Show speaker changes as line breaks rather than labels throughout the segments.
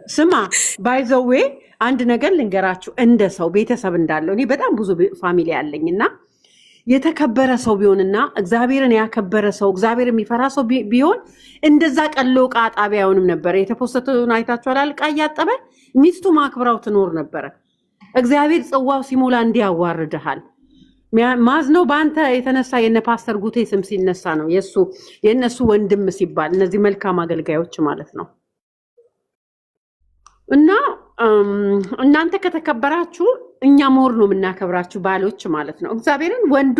ስማ ባይዘዌ አንድ ነገር ልንገራችሁ እንደ ሰው ቤተሰብ እንዳለው እኔ በጣም ብዙ ፋሚሊ ያለኝና የተከበረ ሰው ቢሆንና እግዚአብሔርን ያከበረ ሰው እግዚአብሔር የሚፈራ ሰው ቢሆን እንደዛ ቀሎ ዕቃ አጣቢ አይሆንም ነበር። የተፖስተውን አይታችኋል። ዕቃ እያጠበ ሚስቱ ማክብራው ትኖር ነበረ። እግዚአብሔር ጽዋው ሲሞላ እንዲያዋርድሃል። ማዝነው በአንተ የተነሳ የነ ፓስተር ጉቴ ስም ሲነሳ ነው የነሱ ወንድም ሲባል እነዚህ መልካም አገልጋዮች ማለት ነው። እና እናንተ ከተከበራችሁ እኛ ሞር ነው የምናከብራችሁ ባሎች ማለት ነው። እግዚአብሔርን ወንዱ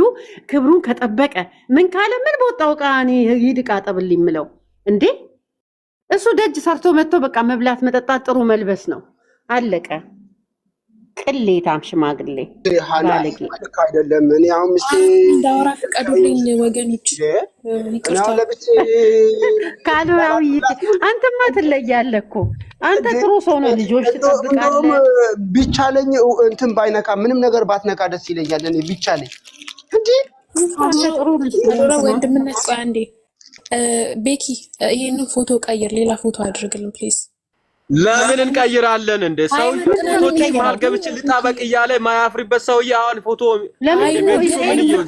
ክብሩን ከጠበቀ ምን ካለ ምን በወጣው ቃኒ ይድቃ ጠብልኝ ምለው እንዴ እሱ ደጅ ሰርቶ መጥቶ በቃ መብላት መጠጣት ጥሩ መልበስ ነው አለቀ። ቅሌታም ሽማግሌ ባለጌ
አይደለም። እኔ አሁን ምስቲ
እንዳወራ ፍቀዱልኝ ወገኖች።
ካሉራው አንተማ ትለያለህ እኮ አንተ ጥሩ ሰው ነው። ልጆች ትጠብቃለህ።
ቢቻለኝ እንትን ባይነካ ምንም ነገር ባትነካ ደስ ይለኛል። እኔ ቢቻለኝ እንዴ
ጥሩ ወንድምነት። ቆይ አንዴ ቤኪ ይሄንን ፎቶ ቀይር፣ ሌላ ፎቶ አድርግልን ፕሊዝ።
ለምን እንቀይራለን እንደ ሰው ፎቶች መሀል ገብቼ ልጣበቅ እያለ ማያፍሪበት ሰውዬ አሁን ፎቶ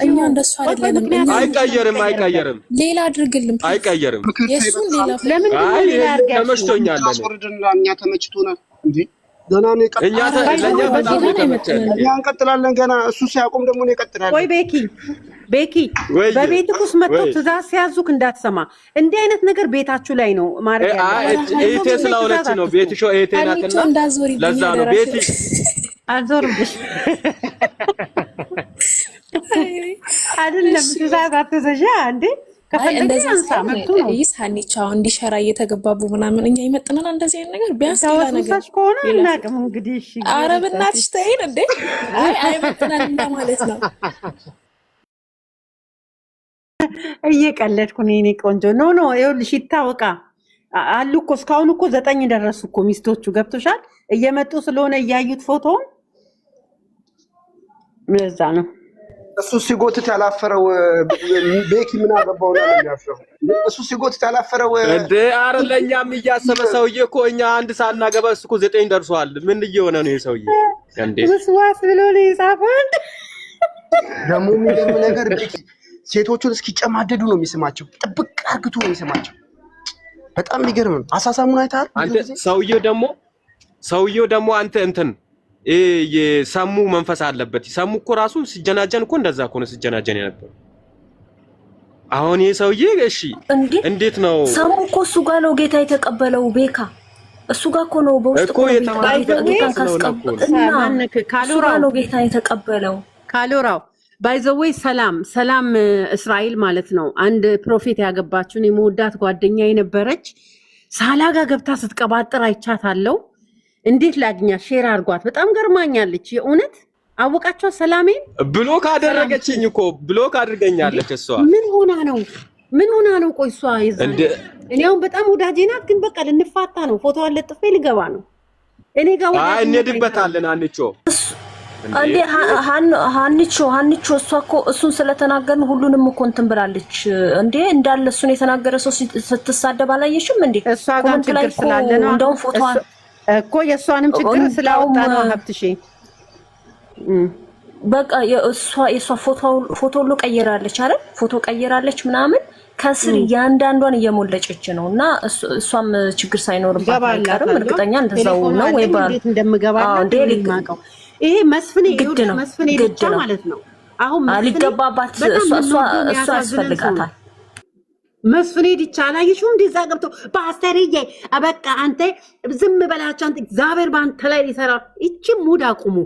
እኛ እንደሱ አይደለም።
አይቀየርም
ሌላ አድርግልን
አይቀየርም።
የሱን ሌላ
ለምን ሌላ አድርጋ
ተመችቶኛል።
እኛ ተመችቶናል እንዴ ገና ነው ይቀጥላል።
ለኛ በጣም ተመቸኝ።
እኛ እንቀጥላለን ገና እሱ ሲያቆም ደግሞ ነው ይቀጥላል።
ወይ ቤኪ በቤት ውስጥ መጥቶ ትእዛዝ ሲያዙክ እንዳትሰማ። እንዲህ አይነት ነገር ቤታችሁ ላይ ነው ማድረግ ያለበት።
እቴ ስለሆነች ነው ቤትሾ እቴ ናትና ለዛ ነው ቤቲ
አዞርብሽ አይደለም ትእዛዝ አትዘዣ እንዴ ከፈለገ አንሳ መጥቶ ነው
ይሳኒቻው እንዲሸራ እየተገባቡ ምናምን እኛ ይመጥናል እንደዚህ አይነት ነገር ቢያንስ ሌላ ነገር
ከሆነ እናቅም እንግዲህ እሺ
ኧረ በእናትሽ ተይን እንዴ አይመጥናል ማለት ነው።
እየቀለድኩ ነው የኔ ቆንጆ። ኖ ይኸውልሽ ይታወቃ አሉ እኮ እስካሁን እኮ 9 ደረሱ እኮ ሚስቶቹ ገብቶሻል። እየመጡ ስለሆነ እያዩት ፎቶውን ለዛ ነው
እሱ ሲጎትት ያላፈረው ቤኪ ምን አገባው ነው የሚያፈረው? እሱ ሲጎትት ያላፈረው
እንዴ አረ ለኛም እያሰበ ሰውዬ እኮ እኛ አንድ ሳናገባ እሱ እኮ 9 ደርሷል። ምን እየሆነ ነው ይሄ ሰውዬ እንዴ?
መስዋዕት ብሎ ነው የጻፈው።
ደግሞ የሚገርም ነገር ቤኪ ሴቶቹን እስኪጨማደዱ ነው የሚስማቸው። ጥብቅ አርግቶ ነው የሚስማቸው። በጣም የሚገርም ነው። አሳሳሙን አይታል።
አንተ ሰውዬው ደግሞ አንተ እንትን የሰሙ መንፈስ አለበት። ሰሙ እኮ ራሱ ሲጀናጀን እኮ እንደዛ እኮ ነው ሲጀናጀን የነበረው። አሁን ይሄ ሰውዬ እሺ እንዴት ነው
ሰሙ እኮ እሱ ጋር ነው ጌታ የተቀበለው። ቤካ እሱ ጋር እኮ ነው በውስጥ
እኮ የተማረበት
ካሉራው
ነው ጌታ የተቀበለው።
ካሉራው ባይዘዌይ ሰላም እስራኤል ማለት ነው። አንድ ፕሮፌት ያገባችውን የመወዳት ጓደኛ የነበረች ሳላጋ ገብታ ስትቀባጥር አይቻታለሁ። እንዴት ላግኛ ሼር አድርጓት። በጣም ገርማኛለች። የእውነት አወቃቸው። ሰላሜን
ብሎክ አደረገችኝ እኮ ብሎክ አድርገኛለች። እሷ ምን
ሆና ነው? ቆይ እሷ ይዘን እኔ አሁን በጣም ወዳጄ ናት፣ ግን በቃ ልንፋታ ነው። ፎቶዋን ለጥፌ ልገባ ነው እኔ ጋር ወዳጄ
እንሄድበታለን። አንቾ
አንዴ ሃንቾ እሷ እኮ እሱን ስለተናገርን ሁሉንም እኮ እንትን ብላለች እንዴ። እንዳለ እሱን የተናገረ ሰው ስትሳደብ አላየሽም እንዴ?
እሷ ጋር ችግር ስላለ ነው
እንደውም ፎቶዋን
እኮ የእሷንም ችግር ስላወጣ ነው ሀብትሽ።
በቃ የእሷ ፎቶ ሁሉ ቀይራለች አይደል? ፎቶ ቀይራለች ምናምን ከስር ያንዳንዷን እየሞለጨች ነው። እና እሷም ችግር ሳይኖርባት አይቀርም። እርግጠኛ እንደዛው ነው ወይ
እንዴት እንደምገባላት ልማቀው። ይሄ መስፍኔ ብቻ ማለት ነው። አሁን
ሊገባባት እሷ ያስፈልጋታል።
መስፍኔ ዲቻላ ይሹም እንደዛ ገብቶ ፓስተርዬ አበቃ አንተ ዝም በላችሁ። አንተ እግዚአብሔር ባንተ ላይ ሊሰራ እቺ ሙድ አቁሙ።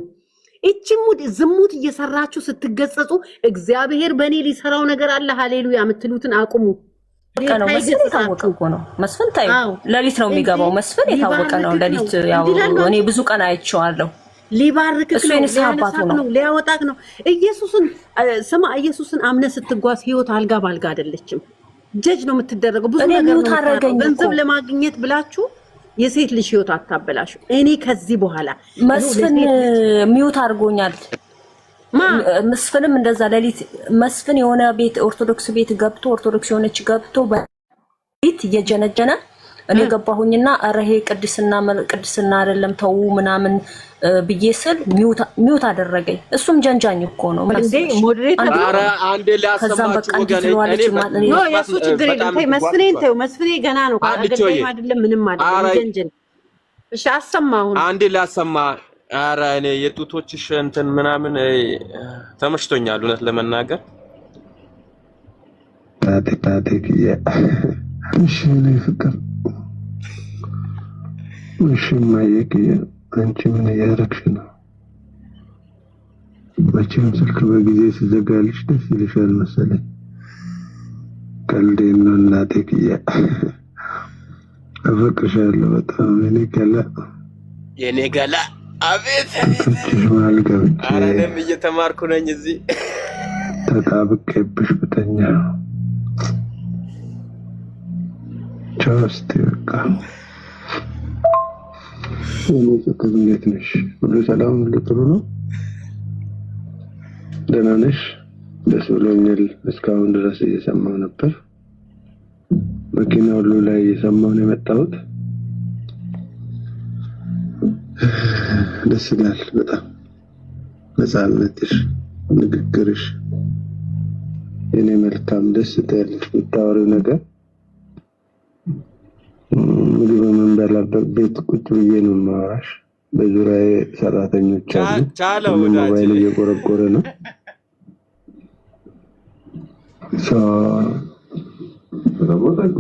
እቺ ሙድ ዝሙት እየሰራችሁ ስትገጸጹ እግዚአብሔር በእኔ ሊሰራው ነገር አለ ሃሌሉያ የምትሉትን አቁሙ።
ነው መስፍን የታወቀ እኮ ነው። መስፍን ታዩ ለሊት ነው የሚገባው። መስፍን የታወቀ ነው ለሊት። ያው እኔ ብዙ ቀን አይቼዋለሁ።
ሊባርክክ ነው ሊያወጣክ ነው። ኢየሱስን አምነ ስትጓዝ ህይወት አልጋ ባልጋ አይደለችም። ጀጅ ነው የምትደረገው። ብዙ ነገር ነው። ገንዘብ ለማግኘት ብላችሁ የሴት ልጅ ህይወት አታበላሹ። እኔ ከዚህ በኋላ
መስፍን ሚውት አድርጎኛል። መስፍንም እንደዛ ለሊት መስፍን የሆነ ቤት ኦርቶዶክስ ቤት ገብቶ ኦርቶዶክስ የሆነች ገብቶ በቤት እየጀነጀነ እኔ ገባሁኝና አረ ይሄ ቅድስና አይደለም ተው ምናምን ብዬ ስል ሚውት አደረገኝ። እሱም ጀንጃኝ እኮ ነው እንዴ ሞዴሬተር።
አረ አንዴ ላሰማችሁ ወገኔ እኔ
ነው የሱ ችግር የለም። መስፍኔ ገና ነው ካገደም አይደለም ምንም አይደለም ጀንጀን። እሺ አሰማሁን
አንዴ ላሰማ። አረ እኔ የጡቶችሽ እንትን ምናምን ተመሽቶኛል እውነት ለመናገር
ታቴክ እሺ ነው ፍቅር እሺ ማየክ አንቺ ምን ያረክሽ ነው? መቼም ስልክ በጊዜ ሲዘጋልሽ ደስ ይልሻል መሰለኝ። ቀልዴን ነው እናቴክ አፈቅርሻለሁ በጣም የኔ ገላ አቤት ኧረ እኔም እየተማርኩ ነኝ እዚህ ተጣብቄብሽ ብተኛ ቻውስቲ በቃ እኔ ጽክም እንዴት ነሽ? ሁሉ ሰላም ሁሉ ጥሩ ነው? ደህና ነሽ? ደስ ብሎኛል። እስካሁን ድረስ እየሰማሁ ነበር መኪና ሁሉ ላይ እየሰማሁ ነው የመጣሁት። ደስ ይላል በጣም ነፃነትሽ፣ ንግግርሽ፣ የኔ መልካም ደስ ትያለሽ። የምታወሪው ነገር ምግብ የምንበላበት ቤት ቁጭ ብዬ ነው የማወራሽ። በዙሪያዬ ሰራተኞች አሉ። ሞባይል እየጎረጎረ ነው።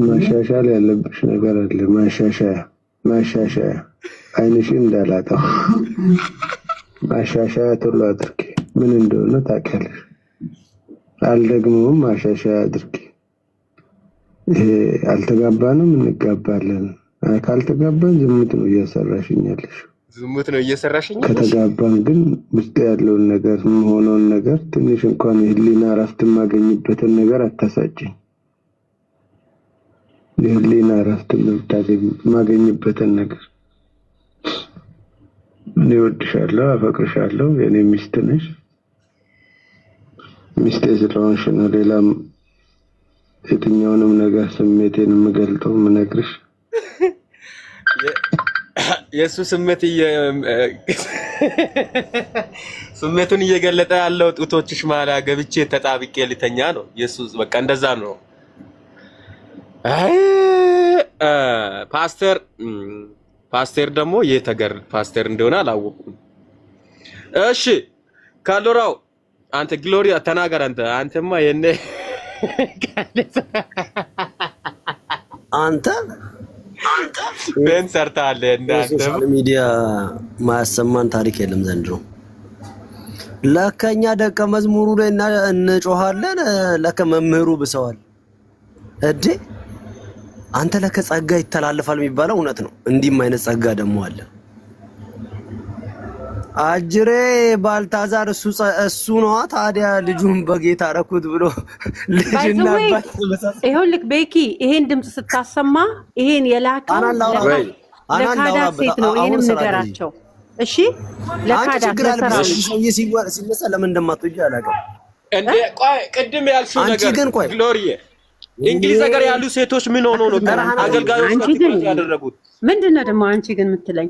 ማሻሻል ያለብሽ ነገር አለ። ማሻሻያ አይንሽን እንዳላጠፋ ማሻሻያ ቶሎ አድርጊ። ምን እንደሆነ ታውቂያለሽ። አልደግሞም ማሻሻያ አድርጊ። ይሄ አልተጋባንም እንጋባለን። ካልተጋባን ዝሙት ነው እየሰራሽኛለሽ።
ዝሙት ነው እየሰራሽኛለሽ።
ከተጋባን ግን ውስጥ ያለውን ነገር ሆኖን ነገር ትንሽ እንኳን የህሊና እረፍት የማገኝበትን ነገር አታሳጭኝ። የህሊና እረፍት የማገኝበትን ነገር እኔ እወድሻለሁ፣ አፈቅርሻለሁ። የኔ ሚስት ነሽ። ሚስቴ ስለሆንሽ ነው ሌላም የትኛውንም ነገር ስሜቴን የምገልጠው የምነግርሽ።
የሱ ስሜቱን እየገለጠ ያለው ጡቶችሽ ማላ ገብቼ ተጣብቄ ልተኛ ነው የሱ። በቃ እንደዛ ነው። አይ ፓስተር ደግሞ የተገር ፓስተር እንደሆነ አላወኩም። እሺ ካሎራው አንተ ግሎሪያ ተናገር። አንተማ የኔ
አንተ
ምን ሰርታለ?
ሶሻል ሚዲያ ማያሰማን ታሪክ የለም ዘንድሮ። ለከኛ ደቀ መዝሙሩ ላይ እንጮሃለን፣ ለከ መምህሩ ብሰዋል እዴ። አንተ ለከ ጸጋ ይተላለፋል የሚባለው እውነት ነው። እንዲህም አይነት ጸጋ ደግሞ አለ። አጅሬ ባልታዛር እሱ ነው ታዲያ ልጁን በጌታ አረኩት ብሎ ልጅና አባት
ይኸውልህ ቤኪ ይሄን ድምጽ ስታሰማ ይሄን የላከው ለካዳ ሴት ነው። ይሄንም ነገራቸው እሺ። ለካዳ ለሰራው
ሲነሳ ለምን እንደማትወጂ አላውቅም
እንዴ። ቆይ ቅድም ያልሽው ነገር ግሎሪዬ እንግሊዝ ሀገር ያሉ ሴቶች ምን ሆኖ ነው አገልጋዮች ያደረጉት? ምንድነው ደግሞ አንቺ ግን የምትለኝ?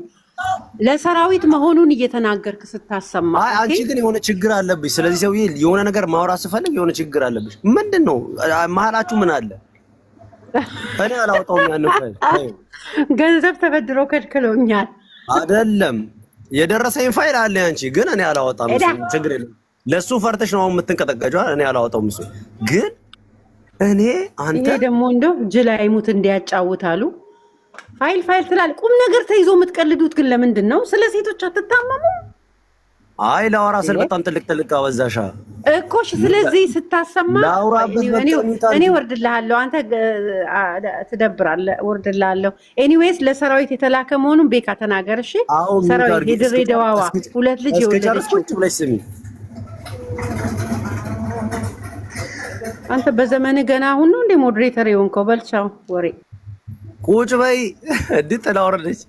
ለሰራዊት መሆኑን እየተናገርክ ስታሰማ
አንቺ ግን የሆነ ችግር አለብሽ። ስለዚህ ሰውዬ የሆነ ነገር ማውራት ስፈልግ የሆነ ችግር አለብሽ። ምንድነው መሀላችሁ ምን አለ? እኔ አላወጣውም። ያን
ገንዘብ ተበድሮ ከልክሎኛል
አይደለም የደረሰኝ ፋይል አለ። አንቺ ግን እኔ አላወጣም። ችግር የለም። ለሱ ፈርተሽ ነው የምትንቀጠቀጨው። እኔ አላወጣውም። እሱ ግን እኔ አንተ
ደግሞ እንደው ጅላ ይሙት እንዲያጫውታሉ ፋይል ትላል። ቁም ነገር ተይዞ የምትቀልዱት ግን ለምንድን ነው? ስለ ሴቶች አትታመሙ?
አይ ላውራ ስል በጣም ጥልቅ አበዛሻ
እኮ። ስለዚህ ስታሰማ እኔ ወርድልሃለሁ፣ አንተ ትደብራለህ። ወርድልሃለሁ። ኤኒዌይስ ለሰራዊት የተላከ መሆኑን ቤካ ተናገር። እሺ ሰራዊት የድሬዳዋዋ 2 ልጅ የወለደች አንተ በዘመን ገና አሁን ነው እንደ ሞዴሬተር የሆንከው? በልቻው ወሬ
ቁጭ በይ። እንዴት ተላወረደች?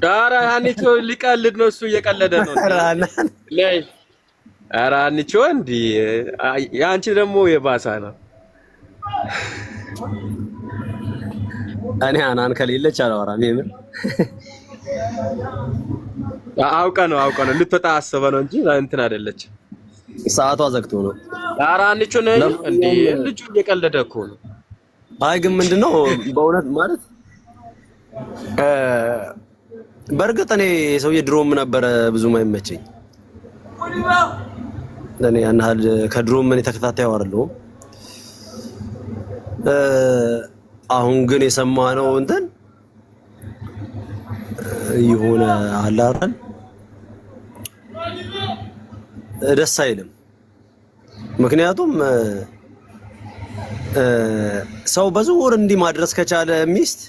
ዳራ አንቺ ሊቀልድ ነው እሱ እየቀለደ ነው። ላይ ኧረ አንቺ እንዴ ያንቺ ደግሞ የባሰ ነው።
እኔ አናን ከሌለች አላወራም። የምር
አውቀ ነው ልትወጣ አሰበ ነው እንጂ እንትን አይደለች።
ሰዓቷ ዘግቶ ነው።
ኧረ አንቺ ነኝ እንዴ ልጁ እየቀለደ እኮ ነው።
አይ ግን ምንድነው በእውነት ማለት በእርግጥ እኔ ሰውዬ ድሮም ነበረ ብዙም አይመቸኝ። ለኔ ያን ያህል ከድሮም እኔ ተከታታይ አይደለሁም። አሁን ግን የሰማነው እንትን የሆነ አላረን ደስ አይልም። ምክንያቱም ሰው በዙር እንዲህ ማድረስ ከቻለ ሚስት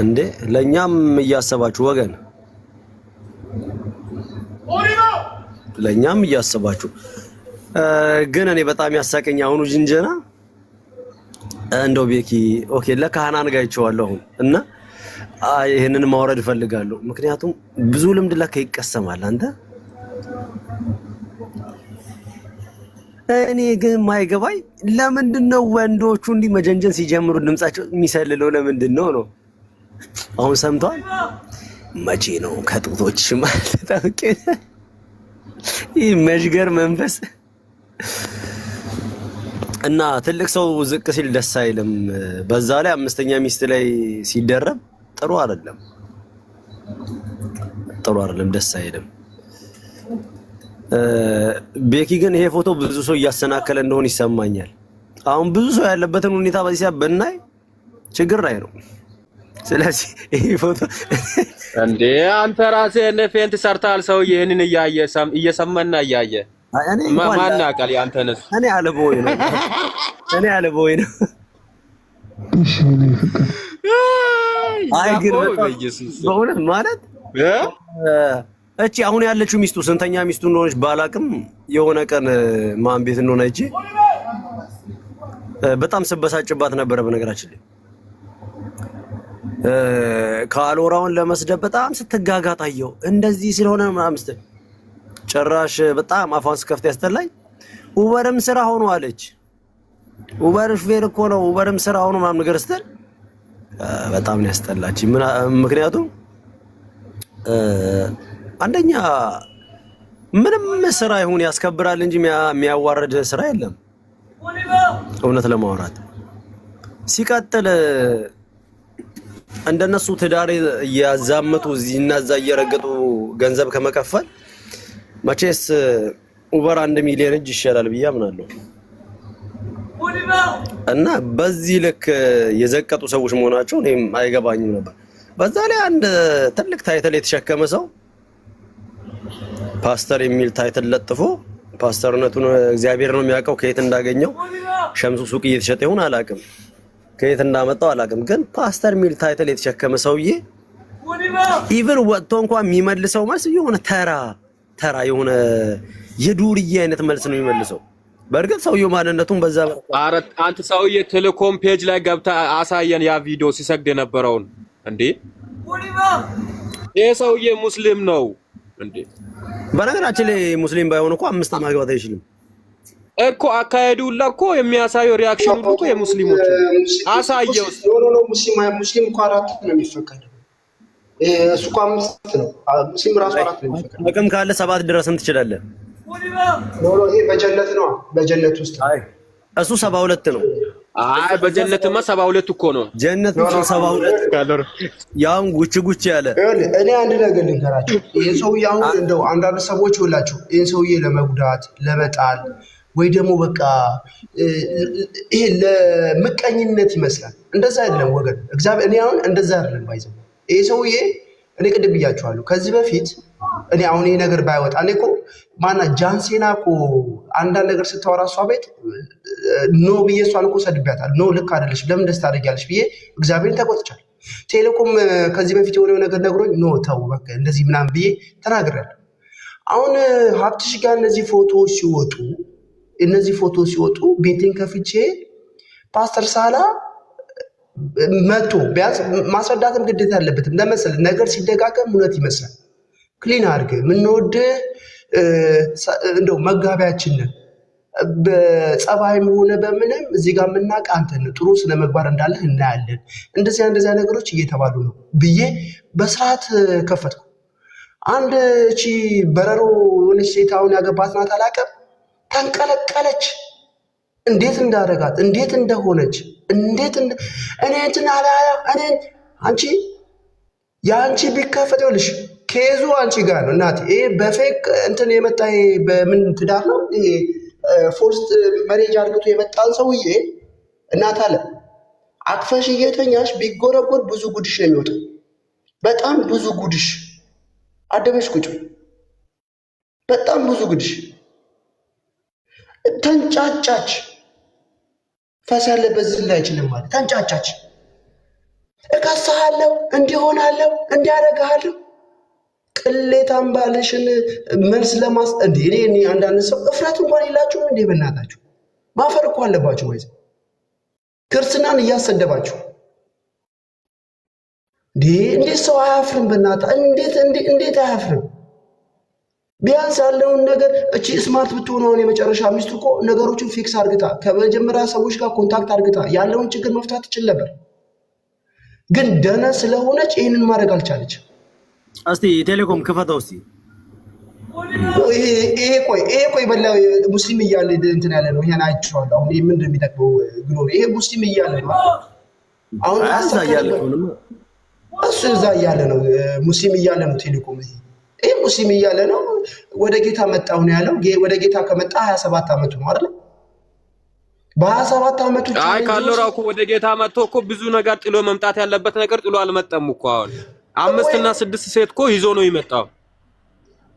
እንዴ ለኛም እያሰባችሁ ወገን፣ ለኛም እያሰባችሁ ግን እኔ በጣም ያሳቀኝ አሁኑ ጅንጀና እንደው ቤኪ ኦኬ ለካህናን ጋር ይቸዋለሁ እና ይሄንን ማውረድ ፈልጋለሁ። ምክንያቱም ብዙ ልምድ ለካ ይቀሰማል። አንተ እኔ ግን ማይገባኝ ለምንድነው ወንዶቹ እንዲህ መጀንጀን ሲጀምሩ ድምጻቸው የሚሰልለው ለምንድነው ነው? አሁን ሰምቷል። መቼ ነው ከጡቶች ማለት ታውቂ ይህ መሽገር መንፈስ እና ትልቅ ሰው ዝቅ ሲል ደስ አይልም። በዛ ላይ አምስተኛ ሚስት ላይ ሲደረብ ጥሩ አይደለም፣ ደስ አይልም። ቤኪ ግን ይሄ ፎቶ ብዙ ሰው እያሰናከለ እንደሆነ ይሰማኛል። አሁን ብዙ ሰው ያለበትን ሁኔታ በዚህ ሰዓት ብናይ ችግር ላይ ነው። ስለዚህ ይሄ ፎቶ
እንዴ አንተ ራስህ ፌንት ሰርታል። ሰው ይሄንን እየሰማና እያየ ማን ያውቃል? ያንተነስ
እኔ አለቦይ ነው አይ ግን በእውነት ማለት እቺ አሁን ያለችው ሚስቱ ስንተኛ ሚስቱ እንደሆነች ባላቅም የሆነ ቀን ማን ቤት እንደሆነ እጂ በጣም ስበሳጭባት ነበረ። በነገራችን ላይ ካሎራውን ለመስደብ በጣም ስትጋጋጣየው እንደዚህ ስለሆነ ምናምን ስትል ጭራሽ በጣም አፋን ስከፍት ያስጠላኝ። ኡበርም ስራ ሆኖ አለች። ኡበር ሹፌር እኮ ነው፣ ኡበርም ስራ ሆኖ ምናምን ነገር ስትል በጣም ነው ያስጠላች። ምክንያቱም አንደኛ ምንም ስራ ይሁን ያስከብራል እንጂ የሚያዋርድ ስራ የለም እውነት ለማውራት። ሲቀጥል እንደነሱ ትዳር እያዛመቱ እዚህና እዛ እየረገጡ ገንዘብ ከመከፈል መቼስ ኡበር 1 ሚሊዮን እጅ ይሻላል ብዬ አምናለሁ። እና በዚህ ልክ የዘቀጡ ሰዎች መሆናቸው እኔም አይገባኝም ነበር። በዛ ላይ አንድ ትልቅ ታይትል የተሸከመ ሰው ፓስተር የሚል ታይትል ለጥፎ ፓስተርነቱን እግዚአብሔር ነው የሚያውቀው ከየት እንዳገኘው። ሸምሱ ሱቅ እየተሸጠ ይሁን አላውቅም፣ ከየት እንዳመጣው አላውቅም። ግን ፓስተር የሚል ታይትል የተሸከመ ሰውዬ ኢቭን ወጥቶ እንኳን የሚመልሰው መልስ የሆነ ተራ የሆነ የዱርዬ አይነት መልስ ነው የሚመልሰው። በእርግጥ ሰውየው ማንነቱን በዛ
አንተ ሰውዬ ቴሌኮም ፔጅ ላይ ገብታ አሳየን ያ ቪዲዮ ሲሰግድ የነበረውን እንዴ። ይሄ ሰውዬ ሙስሊም ነው እንዴ?
በነገራችን ላይ ሙስሊም ባይሆን እኮ 5 ማግባት አይችልም
እኮ። አካሄዱ እኮ የሚያሳየው ሪአክሽኑ እኮ የሙስሊሞች አሳየው።
ኖ ሙስሊም እኮ 4 ነው የሚፈቀደው። እሱ እኮ 5 ነው። ሙስሊም ራሱ 4 ነው የሚፈቀደው።
አቅም ካለ 7 ድረስም ትችላለህ።
ኖ ይሄ በጀነት ነው። በጀነት ውስጥ
አይ እሱ 72 ነው።
አይ በጀነትማ 72 እኮ ነው።
ጀነት ነው 72 ያውን ጉች ያለ።
እኔ አንድ ነገር ልንገራችሁ። ይሄን ሰውዬ አሁን እንደው አንዳንድ ሰዎች ሁላችሁ ይሄን ሰውዬ ለመጉዳት ለመጣል ወይ ደግሞ በቃ ይሄ ለምቀኝነት ይመስላል። እንደዛ አይደለም ወገን፣ እግዚአብሔር እኔ አሁን እንደዛ አይደለም ባይዘው። ይሄ ሰውዬ እኔ ቅድም ብያችኋለሁ ከዚህ በፊት እኔ አሁን ይሄ ነገር ባይወጣ እኔ እኮ ማና ጃንሴና እኮ አንዳንድ ነገር ስታወራ እሷ ቤት ኖ ብዬ እሷን እኮ ሰድቤያታለሁ። ኖ ልክ አይደለሽ፣ ለምን ደስ ታደርጊያለሽ ብዬ እግዚአብሔርን ተቆጥቻለሁ። ቴሌኮም ከዚህ በፊት የሆነ ነገር ነግሮኝ ኖ ተው በቃ እንደዚህ ምናምን ብዬ ተናግሬያለሁ። አሁን ሀብትሽ ጋር እነዚህ ፎቶዎች ሲወጡ ቤቴን ከፍቼ ፓስተር ሳላ መቶ ቢያንስ ማስረዳትም ግዴታ አለበትም። ለመሰለህ ነገር ሲደጋገም እውነት ይመስላል። ክሊን አድርገህ የምንወድህ እንደው መጋቢያችን በጸባይም ሆነ በምንም እዚህ ጋር የምናውቅ አንተን ጥሩ ስነ ምግባር እንዳለህ እናያለን። እንደዚያ ነገሮች እየተባሉ ነው ብዬ በስርዓት ከፈትኩ። አንድ እቺ በረሮ የሆነች ሴት አሁን ያገባት ናት አላውቅም፣ ተንቀለቀለች። እንዴት እንዳደረጋት እንዴት እንደሆነች እንዴት እኔ እንትን አላያ እኔ አንቺ የአንቺ ቢከፈት ይኸውልሽ ኬዙ አንቺ ጋር ነው እናቴ። ይሄ በፌክ እንትን የመጣ በምን ትዳር ነው ይሄ ፎርስ መሬጅ አድርግቶ የመጣን ሰውዬ እናት አለ አቅፈሽ እየተኛሽ ቢጎረጎር ብዙ ጉድሽ ነው የሚወጣው። በጣም ብዙ ጉድሽ አደበሽ ቁጭ በጣም ብዙ ጉድሽ ተንጫጫች። ፈስ ያለበት ዝላ አይችልም ማለት ተንጫጫች። እከሳለሁ እንዲሆናለሁ እንዲያደርግሃለሁ ቅሌታም ባልሽን መልስ ለማስ እኔ አንዳንድ ሰው እፍረት እንኳን የላችሁም እንዴ? በእናታችሁ ማፈር እኮ አለባችሁ። ወይ ክርስትናን እያሰደባችሁ እንዴት ሰው አያፍርም? በእናታ እንዴት አያፍርም? ቢያንስ ያለውን ነገር እቺ ስማርት ብትሆን አሁን የመጨረሻ ሚስቱ እኮ ነገሮችን ፊክስ አርግታ ከመጀመሪያ ሰዎች ጋር ኮንታክት አርግታ ያለውን ችግር መፍታት ትችል ነበር። ግን ደነ ስለሆነች ይህንን ማድረግ አልቻለች።
እስቲ ቴሌኮም ክፈተው እስቲ።
ይሄ ቆይ በላው ሙስሊም እያለ እንትን ያለ ነው። ይሄን አይቼዋለሁ። አሁን ምን እንደሚጠቅመው ግሎሪ ይሄ ሙስሊም እያለ ነው። አሁን እሱ እዛ እያለ ነው ሙስሊም እያለ ነው ቴሌኮም ይሄ ሙስሊም እያለ ነው። ወደ ጌታ መጣሁ ነው ያለው። ወደ ጌታ ከመጣ 27 ዓመቱ ነው አይደል? በ27 ዓመቱ
አይ ካሎራኩ ወደ ጌታ መጥቶ እኮ ብዙ ነገር ጥሎ መምጣት ያለበት ነገር ጥሎ አልመጣም እኮ። አሁን 5 እና 6 ሴት እኮ ይዞ ነው ይመጣው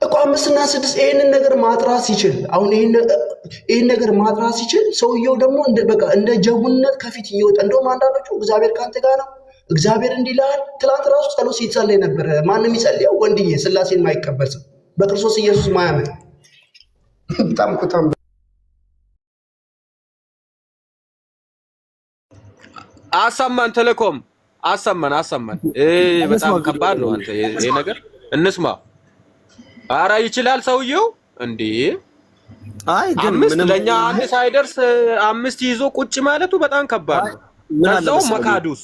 እኮ 5 እና 6 ይሄንን ነገር ማጥራት ሲችል አሁን ይሄን ነገር ማጥራት ሲችል ሰውየው ደግሞ እንደ ጀቡነት ከፊት እየወጣ እንደውም አንዳንዶቹ እግዚአብሔር ካንተ ጋር ነው እግዚአብሔር እንዲላል ትላንት ራሱ ጸሎት ሲጸልይ ነበር። ማንም ይጸልየው ወንድዬ ስላሴን ማይቀበል ሰው በክርስቶስ ኢየሱስ ማያምን በጣም
አሰማን ቴሌኮም አሰማን በጣም ከባድ ነው። አንተ ይሄ ነገር እንስማ። ኧረ ይችላል ሰውየው እንዴ!
አይ ግን
ምንም ለኛ አንድ ሳይደርስ 5 ይዞ ቁጭ ማለቱ በጣም ከባድ ነው። ለዛው መካዱስ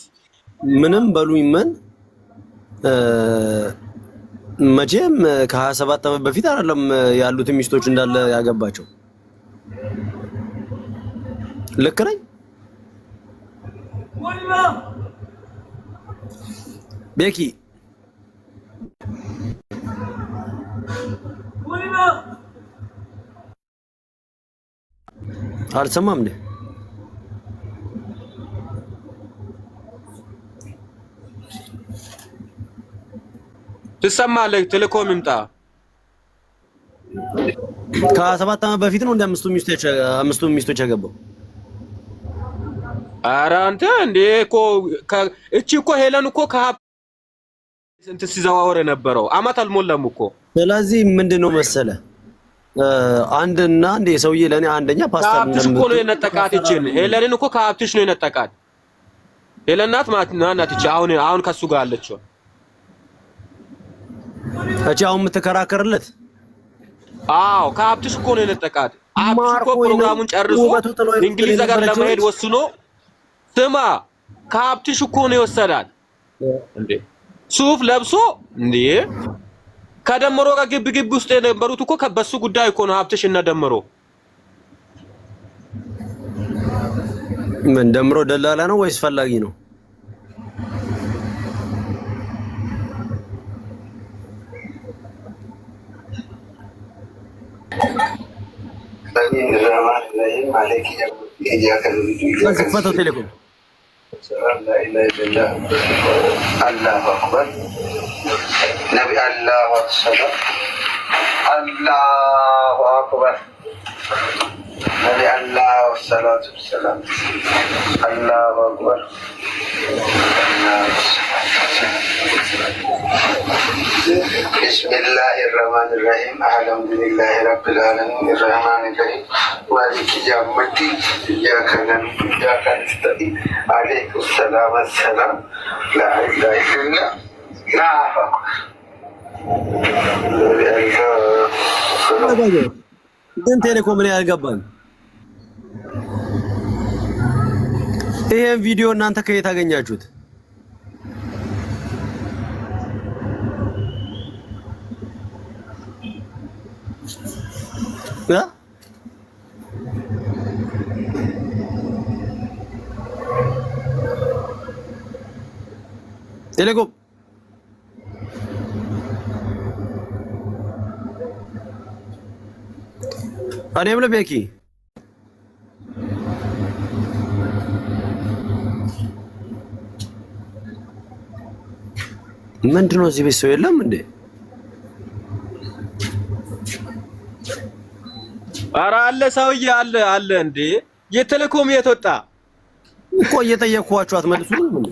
ምንም በሉኝ ምን መቼም ከ27 ዓመት በፊት አይደለም ያሉት ሚስቶች እንዳለ ያገባቸው። ልክ ነኝ? ቤኪ አልሰማም እንዴ?
ትሰማለህ? ቴሌኮም ይምጣ።
ከ27 ዓመት በፊት ነው እንደ አምስቱ ሚስቶች ያገባው።
ኧረ አንተ እንዴ እኮ እቺ እኮ ሄለን እኮ እንት ሲዘዋወር የነበረው አመት አልሞላም እኮ።
ስለዚህ ምንድነው መሰለ አንድና እንደ ሰውዬ ለኔ አንደኛ ፓስተር
ከሀብትሽ እኮ ነው የነጠቃት። እቺን ሄለንን እኮ ከሀብትሽ ነው የነጠቃት። ሄለን ናት እቺ አሁን ከሱ ጋር አለችው።
እቺ አሁን የምትከራከርለት
አዎ ከሀብትሽ እኮ ነው የነጠቃት። ሀብትሽ እኮ ፕሮግራሙን ጨርሶ እንግሊዝ ሀገር ለመሄድ ወስኖ ስማ ከሀብትሽ እኮ ነው የወሰዳት እንዴ ሱፍ ለብሶ እንዴ ከደምሮ ጋር ግብ ውስጥ የነበሩት እኮ ከበሱ ጉዳይ እኮ ነው ሀብትሽ እና ደምሮ።
ምን ደምሮ ደላላ ነው ወይስ ፈላጊ ነው?
ፈቶ ቴሌኮም አላሁ አክበር ነቢ አላሁ አክበር ነቢ አላሁ ሰላቱ ሰላም አላሁ አክበር ቢስሚላሂ ረህማን ረሂም አልሐምዱሊላሂ ረቢል ዓለሚን ረህማን ረሂም ማሊክ የውሚዲን ኢያከ ነዕቡዱ ወኢያከ ነስተዒን አለይኩም ሰላም ወሰላም ላኢላሀ ኢለላህ ናፈቁ
ግን ቴሌኮም ላይ አልገባም። ይሄን ቪዲዮ እናንተ ከየት አገኛችሁት? ቴሌኮም እኔም ለቤኪ ምንድነው እዚህ ቤት ሰው የለም እንዴ?
ኧረ አለ ሰውዬ አለ እንዴ? የቴሌኮም የት ወጣ
እኮ እየጠየቅኳችሁ አትመልሱም እንዴ?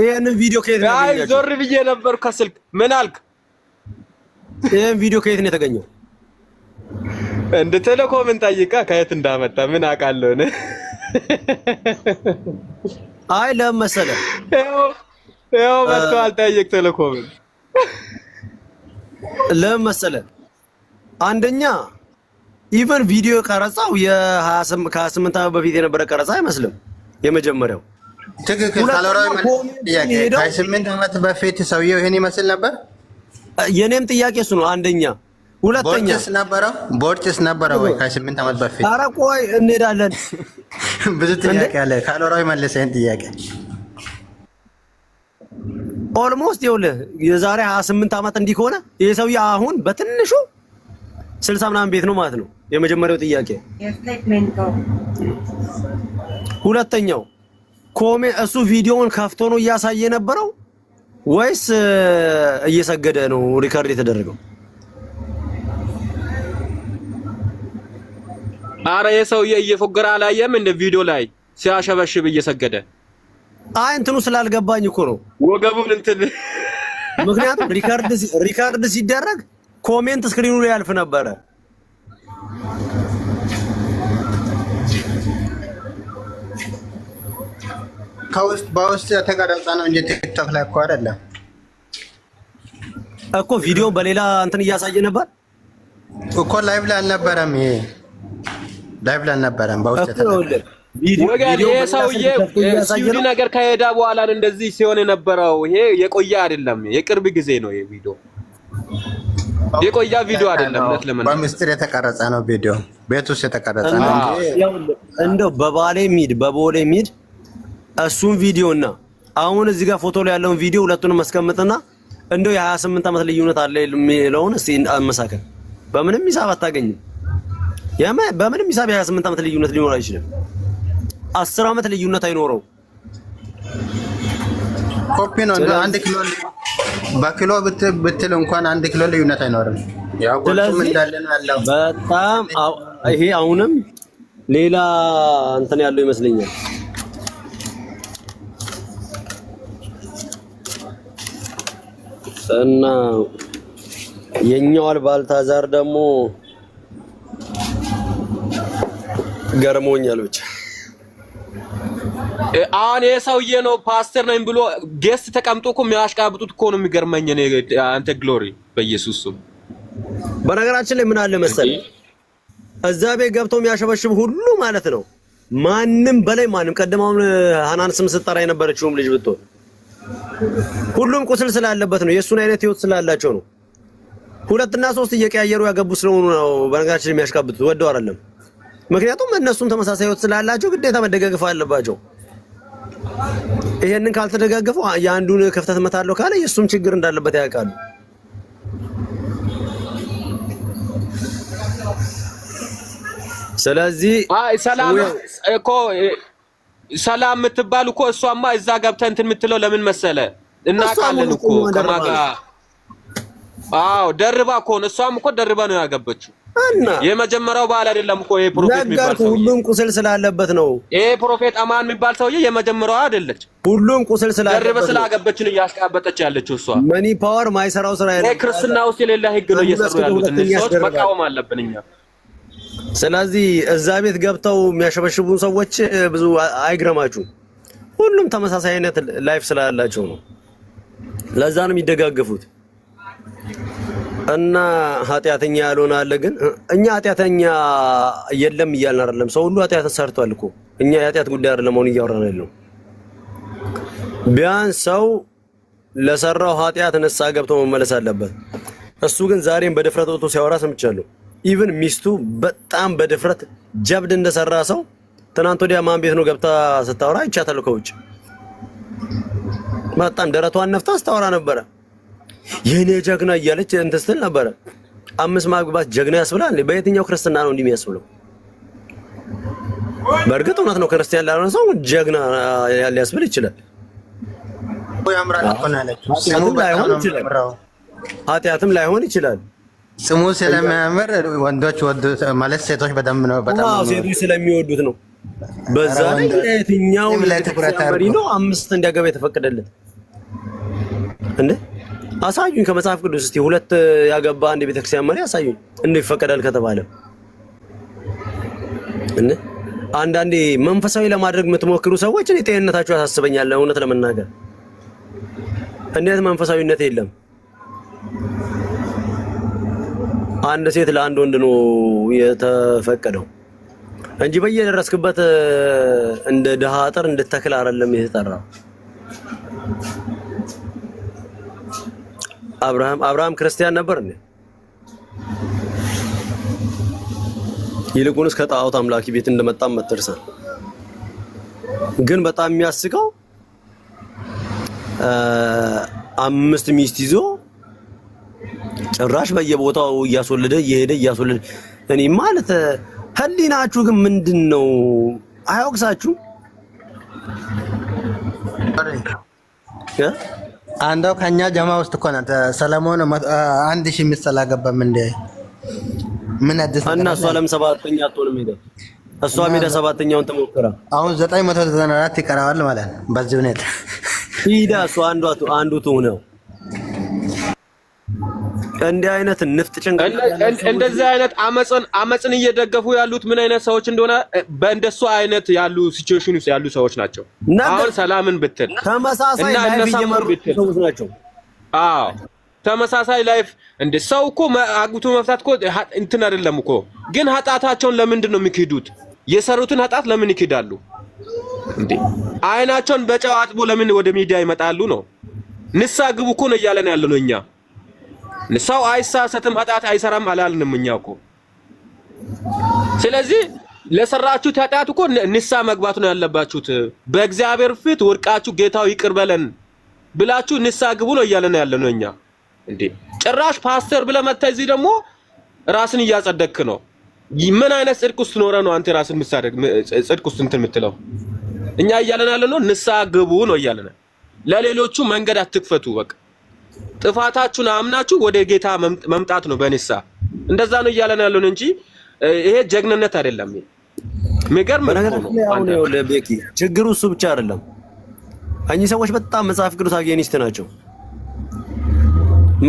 ይሄንን ቪዲዮ ከየት ነው ያገኛችሁት?
አይ ዞር ብዬ ነበር ከስልክ። ምን አልክ?
ይሄን ቪዲዮ ከየት ነው የተገኘው?
እንደ ቴሌኮምን ጠይቃ ከየት እንዳመጣ ምን አውቃለሁ እኔ።
አይ ለምን መሰለህ
ያው መጥቶ አልጠየቅ ቴሌኮምን
ለምን መሰለህ አንደኛ ኢቨን ቪዲዮ ቀረጻው ከ28 ዓመት በፊት የነበረ ቀረጻ አይመስልም። የመጀመሪያው
ትክክል ካሎራዊ ጥያቄ ከ28 ዓመት በፊት ሰውየው ይሄን ይመስል ነበር።
የኔም ጥያቄ እሱ ነው። አንደኛ ሁለተኛ
ቦርጭስ ነበረው ወይ ከ28 ዓመት በፊት?
ኧረ ቆይ እንሄዳለን።
ብዙ ጥያቄ አለ። ካሎራዊ መልሰን ጥያቄ
ኦልሞስት ይኸውልህ የዛሬ 28 ዓመት እንዲህ ከሆነ ይሄ ሰውዬ አሁን በትንሹ 60 ምናምን ቤት ነው ማለት ነው። የመጀመሪያው ጥያቄ። ሁለተኛው እሱ ቪዲዮውን ከፍቶ ነው እያሳየ የነበረው ወይስ እየሰገደ ነው ሪከርድ የተደረገው?
አረ የሰውዬ እየፎገረ አላየም እንደ ቪዲዮ ላይ ሲያሸበሽብ እየሰገደ።
አይ እንትኑ ስላልገባኝ እኮ ነው
ወገቡን እንትን
ምክንያቱም ሪከርድ ሲደረግ ኮሜንት ስክሪኑ ላይ ያልፍ ነበረ።
በውስጥ የተቀረጸ ነው እንጂ ቲክቶክ ላይ እኮ አይደለም
እኮ። ቪዲዮ በሌላ እንትን እያሳየ ነበር
እኮ። ላይቭ ላይ አልነበረም። ይሄ ላይቭ ላይ አልነበረም። በውስጥ የተቀረጸ
ቪዲዮ ሰውዬ ሲቪ ነገር ከሄዳ በኋላ እንደዚህ ሲሆን የነበረው ይሄ የቆየ አይደለም፣ የቅርብ ጊዜ ነው። ይሄ ቪዲዮ የቆያ ቪዲዮ አይደለም።
በምስጢር የተቀረጸ ነው። ቪዲዮ ቤት ውስጥ የተቀረጸ ነው እንጂ
እንደው በቦሌ ሚድ እሱን ቪዲዮና አሁን እዚህ ጋር ፎቶ ላይ ያለውን ቪዲዮ ሁለቱንም መስቀምጥና እንደው የ28 ዓመት ልዩነት አለ የሚለውን እስቲ አመሳከር። በምንም ሂሳብ አታገኝም። በምንም ሂሳብ የ28 ዓመት ልዩነት ሊኖር አይችልም። 10 ዓመት ልዩነት አይኖረው።
ኮፒ ነው እንደ 1 ኪሎ በኪሎ ብትል እንኳን 1 ኪሎ ልዩነት አይኖርም። ያው ቆጥም እንዳለ ነው ያለው።
በጣም ይሄ አሁንም ሌላ እንትን ያለው ይመስለኛል። እና የኛው አልባልታዛር ደግሞ ገርሞኛል ብቻ።
አሁን የሰውዬ ነው ፓስተር ነኝ ብሎ ጌስት ተቀምጦ እኮ የሚያሽቃብጡት እኮ ነው የሚገርመኝ። እኔ አንተ ግሎሪ በኢየሱስ ስም።
በነገራችን ላይ ምን አለ መሰለህ እዛ ቤት ገብተው የሚያሸበሽብ ሁሉ ማለት ነው ማንም በላይ ማንም ቀደማውን ሃናን ስም ስጠራ የነበረችውም ልጅ ብትሆን ሁሉም ቁስል ስላለበት ነው። የሱን አይነት ህይወት ስላላቸው ነው። 2 እና 3 እየቀያየሩ ያገቡ ስለሆኑ ነው በነገራችን የሚያሽቃብጡት ወደው አይደለም። ምክንያቱም እነሱም ተመሳሳይ ህይወት ስላላቸው ግዴታ መደጋገፍ አለባቸው። ይሄንን ካልተደጋገፉ የአንዱን ክፍተት መታለው ካለ የሱም ችግር እንዳለበት ያውቃሉ። ስለዚህ
ሰላም እኮ ሰላም የምትባል እኮ እሷማ እዛ ገብተህ እንትን የምትለው ለምን መሰለ እናውቃለን እኮ ከማጋ ደርባ እኮ ነው። እሷም እኮ ደርባ ነው ያገበችው። የመጀመሪያው ባል አይደለም እኮ ይሄ ፕሮፌት የሚባል ሰው።
ሁሉም ቁስል ስላለበት ነው።
ይሄ ፕሮፌት አማን የሚባል ሰውዬ የመጀመሪያው አይደለች።
ሁሉም ቁስል ስላለበት
ደርባ ስላገበች ነው እያሽቃበጠች ያለችው እሷ።
መኒ ፓወር ማይሰራው ስራ
ይሄ ክርስትና ውስጥ የሌላ ህግ ነው እየሰሩ ያሉት እነዚህ ሰዎች። መቃወም አለብን እኛ።
ስለዚህ እዛ ቤት ገብተው የሚያሸበሽቡ ሰዎች ብዙ አይግረማችሁ። ሁሉም ተመሳሳይ አይነት ላይፍ ስላላቸው ነው። ለዛ ነው የሚደጋገፉት። እና ኃጢአተኛ ያልሆነ አለ። ግን እኛ ኃጢአተኛ የለም እያልን አይደለም። ሰው ሁሉ ኃጢአት ሰርቷል እኮ። እኛ የኃጢአት ጉዳይ አይደለም አሁን እያወራን ያለው። ቢያንስ ሰው ለሰራው ኃጢአት ንስሐ ገብቶ መመለስ አለበት። እሱ ግን ዛሬም በድፍረት ወጥቶ ሲያወራ ሰምቻለሁ። ኢቭን ሚስቱ በጣም በድፍረት ጀብድ እንደሰራ ሰው ትናንት ወዲያ ማን ቤት ነው ገብታ ስታወራ አይቻታለሁ። ከውጭ በጣም ደረቷን ነፍታ ስታወራ ነበረ። የኔ ጀግና እያለች እንትን ስትል ነበረ። 5 ማግባት ጀግና ያስብላል? በየትኛው ክርስትና ነው እንዲህ የሚያስብለው? በእርግጥ እውነት ነው፣ ክርስቲያን ላልሆነ ሰው ጀግና ሊያስብል ይችላል። ኃጢአትም ላይሆን ይችላል።
ስሙ ስለሚያምር ወንዶች ወዱት ማለት ሴቶች በደንብ ነው፣ በጣም
ሴቶች ስለሚወዱት ነው። በዛ ላይ የትኛው ለተኩራታሪ ነው 5 እንዲያገባ የተፈቀደለት እንዴ? አሳዩኝ ከመጽሐፍ ቅዱስ እስቲ 2 ያገባ አንድ ቤተክርስቲያን መሪ አሳዩኝ እንዴ ይፈቀዳል ከተባለ። እንዴ አንዳንዴ መንፈሳዊ ለማድረግ የምትሞክሩ ሰዎች እኔ ጤንነታችሁ ያሳስበኛል። እውነት ለመናገር እንዴት መንፈሳዊነት የለም? አንድ ሴት ለአንድ ወንድ ነው የተፈቀደው እንጂ በየደረስክበት እንደ ድሃ አጥር እንድትተክል አይደለም የተጠራው። አብርሃም ክርስቲያን ነበር እንዴ? ይልቁንስ ከጣዖት አምላኪ ቤት እንደመጣም መተርሰን። ግን በጣም የሚያስቀው 5 ሚስት ይዞ ጭራሽ በየቦታው እያስወለደ እየሄደ እያስወለደ። እኔ ማለት ህሊናችሁ ግን ምንድነው? አያወቅሳችሁ?
አንዳው ከኛ ጀማ ውስጥ እኮ ናት ሰለሞን 1000 ሚስት አላገባም እንደ ምን አዲስ
እና እሷ ለምን 7ኛ አትሆንም? ሄደ እሷ ሜዳ 7ኛውን ተሞከረ።
አሁን 994 ይቀራዋል ማለት ነው። በዚህ ሁኔታ
ሂዳ እሷ አንዱ ትሆነው እንዲህ አይነት ንፍጥ ጭንቀት
እንደዚህ አይነት አመጽን እየደገፉ ያሉት ምን አይነት ሰዎች እንደሆነ በእንደሱ አይነት ያሉ ሲቹዌሽን ውስጥ ያሉ ሰዎች ናቸው። አሁን ሰላምን ብትል
ተመሳሳይ ላይፍ እየመሩ ሰዎች ናቸው።
አዎ ተመሳሳይ ላይፍ እንደ ሰው እኮ አግብቶ መፍታት እኮ እንትን አይደለም እኮ። ግን ኃጢአታቸውን ለምንድን ነው የሚክዱት? የሰሩትን ኃጢአት ለምን ይክዳሉ እንዴ? አይናቸውን በጨው አጥቦ ለምን ወደ ሚዲያ ይመጣሉ ነው? ንስሐ ግቡ እኮ ነው እያለን ያለነው እኛ። ሰው አይሳሳትም ኃጢአት አይሰራም አላልንም እኛ እኮ። ስለዚህ ለሰራችሁት ኃጢአት እኮ ንስሐ መግባት ነው ያለባችሁት። በእግዚአብሔር ፊት ወድቃችሁ ጌታው ይቅር በለን ብላችሁ ንስሐ ግቡ ነው እያለን ያለነው እኛ። እንዴ ጭራሽ ፓስተር ብለህ መተህ እዚህ ደግሞ ራስን እያጸደቅክ ነው። ምን አይነት ጽድቅ ውስጥ ኖረህ ነው አንተ ራስን የምትሳደግ? ጽድቅ ውስጥ እንትን የምትለው? እኛ እያለን ያለነው ንስሐ ግቡ ነው እያለን። ለሌሎቹ መንገድ አትክፈቱ። በቃ ጥፋታችሁን አምናችሁ ወደ ጌታ መምጣት ነው በንስሐ። እንደዛ ነው እያለን ያለነው እንጂ ይሄ ጀግንነት አይደለም። የሚገርም ነው።
ለቤኪ ችግሩ እሱ ብቻ አይደለም። እኚህ ሰዎች በጣም መጽሐፍ ቅዱስ አጌኒስት ናቸው።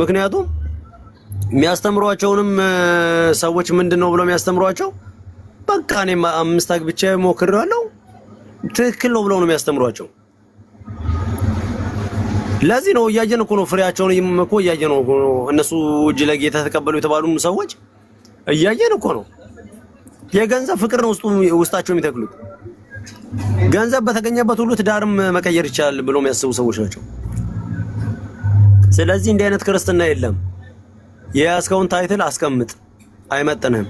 ምክንያቱም የሚያስተምሯቸውንም ሰዎች ምንድነው ብለው የሚያስተምሯቸው በቃ እኔ 5 አግብቼ ሞክሬዋለሁ ትክክል ነው ብለው ነው የሚያስተምሯቸው። ለዚህ ነው እያየን እኮ ነው ፍሬያቸውን እኮ እያየን ነው። እነሱ እጅ ለጌታ ተቀበሉ የተባሉ ሰዎች እያየን እኮ ነው። የገንዘብ ፍቅር ነው ውስጣቸው የሚተክሉት። ገንዘብ በተገኘበት ሁሉ ትዳርም መቀየር ይቻላል ብለው የሚያስቡ ሰዎች ናቸው። ስለዚህ እንዲህ አይነት ክርስትና የለም። የያዝከውን ታይትል አስቀምጥ፣ አይመጥንህም።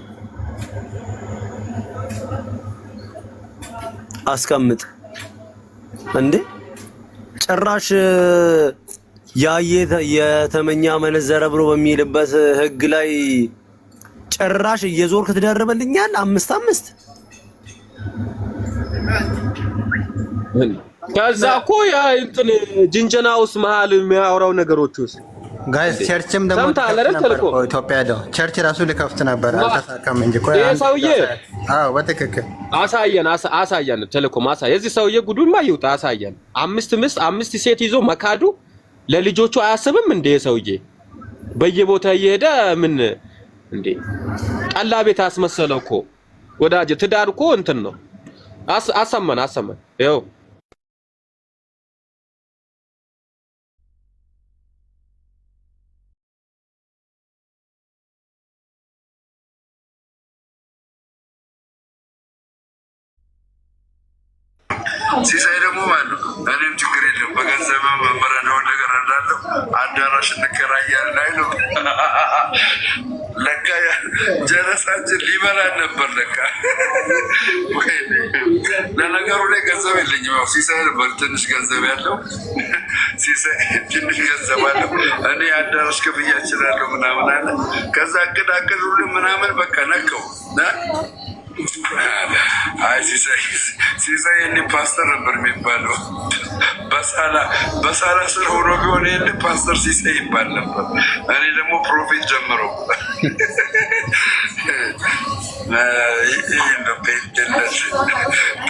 አስቀምጥ እንዴ ጭራሽ የተመኛ መነዘረ ብሎ በሚልበት ህግ ላይ ጭራሽ እየዞርክ ትደርበልኛል 5
ከዛ እኮ ያ እንትን ጅንጀና ውስጥ መሀል የሚያወራው ነገሮች ውስጥ
ጋይስ ቸርችም ደግሞ ኢትዮጵያ ሄደው ቸርች ራሱ ሊከፍት ነበር አልተሳካም እንጂ ቆይ
ሰውዬ
አዎ በትክክል
አሳየን ቴሌኮም የዚህ ሰውዬ ጉዱማ ይውጣ አሳየን። 5 ሴት ይዞ መካዱ ለልጆቹ አያስብም እንዴ? ሰውዬ በየቦታ እየሄደ ምን እንዴ ጠላ ቤት አስመሰለው እኮ ወዳጅ። ትዳር እኮ እንትን ነው። አሰማን ይኸው
ሲሳይ ደግሞ ማለት ነው እኔም ችግር የለም በቃ ገንዘብ መመረደው ነገር እንዳለው አዳራሽ እንከራያለን አይሉ ለካ ጀለሳችን ሊበላን ነበር ለካ። ለነገሩ ላይ ገንዘብ የለኝም። ያው ሲሳይ ነበር ትንሽ ገንዘብ ያለው ሲሳይ ትንሽ ገንዘብ አለው። እኔ አዳራሽ ክፍያ እችላለሁ ምናምን አለ። ከዛ አቅድ ሁሉ ምናምን በቃ ነቀው። አይ ሲሳይ እኔ ፓስተር ነበር የሚባለው። በሳላ ስር ሆኖ ቢሆን ይሄን ፓስተር ሲሳይ ይባል ነበር። እኔ ደግሞ ፕሮፌት ጀምረው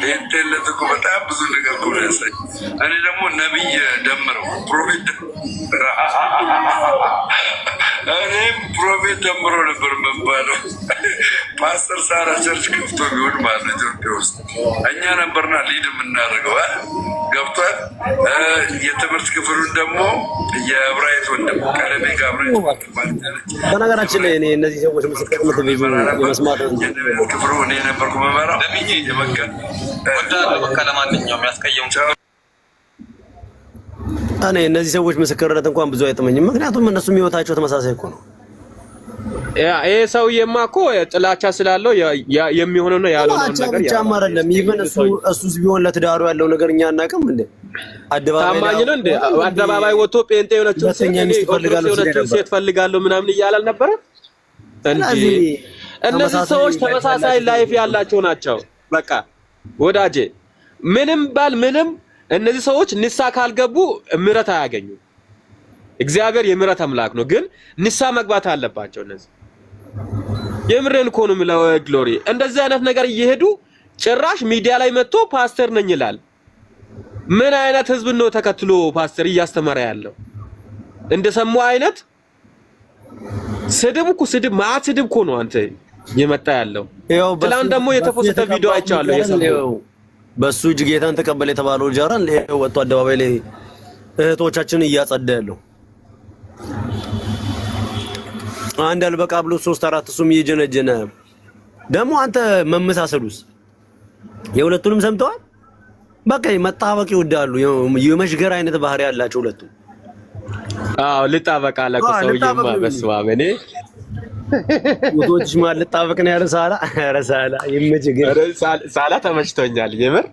ጴንጤነት እኮ በጣም ብዙ ነገር እኮ ነው ያሳይ። እኔ ደግሞ ነቢይ ደምረው ፕሮፌት እኔም ፕሮፌት ደምሮ ነበር የምባለው። ፓስተር ሳራ ቸርች ከፍቶ ቢሆን ማለት ነው ኢትዮጵያ ውስጥ እኛ ነበርና ሊድ የምናደርገው ገብቷል። የትምህርት ክፍሉን ደግሞ የብራይት ወንድም ቀለሜ ጋብራይት
በነገራችን ላይ እኔ እነዚህ ሰዎች ምስክርነት ብዙ የመስማት
ክፍሉ እኔ ነበርኩ መመራው
ለማንኛውም ያስቀየሙ
እኔ እነዚህ ሰዎች ምስክርነት እንኳን ብዙ አይጥመኝም። ምክንያቱም እነሱ የሚወታቸው ተመሳሳይ እኮ ነው።
ይሄ ሰውዬማ እኮ ጥላቻ ስላለው የሚሆነው ነው ያለው ነገር
ያለው አይደለም። ኢቭን እሱስ ቢሆን ለትዳሩ ያለው ነገር እኛ አናውቅም እንዴ?
ታማኝ ነው እንዴ? አደባባይ ወጥቶ ጴንጤ የሆነችው ሴት ፈልጋለሁ ምናምን እያለ አልነበረ እንዴ? እነዚህ ሰዎች ተመሳሳይ ላይፍ ያላቸው ናቸው። በቃ ወዳጄ ምንም ባል ምንም እነዚህ ሰዎች ንሳ ካልገቡ ምሕረት አያገኙ። እግዚአብሔር የምሕረት አምላክ ነው፣ ግን ንሳ መግባት አለባቸው። እነዚህ የምሬን እኮ ነው የምለው። ግሎሪ እንደዚህ አይነት ነገር እየሄዱ ጭራሽ ሚዲያ ላይ መጥቶ ፓስተር ነኝ ይላል። ምን አይነት ህዝብ ነው ተከትሎ ፓስተር እያስተማረ ያለው? እንደሰሙ አይነት ስድብ እኮ ማት ስድብ እኮ ነው አንተ የመጣ ያለው። ትላንት ደግሞ የተፖስተ ቪዲዮ አይቻለሁ የሰማው
በሱ እጅ ጌታን ተቀበለ የተባለው ጃራን ወጥቶ አደባባይ ላይ እህቶቻችንን እያጸዳ ያለው አንድ አልበቃ ብሎ 3-4 እሱም እየጀነጀነ ደግሞ አንተ መመሳሰሉስ የሁለቱንም ሰምተዋል። በቃ መጣበቅ ይወዳሉ። የመሽገር አይነት ባህሪ ያላቸው ሁለቱ።
አዎ ልጣበቅ አለ እኮ ሰውዬማ በስመ አብ እኔ
ወቶች ማለት ልጣበቅ ነው ያለው ሳላ። ኧረ ሳላ ይመችገር።
ሳላ ተመችቶኛል የምር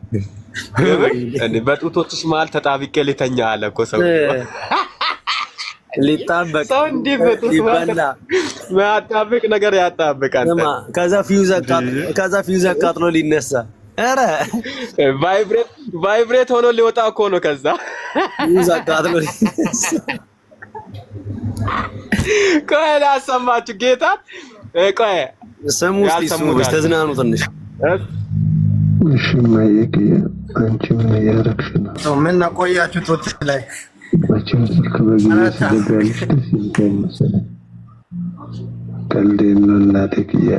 እንዴ በጡቶችሽ መሀል ተጣብቄ ልተኛ አለ እኮ ሰው።
ሊጣበቅ
ሰው እንዴ በጡት ይበላ ማጣበቅ ነገር ያጣበቃል።
ከዛ ፊውዝ አቃጥሎ ሊነሳ ኧረ
ቫይብሬት ሆኖ ሊወጣ እኮ ነው። ከዛ
ፊውዝ አቃጥሎ ሊነሳ
ቆይ ላሰማችሁ ጌታ ቆይ
ስሙ እስቲ ተዝናኑ ትንሽ።
እሺ ማየክ አንቺ ምን ያረክሽ ነው?
ምን ቆያችሁ ጦት ላይ
መቼም ስልክ በጊዜ ሲዘጋልሽ ደስ ይላል መሰለኝ። ቀልዴን ነው እናቴ ክያ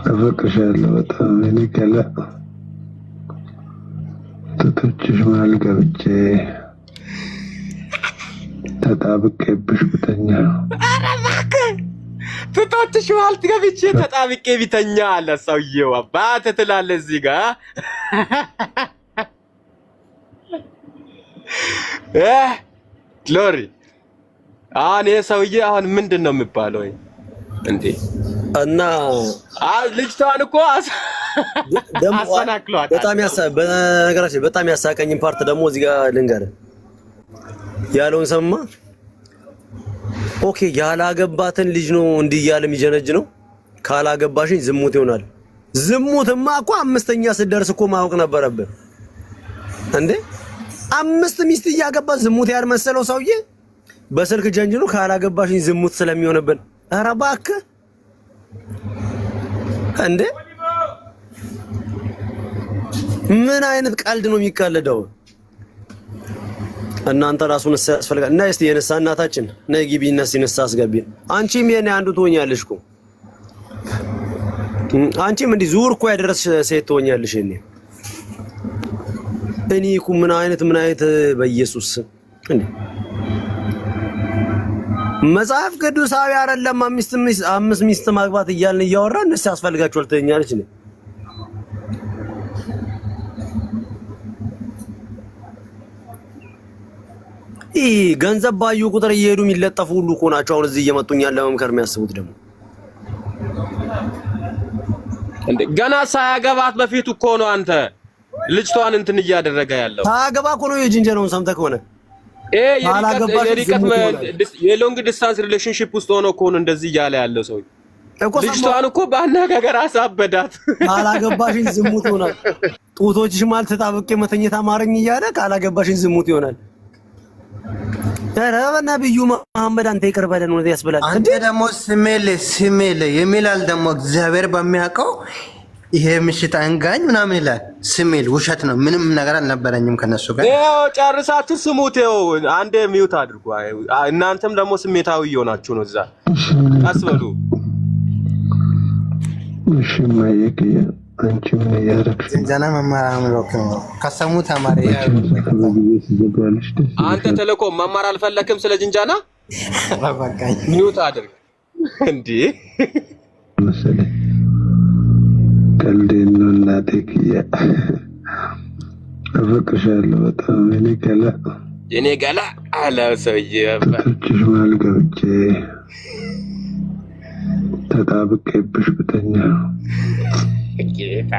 አፈቅርሻለሁ በጣም እኔ ከላ ጡቶችሽ መሀል ገብቼ ተጣብቄብሽ ብተኛ።
ኧረ እባክህ ጡቶችሽ መሀል ገብቼ ተጣብቄ ቢተኛ አለ ሰውዬው። አባተ ትላለህ እዚህ ጋር ግሎሪ። አሁን ይሄ ሰውዬ አሁን ምንድን ነው የሚባለው እንዴ? እና ልጅቷን እኮ አሰናክሏል።
በነገራችን በጣም ያሳቀኝን ፓርት ደግሞ እዚህ ጋር ልንገርህ ያለውን ሰማ። ኦኬ ያላገባትን ልጅ ነው እንዲህ እያለ የሚጀነጅ ነው። ካላገባሽኝ ዝሙት ይሆናል። ዝሙትማ እኮ 5ኛ ስትደርስ እኮ ማወቅ ነበረብህ እንዴ። 5 ሚስት እያገባ ዝሙት ያልመሰለው ሰውዬ በስልክ ጀንጅ ነው ካላገባሽኝ ዝሙት ስለሚሆንብን። ኧረ እባክህ እንዴ ምን አይነት ቀልድ ነው የሚቀልደው? እናንተ ራሱን ንስሐ ያስፈልጋል። እና እስቲ የንስሐ እናታችን ነይ ግቢ ንስሐ አስገቢ። አንቺም የኔ አንዱ ትሆኛለሽ እኮ አንቺም እንዲህ ዙር እኮ ያደረስሽ ሴት ትሆኛለሽ። እኔ እኮ ምን አይነት በኢየሱስ እንዴ መጽሐፍ ቅዱሳዊ አይደለም። 5 ሚስት ማግባት እያልን እያወራን ንስሐ ያስፈልጋችኋል ትኛለች። ገንዘብ ባዩ ቁጥር እየሄዱ የሚለጠፉ ሁሉ እኮ ናቸው አሁን እዚህ እየመጡኛል ለመምከር የሚያስቡት ደግሞ
እንዴ ገና ሳያገባት በፊት እኮ ነው አንተ ልጅቷን እንትን እያደረገ ያለው
ሳያገባ እኮ ነው የጅንጀሮውን ሰምተህ ከሆነ
የሎንግ ዲስታንስ ሪሌሽንሺፕ ውስጥ ሆኖ እኮ ነው እንደዚህ እያለ ያለው ሰው ልጅቷን እኮ ባናገር አሳበዳት
ካላገባሽኝ ዝሙት ይሆናል ጡቶችሽ ማለት ተጣብቄ መተኛት አማረኝ እያለ ካላገባሽኝ ዝሙት ይሆናል ተረበ ነብዩ መሐመድ አንተ ይቅር በለን ወደ ያስበላል
አንተ ደግሞ ስሜል የሚላል ደግሞ እግዚአብሔር በሚያውቀው ይሄ ምሽት አንጋኝ ምናምን ይላል ስሜል ውሸት ነው ምንም ነገር አልነበረኝም ከነሱ ጋር
ያው ጨርሳችሁ ስሙት ያው አንዴ ሚውት አድርጉ እናንተም ደግሞ ስሜታዊ እየሆናችሁ ነው እዛ አስበሉ
እሺ ማየከያ አንቺ ምን ያረክሽ
ጀና መማር አምሮክ ነው ከሰሙ ተማሪ
አንተ ተለኮ መማር አልፈለክም ስለ ጅንጃና
ባባካኝ
ሚውት አድርግ እንዴ
መሰለኝ ቀልዴን ነው እናቴ ክያ አፈቅርሻለሁ በጣም እኔ ገላ አለ ሰውዬ አባትሽ ማልገብቼ ተጣብቄብሽ ብተኛ
ጌታ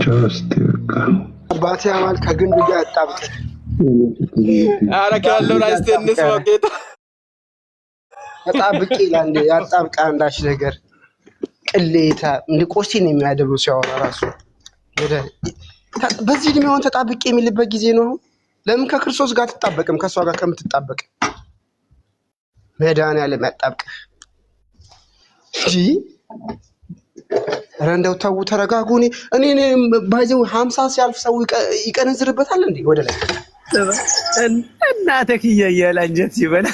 ጆስቲ በቃ
አባቴ አማል ከግንዱ ጋር ያጣብቅ
አረካ ያለው ራስተ እንስው ጌታ
ተጣብቄ ይላል ያጣብቃ አንዳች ነገር ቅሌታ እንደ ቆስቲን የሚያደብሩ ሲያወራ ራሱ ወደ በዚህ እድሜውን ተጣብቄ የሚልበት ጊዜ ነው ለምን ከክርስቶስ ጋር ተጣበቅም ከሷ ጋር ከምትጣበቅ መድኃኒዓለም ያጣብቅ እሺ ረንደው ታው ተረጋጉ እኔ ባይዘው 50 ሲያልፍ ሰው ይቀነዝርበታል እንዴ ወደ ላይ
እናትህ ይያያል አንጀት ይበላ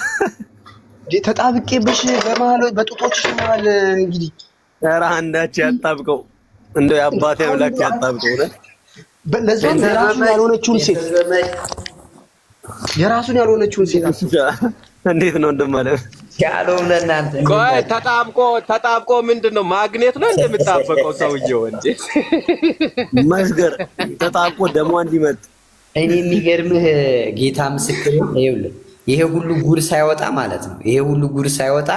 ተጣብቄብሽ በመሃል በጡቶችሽ መሃል እንግዲህ
ኧረ አንዳች ያጣብቀው እንደው ያባቴ አምላክ ያጣብቀው ነው
ለዛም የራሱን ያልሆነችውን ሴት
እንዴት ነው እንደማለት
ያለው ለናንተ
ቆይ ተጣብቆ ምንድነው ማግኔት ነው እንደምታበቀው ሰውየው እንዴ
መስገር ተጣብቆ ደሞ እንዲመጥ
እኔ የሚገርምህ ጌታ ምስክር ይኸውልህ ይሄ ሁሉ ጉር ሳይወጣ ማለት ነው ይሄ ሁሉ ጉር ሳይወጣ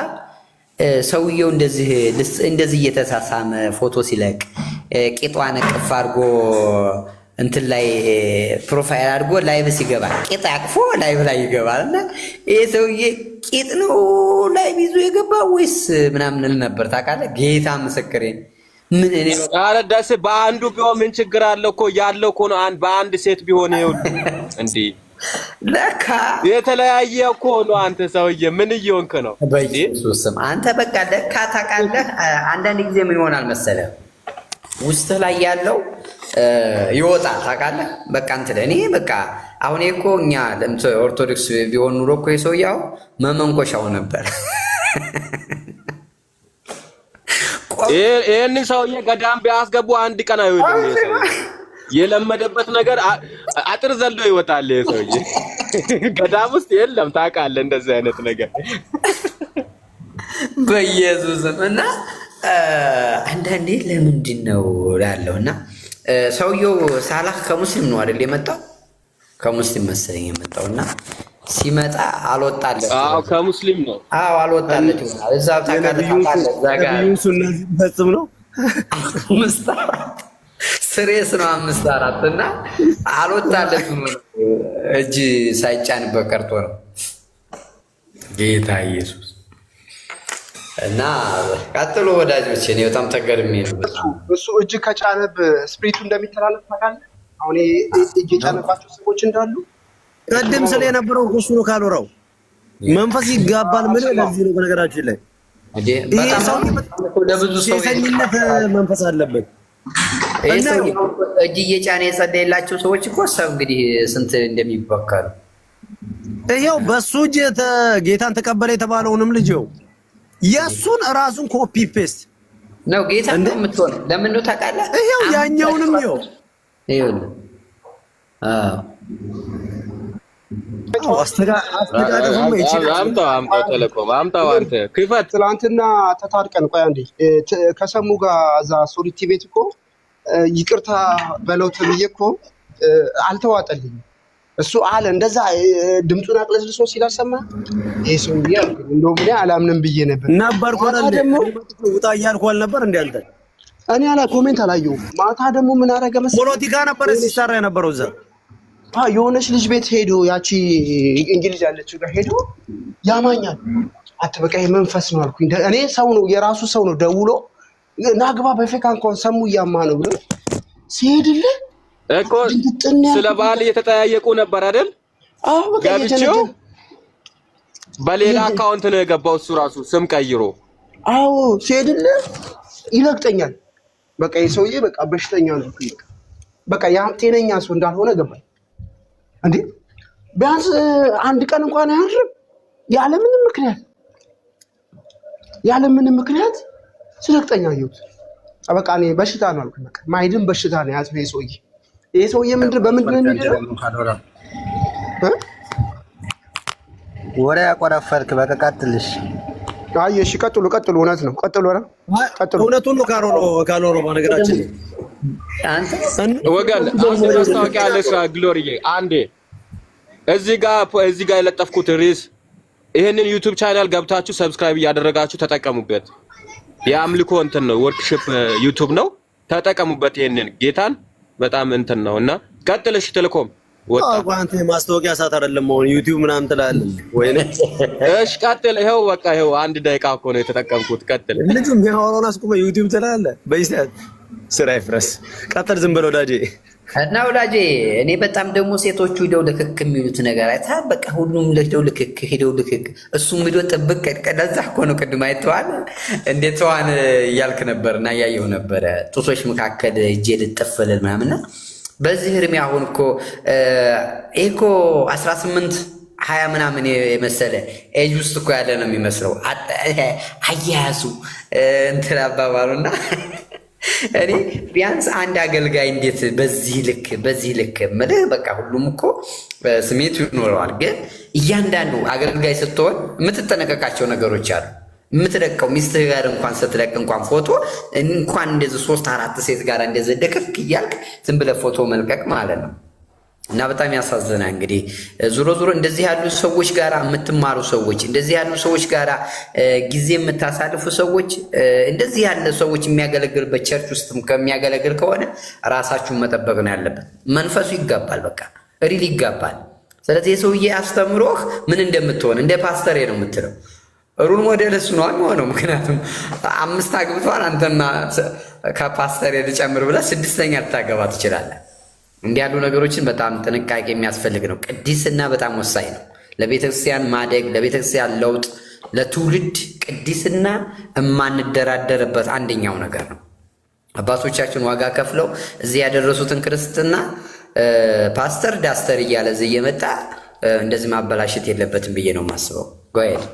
ሰውየው እንደዚህ እየተሳሳመ ፎቶ ሲለቅ ቂጧን ቅፍ አድርጎ እንትን ላይ ፕሮፋይል አድርጎ ላይቭ ሲገባ ቂጥ አቅፎ ላይቭ ላይ ይገባልና ይሄ ሰውዬ ቂጥ ነው ላይቭ ይዞ የገባው ወይስ ምናምን ል ነበር ታውቃለህ ጌታ ምስክሬ ምን እኔ
ኧረ ደስ በአንዱ ቢሆን ምን ችግር አለው እኮ ያለው እኮ ነው በአንድ ሴት ቢሆን ይሁን እንዴ
ለካ
የተለያየ እኮ ነው አንተ ሰውዬ ምን እየሆንክ ነው
በኢየሱስም አንተ በቃ ለካ ታውቃለህ አንዳንድ ጊዜ ምን ይሆናል መሰለህ ውስጥ ላይ ያለው ይወጣል ታውቃለህ በቃ እንትን እኔ በቃ አሁን እኮ እኛ ኦርቶዶክስ ቢሆን ኑሮ እኮ የሰውያው መመንኮሻው ነበር
ይሄን ሰውዬ ገዳም ቢያስገቡ አንድ ቀን አይወጣም የለመደበት ነገር አጥር ዘሎ ይወጣል ሰውዬ ገዳም ውስጥ የለም ታውቃለህ እንደዚህ አይነት ነገር
በኢየሱስም እና አንዳንዴ ለምንድን ነው ያለውና ሰውየው ሳላህ ከሙስሊም ነው አይደል የመጣው ከሙስሊም መሰለኝ የመጣውና ሲመጣ አልወጣለት
አዎ ከሙስሊም ነው
አዎ አልወጣለት ይሆናል እዛው ታውቃለህ ዛጋ
ሱና ፈጽም ነው
ስሬስ ነው 5-4 እና አልወጣለትም እጅ ሳይጫንበት ቀርቶ ነው ጌታ ኢየሱስ እና ቀጥሎ ወዳጆች እኔ በጣም ተገርሜ ነው
እሱ እጅ ከጫነብ ስፕሪቱ እንደሚተላለፍ ታውቃለህ አሁን እጅ የጫነባቸው ሰዎች እንዳሉ
ቀደም ስለ የነበረው እሱ ነው ካልወራው መንፈስ ይጋባል ምን ለዚህ ነው በነገራችን ላይ
በጣም ለብዙ ሰው
የሰኝነት መንፈስ አለበት
እሱ እጅ እየጫነ የጸለየላቸው ሰዎች እኮ ሰው እንግዲህ ስንት እንደሚበከሉ
ይሄው በሱ እጅ ጌታን ተቀበለ የተባለውንም ልጅው የሱን ራሱን ኮፒ ፔስት
ነው ጌታ ነው የምትሆን ለምን ነው ታውቃለህ
ይሄው ያኛውንም ይሄው
አስተዳደሩም
አምጣው ተለቆም አምጣው አንተ ክፈት
ትላንትና ተታርቀን ቆይ አንዴ ከሰሙ ጋር እዛ ሶሊቲ ቤት እኮ ይቅርታ በለው ተብዬ እኮ አልተዋጠልኝም እሱ አለ እንደዛ ድምፁን አቅለስልሶ ሲላሰማ ይሄ ሰው ያልኩኝ እንደው ምን አላምንም ብዬ ነበር
ደግሞ ውጣ እያልኩ አልነበር እንዴ አንተ?
እኔ ኮሜንት አላየሁም። ማታ ደግሞ ምን አደረገ መሰለኝ
ፖለቲካ ነበር ሲሰራ የነበረው እዛ
የሆነች ልጅ ቤት ሄዶ ያቺ እንግሊዝ ያለችው ጋር ሄዶ ያማኛል። አትበቃ መንፈስ ነው አልኩኝ። እኔ ሰው ነው የራሱ ሰው ነው ደውሎ ናግባ በፌካ እንኳን ሰሙ እያማ ነው ብሎ ሲሄድልህ
እኮ ስለ ባል እየተጠያየቁ ነበር አይደል? ገብቼው በሌላ አካውንት ነው የገባው እሱ ራሱ ስም ቀይሮ።
አዎ ሲሄድልህ ይለቅጠኛል። በቃ የሰውዬ በቃ በሽተኛ ነው። በቃ ያ ጤነኛ ሰው እንዳልሆነ ገባኝ። እንዴ ቢያንስ አንድ ቀን እንኳን አያርም ያለምንም ምክንያት ሲለቅጠኛ ይሁት በቃ እኔ በሽታ ነው አልኩኝ። በቃ ማይድን በሽታ ነው ያዘው ይሄ ሰውዬ በምንድን ነው የሚደረው?
ወሬ ያቆረፈርክ በቃ ቀጥልሽ።
አይ እሺ ቀጥሉ። እውነት ነው ቀጥሉ።
እውነቱን ነው ካሮሮ በነገራችን
አንተ
ወገን ማስታወቂያ አለ ስራ ግሎሪዬ አንዴ እዚህ ጋር የለጠፍኩት ርዕስ ይሄንን ዩቲዩብ ቻናል ገብታችሁ ሰብስክራይብ እያደረጋችሁ ተጠቀሙበት። የአምልኮ እንትን ነው ወርክሺፕ ዩቲዩብ ነው ተጠቀሙበት። ይሄንን ጌታን በጣም እንትን ነውና ቀጥልሽ ተልኮም ወጣ
አንተ ማስታወቂያ ሰዓት አይደለም አሁን ዩቲዩብ ምናምን ትላለህ ወይ?
እሺ ቀጥል። ይሄው በቃ ይሄው አንድ ደቂቃ እኮ ነው የተጠቀምኩት። ቀጥል።
ልጁም ያወራውን አስቆመ ዩቲዩብ ትላለህ በይሰት ስራ ይፍረስ። ቀጥል ዝም ብለው ወዳጄ
እና ወዳጄ እኔ በጣም ደግሞ ሴቶቹ ሄደው ልክክ የሚሉት ነገር አይታ በቃ ሁሉም ሄደው ልክክ እሱም ሄዶ ጥብቅ ቀደዛ እኮ ነው። ቅድም አይተዋል እንዴት ተዋን እያልክ ነበርና እያየሁ ነበረ። ጡቶች መካከል እጄ ልጥፍል ምናምንና በዚህ እድሜ አሁን እኮ እኮ 18 20 ምናምን የመሰለ ኤጅ ውስጥ እኮ ያለ ነው የሚመስለው አያያዙ እንትን አባባሉና እኔ ቢያንስ አንድ አገልጋይ እንዴት በዚህ ልክ ምልህ በቃ ሁሉም እኮ ስሜት ይኖረዋል። ግን እያንዳንዱ አገልጋይ ስትሆን የምትጠነቀቃቸው ነገሮች አሉ። የምትለቀው ሚስትህ ጋር እንኳን ስትለቅ እንኳን ፎቶ እንኳን እንደዚህ 3-4 ሴት ጋር እንደዚህ ደከክ እያልክ ዝም ብለህ ፎቶ መልቀቅ ማለት ነው። እና በጣም ያሳዝና። እንግዲህ ዙሮ እንደዚህ ያሉ ሰዎች ጋር የምትማሩ ሰዎች፣ እንደዚህ ያሉ ሰዎች ጋር ጊዜ የምታሳልፉ ሰዎች፣ እንደዚህ ያለ ሰዎች የሚያገለግልበት ቸርች ውስጥ ከሚያገለግል ከሆነ ራሳችሁን መጠበቅ ነው ያለበት። መንፈሱ ይጋባል፣ በቃ ሪል ይጋባል። ስለዚህ የሰውዬ አስተምሮህ ምን እንደምትሆን እንደ ፓስተሬ ነው የምትለው ሩል ሞዴል እሱ ነው የሚሆነው። ምክንያቱም 5 አግብቷል፣ አንተና ከፓስተሬ ልጨምር ብለህ 6ኛ ልታገባ ትችላለህ። እንዲህ ያሉ ነገሮችን በጣም ጥንቃቄ የሚያስፈልግ ነው። ቅድስና በጣም ወሳኝ ነው ለቤተክርስቲያን ማደግ፣ ለቤተክርስቲያን ለውጥ፣ ለትውልድ ቅድስና የማንደራደርበት አንደኛው ነገር ነው። አባቶቻችን ዋጋ ከፍለው እዚህ ያደረሱትን ክርስትና ፓስተር ዳስተር እያለ እዚህ እየመጣ እንደዚህ ማበላሸት የለበትም ብዬ ነው የማስበው። ጎየል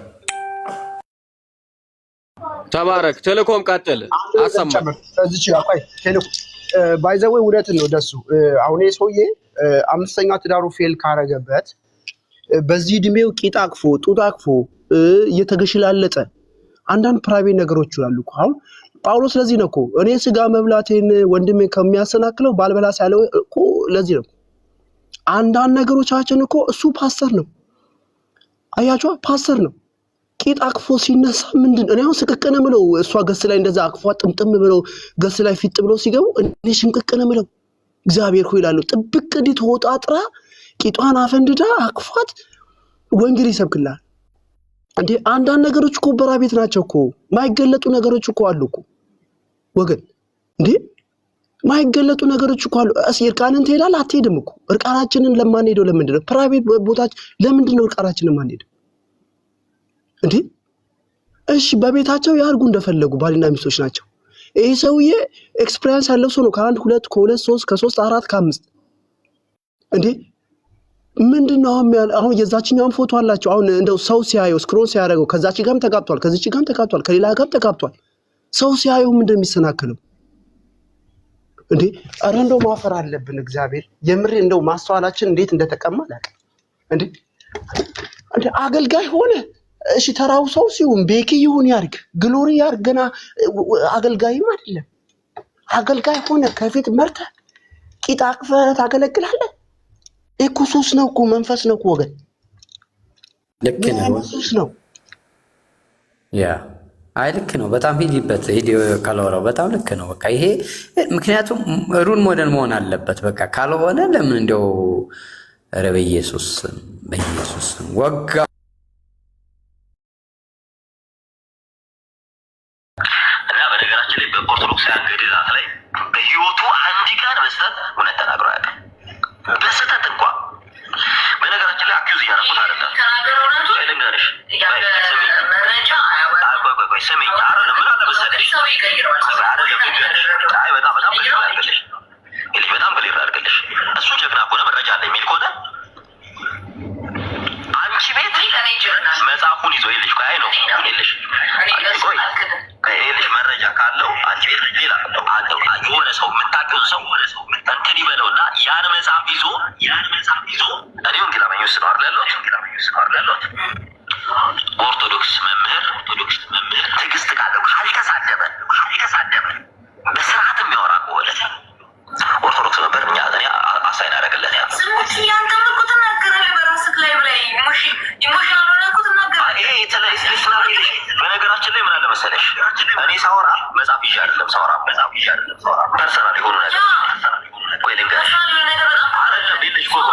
ተባረክ። ቴሌኮም ቀጥል አሰማ
እዚህ ጋር ቆይ ቴሌኮም ባይዘዌ እውነት ነው ደሱ። አሁን ሰውዬ 5ኛ ትዳሩ ፌል ካረገበት በዚህ እድሜው ቂጥ አቅፎ ጡት አቅፎ እየተገሽላለጠ አንዳንድ ፕራይቬት ነገሮች ይላሉ እኮ። አሁን ጳውሎስ ለዚህ ነው እኮ እኔ ስጋ መብላቴን ወንድሜ ከሚያሰናክለው ባልበላስ ያለው እኮ ለዚህ ነው። አንዳንድ ነገሮቻችን እኮ እሱ ፓስተር ነው፣ አያችሁ ፓስተር ነው። ቂጥ አቅፎ ሲነሳ ምንድን እኔ አሁን ስቅቅነ ምለው እሷ ገስ ላይ እንደዛ አቅፏ ጥምጥም ብለው ገስ ላይ ፊት ብለው ሲገቡ እኔ ሽምቅቅነ ምለው እግዚአብሔር ሆይ ይላሉ። ጥብቅ እንዲት ወጣጥራ ቂጧን አፈንድዳ አቅፏት ወንጌል ይሰብክላል እንዴ። አንዳንድ ነገሮች እኮ በራቤት ናቸው እኮ ማይገለጡ ነገሮች እኮ አሉ እኮ ወገን። እንዴ ማይገለጡ ነገሮች እኮ አሉ። እርቃንን ትሄዳለህ አትሄድም እኮ። እርቃናችንን ለማንሄደው ለምንድን ነው? ፕራይቬት ቦታችን ለምንድን ነው እርቃናችንን ማንሄደው እንዴ? እሺ በቤታቸው ያርጉ እንደፈለጉ ባልና ሚስቶች ናቸው። ይሄ ሰውዬ ኤክስፒሪየንስ ያለው ሰው ነው። ከ1 2 ከ2 3 ከ3 4 ከ5 እንዴ ምንድነው አሁን የዛችኛውን ፎቶ አላቸው። አሁን እንደው ሰው ሲያየው ስክሮል ሲያደርገው ከዛች ጋርም ተጋብቷል፣ ከዚች ጋርም ተጋብቷል፣ ከሌላ ጋርም ተጋብቷል። ሰው ሲያየው ምን እንደሚሰናከለው እንዴ! አረ እንደው ማፈር አለብን። እግዚአብሔር የምሬ እንደው ማስተዋላችን እንዴት እንደተቀማለ እንዴ! አገልጋይ ሆነ እሺ ተራው ሰው ሲሆን ቤኪ ይሁን ያርግ ግሎሪ ያርግና አገልጋይም አይደለም። አገልጋይ ሆነ ከፊት መርተ ቂጥ አቅፈህ ታገለግላለህ እኮ ሱስ ነው እኮ መንፈስ ነው እኮ ወገን
ልክ ነው
ሱስ ነው
ያ አይ ልክ ነው በጣም ሂጂበት ቪዲዮ ካላወራው በጣም ልክ ነው በቃ ይሄ ምክንያቱም ሩል ሞዴል መሆን አለበት በቃ ካልሆነ ለምን እንደው ኧረ በኢየሱስ ወጋ
እና በነገራችን ላይ በኦርቶዶክሳውያን ገድላት ላይ በህይወቱ አንድ ቀን በስተት እውነት ተናግሮ አያውቅም በስተት እንኳን በነገራችን ላይ አኪዩዝ እያደረጉት አይደለም ልንገርሽ ስሚኝ አይደለም ምን አለ መሰለሽ አይደለም ልንገርሽ አይ በጣም ክሊር አድርግልሽ ይልሽ በጣም ክሊር አድርግልሽ እሱ ጀግና ከሆነ መረጃ አለ የሚል ከሆነ አንቺ ቤት መጽሐፉን ይዞ ይልሽ አይ ነው ይልሽ ይልሽ መረጃ ካለው አንቺ ቤት ሌላ አለው የሆነ ሰው የምታውቂው ሰው እንትን ይበለውና ያን መጽሐፍ ይዞ እኔ ወንጌላዊ ውስጥ ነው አይደል ያለሁት ኦርቶዶክስ መምህር ትዕግስት ካለው ካልተሳደበ በስርዓት የሚያወራ ከሆነ ኦርቶዶክስ ነበር እኔ አሳይን አደረግለት ያ ስሙት ያንተም እኮ ተናገረህ በራስህ ላይ ኢሞሽናል ሆነ እኮ ተናገረህ ይሄ የተለያየ ስለዚህ በነገራችን ላይ ምን አለ መሰለሽ እኔ ሳወራ መጽሐፍ ይዤ አይደለም ሳወራ ፐርሰናል የሆኑ ነገር ወይ ልንገርሽ አይደለም ይልሽ ኮኮ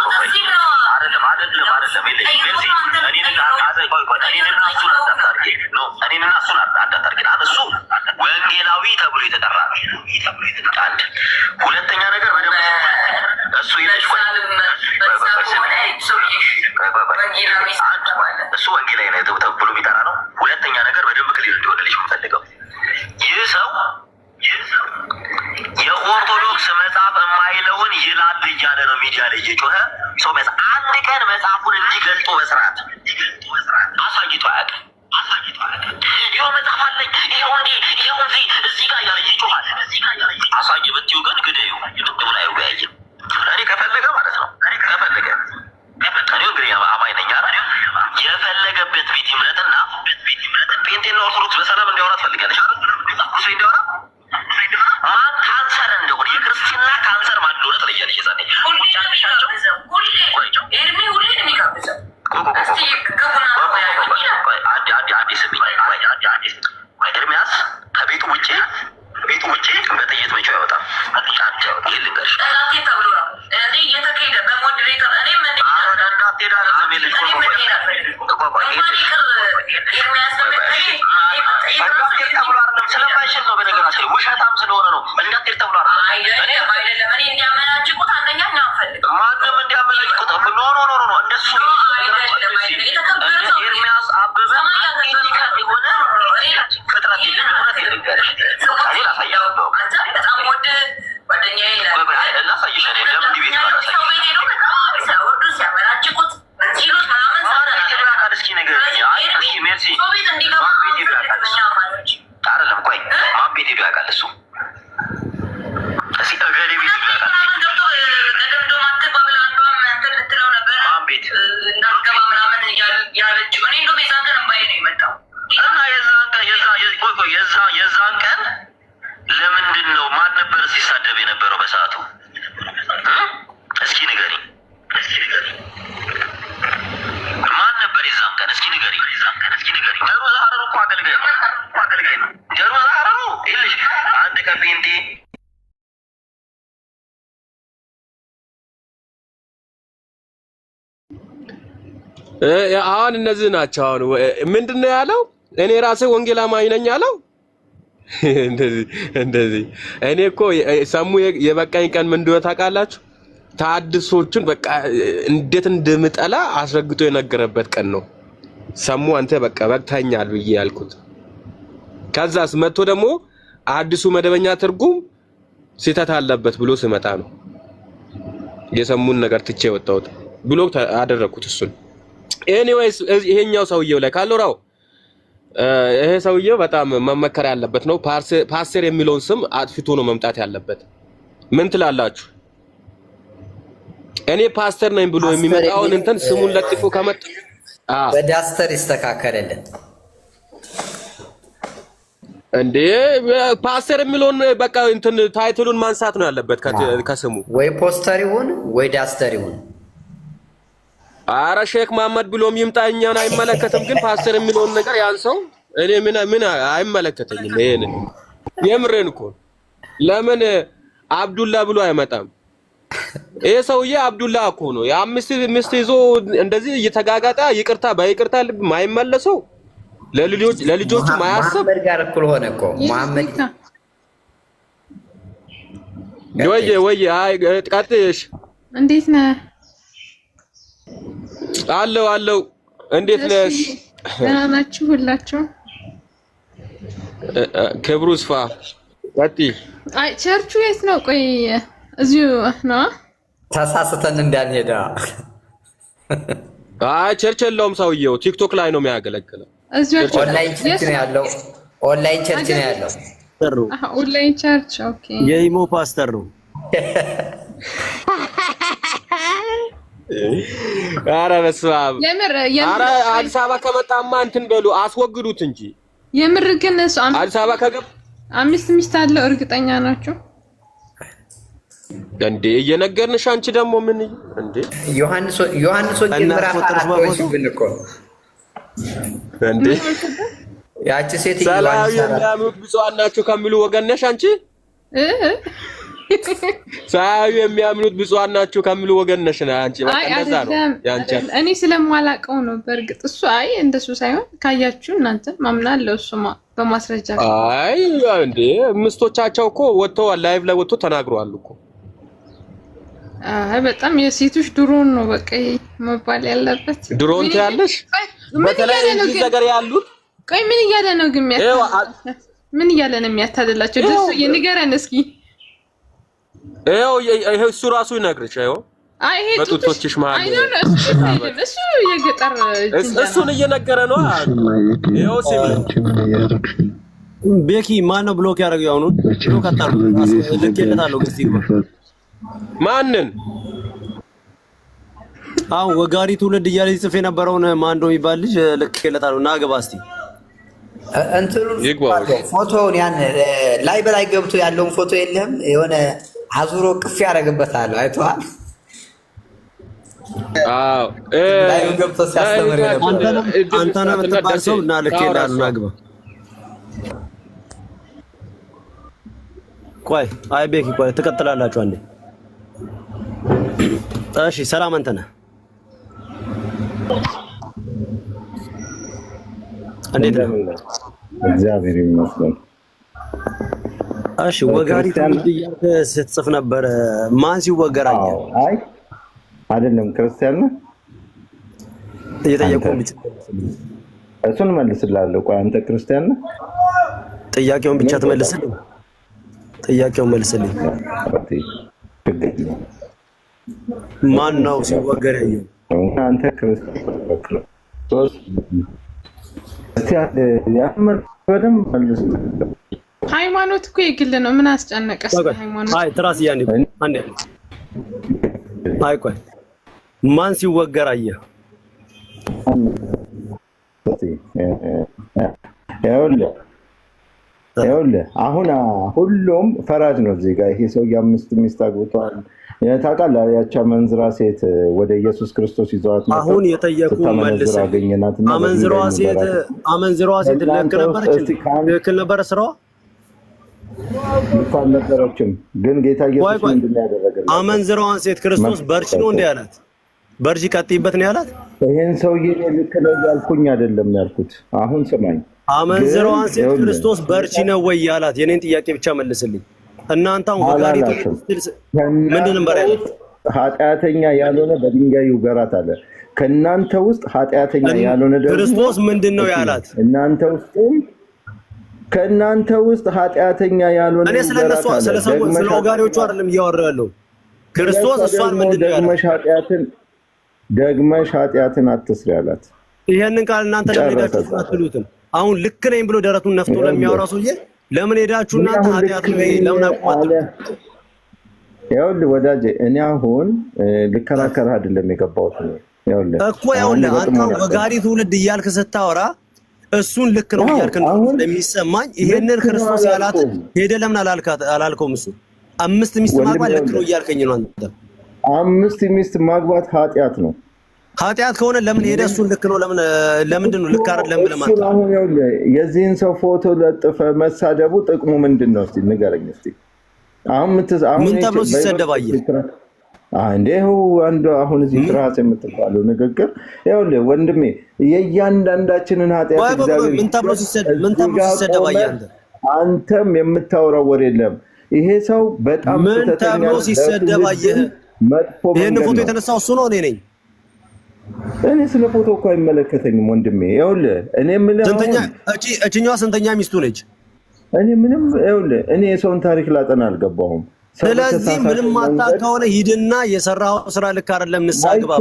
አይደለም ይልሽ ሜርሲ እኔንና እሱን አዳታርግ እሱ ወንጌላዊ ተብሎ የተጠራ አንድ ሁለተኛ ነገር በደንብ እሱ ይልሽ እሱ ወንጌላዊ ነው ተብሎ የሚጠራ ነው ሁለተኛ ነገር በደንብ ክሊር እንዲሆንልሽ የምፈልገው ይህ ሰው የኦርቶዶክስ መጽሐፍ የማይለውን ይላል እያለ ነው ሚዲያ ላይ እየጮኸ ሰው አንድ ቀን መጽሐፉን እንዲገልጡ በስርዓት አሳይቶ አያውቅም ይኸው መጽሐፍ አለኝ ይኸው እንጂ እዚህ ጋር እያለ ይጮሃል አሳይ ብትይው ግን ግደዩ ብላ አይወያይም እኔ ከፈለገ ማለት ነው ከፈለገ እኔ እንግዲህ አማኝ ነኝ የፈለገበት ቤት ይምረጥና ጴንጤና ኦርቶዶክስ በሰላም እንዲያወራ ትፈልጋለች ቁስ እንዲያወራ ማን ካንሰር እንደሆነ የክርስትና ካንሰር ማን እንደሆነ ትለያለች የዛኔ ኤርሚ ሁሌ የሚጋብዘው ኤርሚያስ ከቤቱ ውጭ በጥይት መቼ አይወጣም ይህ ልንገርሽ ተብሎ ነው እየተካሄደ በሞዴሬተር እኔም ስለማይችል ነው በነገራችን ውሸታም ስለሆነ ነው እንዳትሄድ ተብሎ አይደለም እኔ እንዲያመናጭቁት አንደኛ ማንም እንዲያመናጭቁት ኖ እንደሱ ኤርሚያስ አበበ የሆነ ፍጥረት የለም በጣም ወደ ጓደኛዬ ላሳይሽ እኔ ለምን እንዲህ ቤት ሲያወርዱ ሲያመናጭቁት ሲሉት ምናምን እስኪ ነገር እስኪ ሜርሲ አይደለም ቆይ ማን ቤት ሄዶ ያውቃል እሱ እስኪ እገሌ ቤት ሄዶ ያውቃል ማን ቤት እንዳትገባ ምናምን ያለችው እኔ እንደውም የዛን ቀን እምባዬ ነው የመጣው እና የዛን ቀን ለምንድን ነው ማን ነበር ሲሳደብ የነበረው በሰዓቱ እስኪ ንገሪኝ ማን ነበር የዛን ቀን እስኪ ንገሪኝ ደሩዝ ሀረሩ እኮ አገልጋይ ነው ደሩዝ ሀረሩ ይልሽ አንድ ከጴንጤ
አሁን እነዚህ ናቸው አሁን ምንድነው ያለው እኔ ራሴ ወንጌል አማኝ ነኝ አለው እንደዚህ እኔ እኮ ሰሙ የበቃኝ ቀን ምን እንደሆነ ታውቃላችሁ ታድሶቹን በቃ እንዴት እንደምጠላ አስረግጦ የነገረበት ቀን ነው ሰሙ አንተ በቃ በቅታኛል ብዬ ያልኩት ከዛስ መጥቶ ደግሞ አዲሱ መደበኛ ትርጉም ሲተት አለበት ብሎ ሲመጣ ነው የሰሙን ነገር ትቼ ወጣሁት ብሎ አደረኩት እሱን ኤኒዌይስ ይሄኛው ሰውየው ላይ ካሎራው ይሄ ሰውየው በጣም መመከር ያለበት ነው ፓስተር የሚለውን ስም አጥፍቶ ነው መምጣት ያለበት ምን ትላላችሁ እኔ ፓስተር ነኝ ብሎ የሚመጣውን እንትን ስሙን ለጥፎ ከመጣ
በዳስተር ይስተካከለልን
እንዴ ፓስተር የሚለውን በቃ እንትን ታይትሉን ማንሳት ነው ያለበት ከስሙ
ወይ ፖስተር ይሁን ወይ ዳስተር ይሁን
አረ ሼክ መሐመድ ብሎም ይምጣ እኛን አይመለከትም። ግን ፓስተር የሚለውን ነገር ያን ሰው እኔ ምን አይመለከተኝም። ይሄን የምሬን እኮ ለምን አብዱላ ብሎ አይመጣም? ይሄ ሰውዬ አብዱላ እኮ ነው። የአምስት ሚስት ይዞ እንደዚህ እየተጋጋጠ ይቅርታ በይቅርታ ልብ ማይመለሰው ለልጆቹ ማያስብ
መሐመድ ጋር እኩል ሆነ እኮ መሐመድ
ወይ አይ ቀጥሽ
እንዴት ነህ?
አለው እንዴት ነሽ?
ደህና ናችሁ ሁላችሁ?
ክብሩ ይስፋ። ቀጥይ።
አይ ቸርቹ የት ነው? ቆይ እዚሁ ነው።
ተሳስተን እንዳንሄዳ።
አይ ቸርች የለውም ሰውየው ቲክቶክ ላይ ነው የሚያገለግለው።
እዚሁ
ኦንላይን ቸርች ነው ያለው። ኦንላይን ቸርች ነው ያለው።
ኦንላይን ቸርች ኦኬ።
የኢሞ ፓስተር ነው።
ኧረ በስመ አብ። ኧረ አዲስ አበባ ከመጣማ እንትን በሉ አስወግዱት እንጂ።
የምር ግን እሱ
አዲስ አበባ ከገባ
5 ሚስት አለው እርግጠኛ ናቸው
እንዴ? እየነገርንሽ አንቺ ደግሞ ምን እንዴ?
ዮሐንስ ወንጌል ምዕራፍ 4 ብን እኮ
እንዴ?
ያቺ ሴት
ሰላም የሚያምኑት ብፁዓን ናቸው ከሚሉ ወገን ነሽ አንቺ? ሰላም የሚያምኑት ብፁዓን ናቸው ከሚሉ ወገን ነሽ አንቺ? በቃ እንደዛ ነው ያንቺ።
እኔ ስለማላቀው ነው በእርግጥ እሱ። አይ እንደሱ ሳይሆን ካያችሁ እናንተ ማምናለሁ። እሱማ በማስረጃ
አይ እንዴ ምስቶቻቸው እኮ ወጥተው ላይቭ ላይ ወጥተው ተናግረዋል እኮ።
አይ በጣም የሴቶች ድሮን ነው በቃ መባል ያለበት።
ድሮን ትያለሽ? በተለይ እዚህ ነገር ያሉት
ቆይ ምን እያለ ነው ግን ምን እያለ ነው የሚያታደላቸው? ደሱ የንገረን እስኪ።
ይሄው እሱ ራሱ ይነግርሽ።
አይ ይሄ
በጡቶችሽ ማለት
እሱ የገጠር
እሱን እየነገረ ነው። ይሄው ሲል
ቤኪ ማን ነው ብሎክ ያደረገው? ያው ነው ብሎክ አጣሩ ልኬለታለሁ። እስቲ
ማንን
አሁን ወጋሪ ትውልድ እያለ ይጽፍ የነበረውን ማን ነው የሚባል ልጅ ልኬለታለሁ። ና ገባ እስቲ
እንትኑ ፎቶውን ያን ላይ በላይ ገብቶ ያለውን ፎቶ የለም የሆነ አዙሮ ቅፍ ያደርግበታል። አይተዋል?
አዎ
ላይ ገብቶ ሲያስተምር
አንተ ነህ የምትባል ሰው እና ልኬልሃለሁ። ና ግባ። ቆይ አይ ቤኪ ቆይ ትቀጥላላችሁ አንዴ። እሺ ሰላም አንተ ነህ? እንዴት ነው?
እግዚአብሔር ይመስገን።
እሺ ወጋሪ ትውልድ ስትጽፍ ነበር። ማን ሲወገራኝ?
አይ አይደለም ክርስቲያን ነህ
እየጠየቁኝ ብቻ
እሱን መልስልሃለሁ። ቆይ አንተ ክርስቲያን ነህ?
ጥያቄውን ብቻ ትመልስልኝ። ጥያቄውን መልስልኝ። ማን ነው ሲወገር ያየው?
አንተ ክርስቶስ
ሃይማኖት እኮ የግል ነው። ምን አስጨነቀስ? ሃይማኖት
አይ ትራስ ያኔ አንዴ አይ ቆይ ማን ሲወገር አየህ?
ይኸውልህ አሁን ሁሉም ፈራጅ ነው እዚህ ጋር። ይሄ ሰው የአምስት ሚስት አግብቷል ታውቃለህ። ያቺ አመንዝራ ሴት ወደ ኢየሱስ ክርስቶስ ይዘዋት ነው።
አሁን የጠየቁ መልስ አመንዝራዋ ሴት ልክ ነበረ ስራዋ
እንኳን ነበረችም። ግን ጌታ ኢየሱስ ምንድን ያደረገላት?
አመንዝራዋን ሴት ክርስቶስ በርቺ ነው እንዴ ያላት? በርቺ ቀጥይበት ነው ያላት?
ይሄን ሰውዬ ልክ ነው ያልኩኝ አይደለም ያልኩት። አሁን ስማኝ፣
አመንዝራዋን ሴት ክርስቶስ በርቺ ነው ወይ ያላት? የኔን ጥያቄ ብቻ መልስልኝ። እናንተ ወጋሪቱ ምንድን ነበር ያላት?
ኃጢአተኛ ያልሆነ በድንጋይ ይውገራት አለ። ከእናንተ ውስጥ ኃጢአተኛ ያልሆነ ደግሞ
ክርስቶስ ምንድን ነው ያላት?
ከእናንተ ውስጥ ኃጢአተኛ ያልሆነ
እኔ ስለነሱ ስለ ወጋሪዎቹ አይደለም እያወራሁ ያለው። ክርስቶስ እሷን ምንድን ነው ያላት? ደግመሽ ኃጢአትን አትስሪ አላት። ይሄንን ቃል እናንተ ለምን ሄዳችሁ አትሉትም? አሁን ልክ ነኝ ብሎ ደረቱን ነፍቶ ለሚያወራ ሰውዬ ለምን ሄዳችሁ እናንተ ኃጢአት ነው ለምን አቋማችሁ?
ይኸውልህ ወዳጄ እኔ አሁን ልከራከር አይደለም የገባሁት ነው። ይኸውልህ
እኮ ይኸውልህ አንተ ወጋሪ ትውልድ እያልክ ስታወራ እሱን ልክ ነው እያልክ ነው ስለሚሰማኝ፣ ይሄንን ክርስቶስ ያላት ሄደ ለምን አላልከውም? እሱ 5 ሚስት ማግባት ልክ ነው እያልከኝ ነው አንተ።
5 ሚስት ማግባት ኃጢአት ነው።
ኃጢአት ከሆነ ለምን ሄደህ እሱን ልክ ነው ለምንድን ነው ልክ አይደለም ብለህ ማለት ነው?
አሁን ይኸውልህ የዚህን ሰው ፎቶ ለጥፈ መሳደቡ ጥቅሙ ምንድን ነው? እስቲ ንገረኝ። እስቲ አሁን
ምን ተብሎ ሲሰደብ አየህ?
አንዴው አንዱ አሁን እዚህ ትራስ የምትባለው ንግግር ይኸውልህ ወንድሜ የእያንዳንዳችንን ኃጢአት እግዚአብሔር
ምን ተብሎ ሲሰደብ አየህ?
አንተም የምታወራው ወሬ የለም። ይሄ ሰው በጣም
ምን ተብሎ ሲሰደብ አየህ? ይሄን ፎቶ የተነሳው እሱ ነው እኔ ነኝ።
እኔ ስለ ፎቶ እኮ አይመለከተኝም ወንድሜ። ይኸውልህ እኔ የምልህ
እችኛዋ ስንተኛ ሚስቱ ነች?
እኔ ምንም ይኸውልህ እኔ የሰውን ታሪክ ላጠና አልገባሁም።
ስለዚህ ምንም ማታ ከሆነ ሂድና የሰራው ስራ ልክ አይደለም ንስሓ ግባ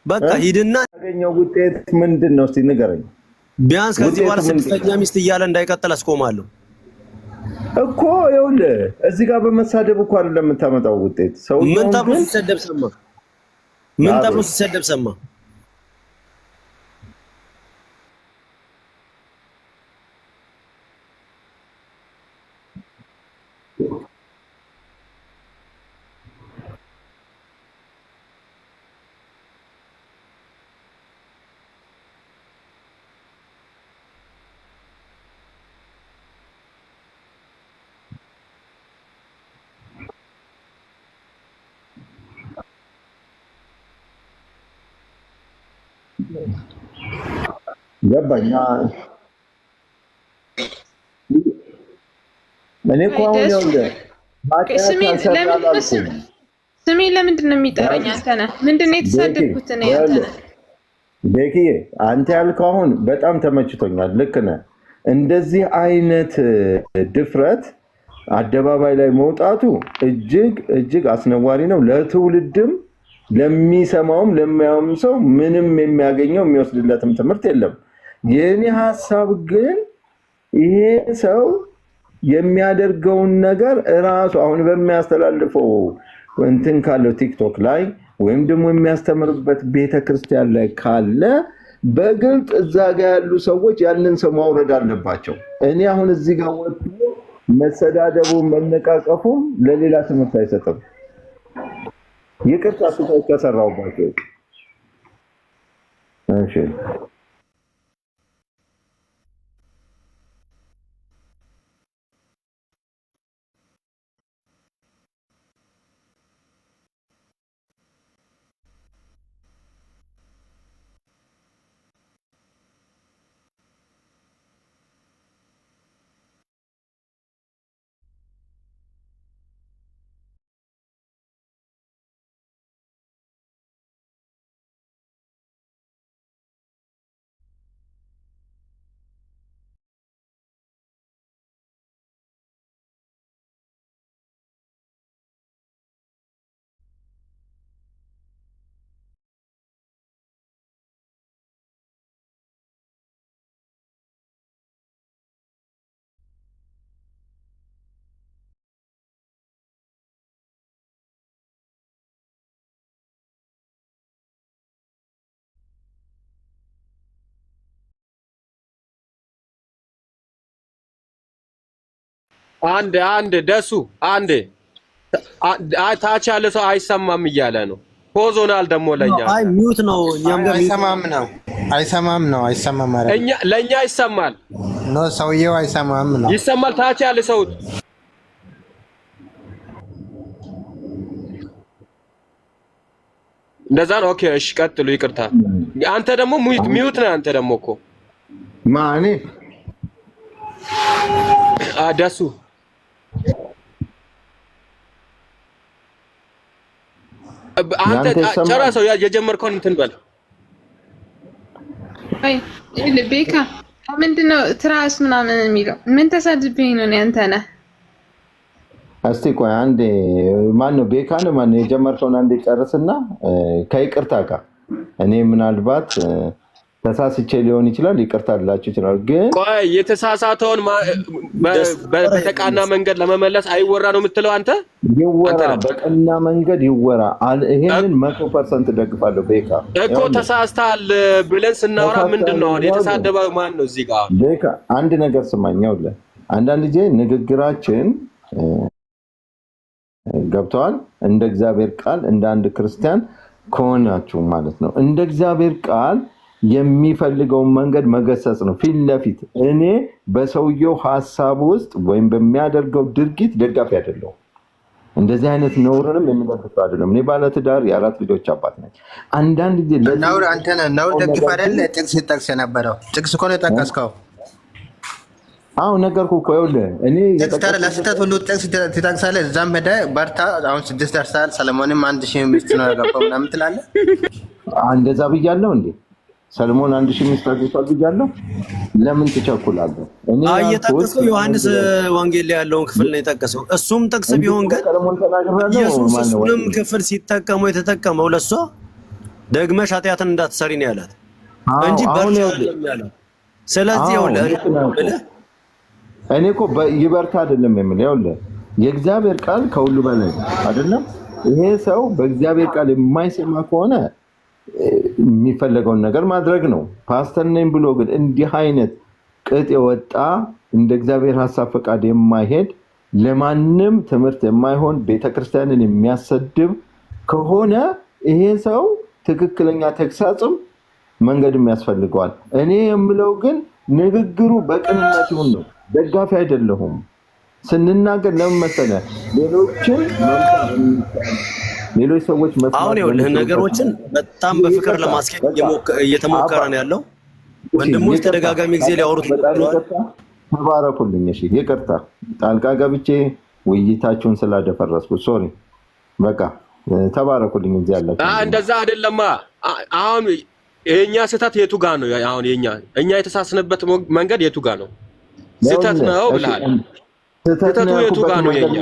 በቃ ሂድና
ያገኘው ውጤት ምንድን ነው? እስቲ ንገረኝ።
ቢያንስ ከዚህ በኋላ ስድስተኛ ሚስት እያለ እንዳይቀጥል አስቆማለሁ
እኮ። ይኸውልህ እዚህ ጋር በመሳደብ እኮ አይደለም የምታመጣው ውጤት። ሰው
ምን ተብሎ ሲሰደብ ሰማ? ምን ተብሎ ሲሰደብ ሰማ?
ገባኝ። እኔ እኮ አሁን ይኸውልህ
ስሜ ለምንድን ነው የሚጠራኝ? አንተ ነህ ምንድን ነው የተሳደብኩት? እኔ አንተ ነህ
ቤኪዬ፣ አንተ ያልከው አሁን በጣም ተመችቶኛል። ልክ ነህ። እንደዚህ አይነት ድፍረት አደባባይ ላይ መውጣቱ እጅግ እጅግ አስነዋሪ ነው። ለትውልድም ለሚሰማውም ለማያውም ሰው ምንም የሚያገኘው የሚወስድለትም ትምህርት የለም። የኔ ሐሳብ ግን ይሄ ሰው የሚያደርገውን ነገር እራሱ አሁን በሚያስተላልፈው እንትን ካለው ቲክቶክ ላይ ወይም ደግሞ የሚያስተምርበት ቤተክርስቲያን ላይ ካለ በግልጽ እዛ ጋር ያሉ ሰዎች ያንን ሰው ማውረድ አለባቸው። እኔ አሁን እዚህ ጋር ወጥቶ መሰዳደቡ መነቃቀፉም ለሌላ ትምህርት አይሰጥም። ይቅርታ ስህተት ከሰራሁባቸው። እሺ
አንድ ደሱ አንድ ታች ያለ ሰው አይሰማም እያለ ነው። ፖዞናል ደግሞ ለኛ
አይ ሚውት ነው። እኛም ጋር
አይሰማም ነው
ለኛ ይሰማል
ነው። ሰውየው አይሰማም ነው።
ይሰማል። ታች ያለ ሰው እንደዛ ነው። ኦኬ እሺ ቀጥሉ። ይቅርታ አንተ ደግሞ ሚውት ነህ። አንተ ደግሞ እኮ
ማኔ
ደሱ አንተ ጨረሰው የጀመርከውን እንትን በል።
አይ ቤካ ምንድነው ትራስ ምናምን የሚለው? ምን ተሳድብኝ ነው? አንተ ነህ።
እስቲ ቆይ አንዴ ማነው ቤካ ነው ማነው የጀመርከውን አንዴ ጨርስና ከይቅርታ ጋር እኔ ምናልባት ተሳስቼ ሊሆን ይችላል፣ ይቅርታ ልላችሁ ይችላል። ግን
ቆይ የተሳሳተውን በተቃና መንገድ ለመመለስ አይወራ ነው የምትለው አንተ?
ይወራ፣ በቀና መንገድ ይወራ። ይሄንን 100% ደግፋለሁ። ቤካ
እኮ ተሳስተሃል ብለን ስናወራ ምንድነው አሁን የተሳደበው ማን ነው እዚህ ጋር?
ቤካ አንድ ነገር ስማኛው አንዳንድ ጊዜ ንግግራችን ገብተዋል እንደ እግዚአብሔር ቃል እንደ አንድ ክርስቲያን ከሆናችሁ ማለት ነው እንደ እግዚአብሔር ቃል የሚፈልገውን መንገድ መገሰጽ ነው ፊት ለፊት። እኔ በሰውየው ሐሳብ ውስጥ ወይም በሚያደርገው ድርጊት ደጋፊ አይደለሁም። እንደዚህ አይነት ነውርንም የሚደግፍ አይደለም። እኔ ባለ ትዳር የአራት ልጆች አባት ነኝ። አንዳንድ ጊዜ
ነውር አንተ ነህ ነውር ደግፍ አይደለ? ጥቅስ ጠቅስ የነበረው ጥቅስ እኮ ነው የጠቀስከው።
አዎ ነገርኩህ እኮ ይኸውልህ፣ እኔ
ለስህተት ሁሉ ጥቅስ ትጠቅሳለህ። እዛም ሄደህ በርታ፣ አሁን 6 ደርሰሃል፣ ሰለሞንም 1000 ሚስት ነው ያገባው ምናምን ትላለህ።
እንደዛ ብያለሁ እንዴ? ሰለሞን 1000 ሚስት አግብቷል ብያለሁ? ለምን ትቸኩላለህ? እኔ
የጠቀሰው ዮሐንስ ወንጌል ላይ ያለውን ክፍል ነው የጠቀሰው። እሱም ጥቅስ ቢሆን ግን ኢየሱስ እሱንም ክፍል ሲጠቀመው የተጠቀመው ለሷ ደግመሽ ኃጢአትን እንዳትሰሪ ነው ያላት እንጂ በርቻ አይደለም ያላት። ስለዚህ
እኔ እኮ ይበርታ አይደለም የምልህ፣ ይኸውልህ የእግዚአብሔር ቃል ከሁሉ በላይ አይደለም። ይሄ ሰው በእግዚአብሔር ቃል የማይሰማ ከሆነ የሚፈለገውን ነገር ማድረግ ነው። ፓስተር ነኝ ብሎ ግን እንዲህ አይነት ቅጥ የወጣ እንደ እግዚአብሔር ሐሳብ ፈቃድ የማይሄድ ለማንም ትምህርት የማይሆን ቤተክርስቲያንን የሚያሰድብ ከሆነ ይሄ ሰው ትክክለኛ ተግሳጽም መንገድም ያስፈልገዋል። እኔ የምለው ግን ንግግሩ በቅንነት ይሁን ነው። ደጋፊ አይደለሁም። ስንናገር ለምን መሰለህ ሌሎች ሰዎች
አሁን ይኸውልህ ነገሮችን በጣም በፍቅር ለማስኬድ እየተሞከረ ነው ያለው። ወንድሞች ተደጋጋሚ ጊዜ ሊያወሩት
ተባረኩልኝ። እሺ ይቅርታ ጣልቃ ገብቼ ውይይታችሁን ስላደፈረስኩ ሶሪ። በቃ ተባረኩልኝ። እዚህ ያላችሁ
እንደዛ አይደለማ። አሁን የኛ ስህተት የቱ ጋር ነው? አሁን እኛ የተሳስነበት መንገድ የቱ ጋር ነው? ስህተት ነው ብለሃል። ስህተቱ የቱ ጋር ነው? የኛ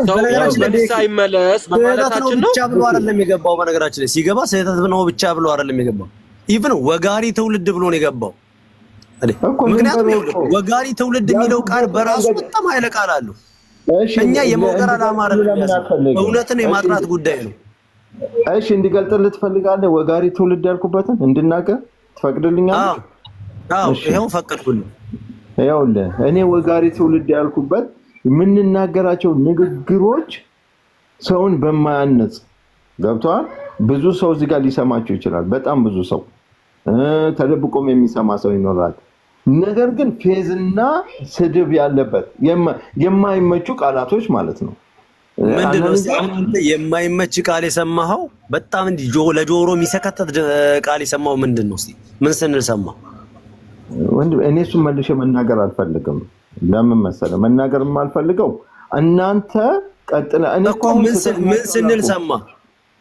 ሰው በንሳ ይመለስ በማለታችን ነው
ብቻ ብሎ አይደለም የገባው። በነገራችን ላይ ሲገባ ስህተት ነው ብቻ ብሎ አይደለም የገባው። ኢቭን ወጋሪ ትውልድ ብሎ ነው የገባው። ምክንያቱም ወጋሪ ትውልድ የሚለው ቃል በራሱ በጣም ኃይለ ቃል አለው። እኛ የመውገር ዓላማ አይደለም፣ እውነትን የማጥራት ጉዳይ ነው።
እሺ እንዲገልጥልህ ትፈልጋለህ? ወጋሪ ትውልድ ያልኩበትን እንድናገር ትፈቅድልኛለህ?
አዎ ይሄው ፈቀድኩልህ።
ይኸውልህ እኔ ወጋሪ ትውልድ ያልኩበት የምንናገራቸው ንግግሮች ሰውን በማያነጽ ገብቷል። ብዙ ሰው እዚህ ጋር ሊሰማቸው ይችላል። በጣም ብዙ ሰው ተደብቆም የሚሰማ ሰው ይኖራል። ነገር ግን ፌዝና ስድብ ያለበት የማይመቹ ቃላቶች ማለት ነው።
ምንድነው የማይመች ቃል የሰማኸው? በጣም እንዲህ ለጆሮ የሚሰከተት ቃል የሰማው ምንድነው? እስቲ ምን ስንል ሰማ?
ወንድም እኔ እሱን መልሼ መናገር አልፈልግም። ለምን መሰለህ መናገር የማልፈልገው እናንተ ቀጥለ እኔ እኮ
ምን ስንል ሰማ?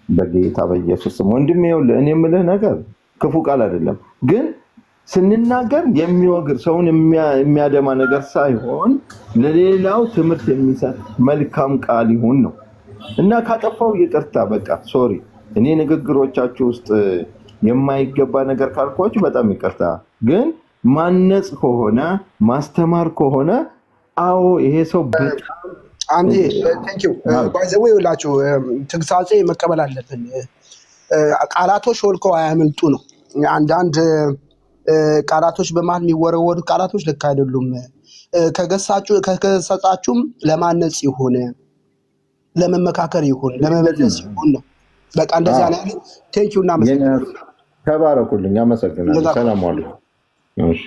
በጌታ በኢየሱስ ስም ወንድም ይኸውልህ እኔ የምልህ ነገር ክፉ ቃል አይደለም፣ ግን ስንናገር የሚወግር ሰውን የሚያደማ ነገር ሳይሆን ለሌላው ትምህርት የሚሰጥ መልካም ቃል ይሁን ነው። እና ካጠፋው ይቅርታ በቃ ሶሪ። እኔ ንግግሮቻችሁ ውስጥ የማይገባ ነገር ካልኳችሁ በጣም ይቅርታ። ግን ማነጽ ከሆነ ማስተማር ከሆነ አዎ ይሄ ሰው በጣም
አንዴ ቴንክ ዩ ባይ ዘ ዌይ ሁላችሁ ተግሳጼ መቀበል አለብን። ቃላቶች ሾልከው አያመልጡ ነው። አንዳንድ ቃላቶች በመሀል የሚወረወሩ ቃላቶች ልክ አይደሉም። ከገሰጻችሁም ለማነጽ ይሁን ለመመካከር ይሁን ለመመለስ ይሁን ነው። በቃ እንደዛ ነው ያለው። ቴንክ ዩ እና
ተባረኩልኝ። አመሰግናለሁ። ሰላም አለይኩም። እሺ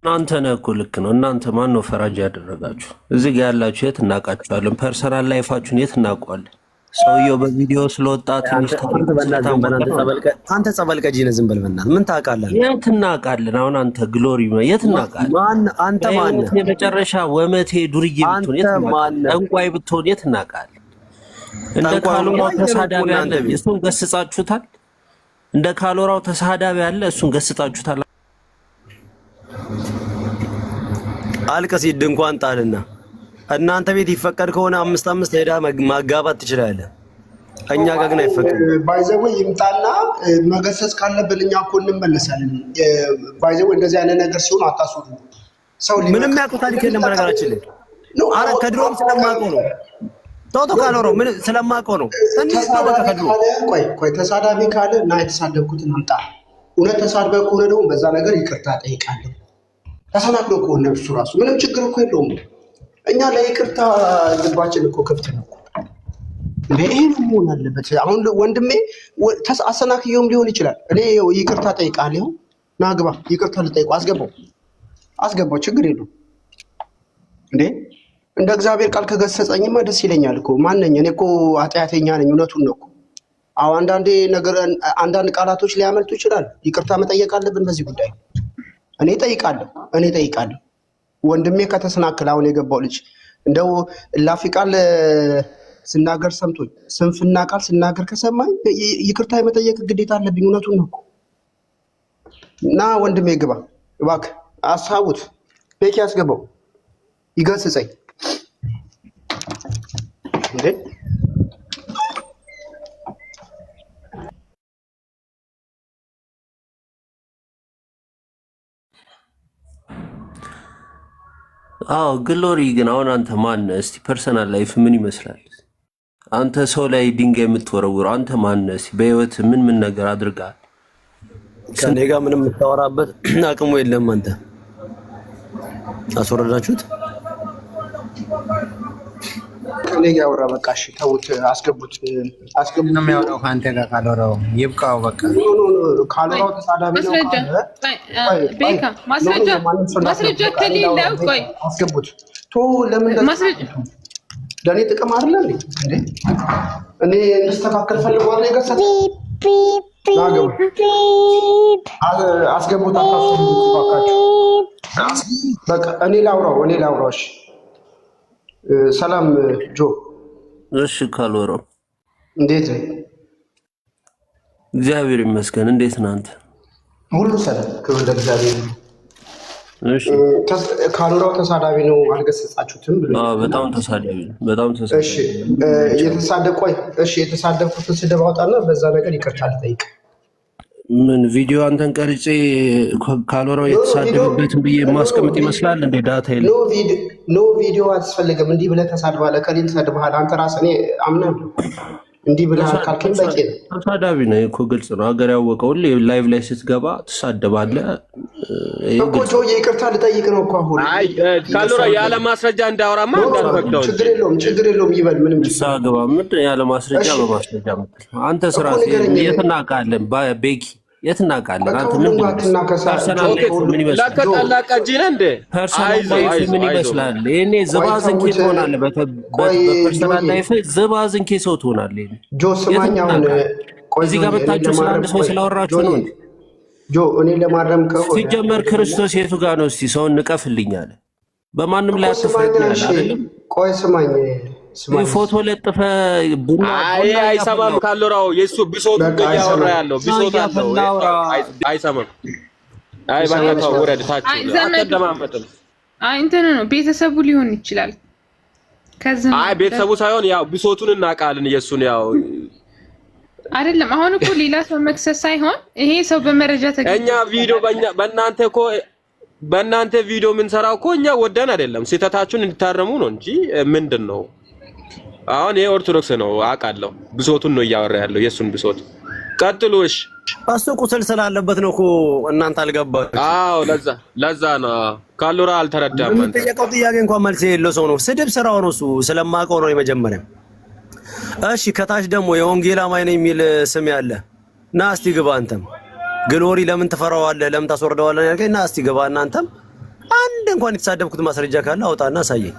እናንተ ነህ እኮ ልክ ነው። እናንተ ማን ነው ፈራጅ ያደረጋችሁ? እዚህ ጋር ያላችሁ የት እናውቃችኋለን? ፐርሰናል ላይፋችሁን የት እናውቀዋለን? ሰውየው በቪዲዮ ስለወጣ ትንሽ
አንተ ጸበል ቀጂ ነህ። ዝም በል በእናትህ። ምን ታውቃለህ?
የት እናውቃለን? አሁን አንተ ግሎሪ የት እናውቃለን?
አንተ ማን ነህ?
የመጨረሻ ወመቴ ዱርዬ ብትሆን የት እናውቃለን? ጠንቋይ ብትሆን የት እናውቃለን? እንደ ካሎራው ተሳዳቢ አለ፣ እሱን ገስጻችሁታል? እንደ ካሎራው ተሳዳቢ አለ፣ እሱን ገስጻችሁታል?
አልቀስ ድንኳን ጣልና እናንተ ቤት ይፈቀድ ከሆነ 5 ሄዳ ማጋባት ትችላለህ። እኛ ጋር ግን አይፈቀድም።
ባይዘው ይምጣና መገሰጽ ካለብን እኛ እኮ እንመለሳለን። ባይዘው እንደዚህ አይነት ነገር ሲሆን አታስቡ። ሰው
ምንም ያውቁት ታሪክ የለም። በነገራችን ላይ አረ ከድሮም ስለማውቀው ነው። ቶቶ ካሎራው ምን ስለማውቀው ነው። እንዴት ነው በቃ ከድሮ
ቆይ ተሳዳቢ ካለ እና የተሳደብኩትን አምጣ። እውነት ተሳድበህ ከሆነ ደግሞ በዛ ነገር ይቅርታ ጠይቃለሁ። ተሰናክሎ ከሆነ እሱ ራሱ ምንም ችግር እኮ የለውም። እኛ ለይቅርታ ልባችን እኮ ክፍት ነው። ይሄ መሆን አለበት። አሁን ወንድሜ አሰናክየውም ሊሆን ይችላል። እኔ ይቅርታ ጠይቃለሁ። ና ግባ፣ ይቅርታ ልጠይቀው። አስገባው፣ ችግር የለውም እንዴ። እንደ እግዚአብሔር ቃል ከገሰጸኝማ ደስ ይለኛል እኮ። ማነኝ እኔ እኮ ኃጢአተኛ ነኝ። እውነቱን ነው እኮ። አዎ አንዳንድ ቃላቶች ሊያመልጡ ይችላል። ይቅርታ መጠየቅ አለብን በዚህ ጉዳይ። እኔ ጠይቃለሁ። ወንድሜ ከተሰናክል አሁን የገባው ልጅ እንደው እላፊ ቃል ስናገር ሰምቶኝ ስንፍና ቃል ስናገር ከሰማኝ ይቅርታ የመጠየቅ ግዴታ አለብኝ። እውነቱን ነው እኮ። እና ወንድሜ ግባ እባክህ፣ አሳቡት። ቤኪ ያስገባው ይገስጸኝ እንዴ።
አዎ ግሎሪ ግን አሁን አንተ ማን ነህ? እስቲ ፐርሰናል ላይፍ ምን ይመስላል? አንተ ሰው ላይ ድንጋይ የምትወረውረው አንተ ማን ነህ? እስቲ በህይወት ምን ነገር አድርጋል?
ከኔ ጋር ምንም የምታወራበት አቅሙ የለም። አንተ አስወረዳችሁት።
ከኔ ጋር አውራ። በቃ እሺ ተውት፣ አስገቡት
ነው የሚያወራው ከአንተ ጋር ካልወራው ይብቃው። በቃ
ካልወራው ተሳዳቢ ነው።
ቤካ ማስረጃ ከሌለው ቆይ
አስገቡት። ለምን ለእኔ ጥቅም አይደለ እንዴ? እኔ እንድስተካከል ፈልጓል። የገሰት አስገቡት። በቃ እኔ ላውራው። እሺ ሰላም ጆ።
እሺ ካልወራው
እንዴት ነህ?
እግዚአብሔር ይመስገን። እንዴት ነህ አንተ?
ሁሉ ሰላም፣ ክብር ለእግዚአብሔር።
እሺ
ካልወራው ተሳዳቢ ነው አልገሰጻችሁትም ብሎ?
በጣም ተሳዳቢ ነው። በጣም ተሳዳቢ።
እሺ የተሳደብኩትን ስድብ አውጣና በዛ ነገር ይቅርታ ልጠይቅ።
ምን ቪዲዮ አንተን ቀርጬ ካልወራው የተሳደበበትን ብዬ ማስቀመጥ ይመስላል እንዴ? ዳታ የለም።
ኖ ቪዲዮ አያስፈልግም። እንዲህ ብለህ ተሳድባለህ፣ ከሌል ሰድበሃል። አንተ ራስህ እኔ አምናለሁ እንዲህ ብለህ ካልከኝ በቂ ነው።
ተሳዳቢ ነው እኮ ግልጽ ነው። ሀገር ያወቀው ላይቭ ላይ ስትገባ ትሳደባለህ
እኮ። ጆዬ ይቅርታ ልጠይቅ ነው እኮ አሁን።
ካልወራ ያለ ማስረጃ እንዳወራማ እንዳልፈቅደው።
ችግር የለውም ይበል። ምንም
ሳገባ ምንድን ያለ ማስረጃ በማስረጃ ምትል አንተ ስራ የት እናውቃለን? ቤኪ የት እናውቃለን? አንተ ምን ፐርሰናል ላይፍ ምን ይመስላል? ፐርሰናል ላይፍ ምን ይመስላል? እኔ ዝባዝንኬ ትሆናለህ። በፐርሰናል ላይፍ ዝባዝንኬ ሰው ትሆናለህ።
ጆ ስማኝ፣ አሁን
እዚህ ጋር መታችሁ ስለ አንድ ሰው ስላወራችሁ ነው እንዴ?
ጆ እኔ ለማረም ከሆነ
ሲጀመር ክርስቶስ የቱ ጋር ነው? እስቲ ሰውን ንቀፍልኝ አለ። በማንም ላይ አትፍረድ ያለ አይደለም።
ቆይ ስማኝ
ፎቶ ለጥፈ ቡና
አይሰማም። ካልወራው የሱ ቢሶቱ እያወራ ያለው ቢሶቱ አለው አይሰማም። አይ ባካው ወረድ ታች አትደማመጥም።
እንትን ነው ቤተሰቡ ሊሆን ይችላል። ከዚህ
ቤተሰቡ ሳይሆን ያው ቢሶቱን እናውቃለን። የሱን ያው
አይደለም። አሁን እኮ ሌላ ሰው መክሰስ ሳይሆን ይሄ ሰው በመረጃ
እኛ ቪዲዮ በእናንተ ቪዲዮ የምንሰራው እኮ እኛ ወደን አይደለም፣ ስህተታችሁን እንድታረሙ ነው እንጂ ምንድን ነው አሁን ይሄ ኦርቶዶክስ ነው አውቃለሁ። ብሶቱን ነው እያወራ ያለው የሱን ብሶት። ቀጥሉ። እሺ
እሱ ቁስል ስላለበት ነው እኮ እናንተ አልገባችሁ።
አዎ ለዛ ነው ካልወራ አልተረዳም።
አንተ የጠየቀው ጥያቄ እንኳን መልስ የሌለው ሰው ነው። ስድብ ስራው ነው። እሱ ስለማውቀው ነው የመጀመሪያ። እሺ ከታች ደግሞ የወንጌል አማኝ ነኝ የሚል ስም ያለ ና እስቲ ግባ። አንተም ግሎሪ ለምን ትፈራዋለህ? ለምን ታስወርደዋለህ ያልከኝ ና እስቲ ግባ። እናንተም አንድ እንኳን የተሳደብኩት ማስረጃ ካለ አውጣና አሳየኝ።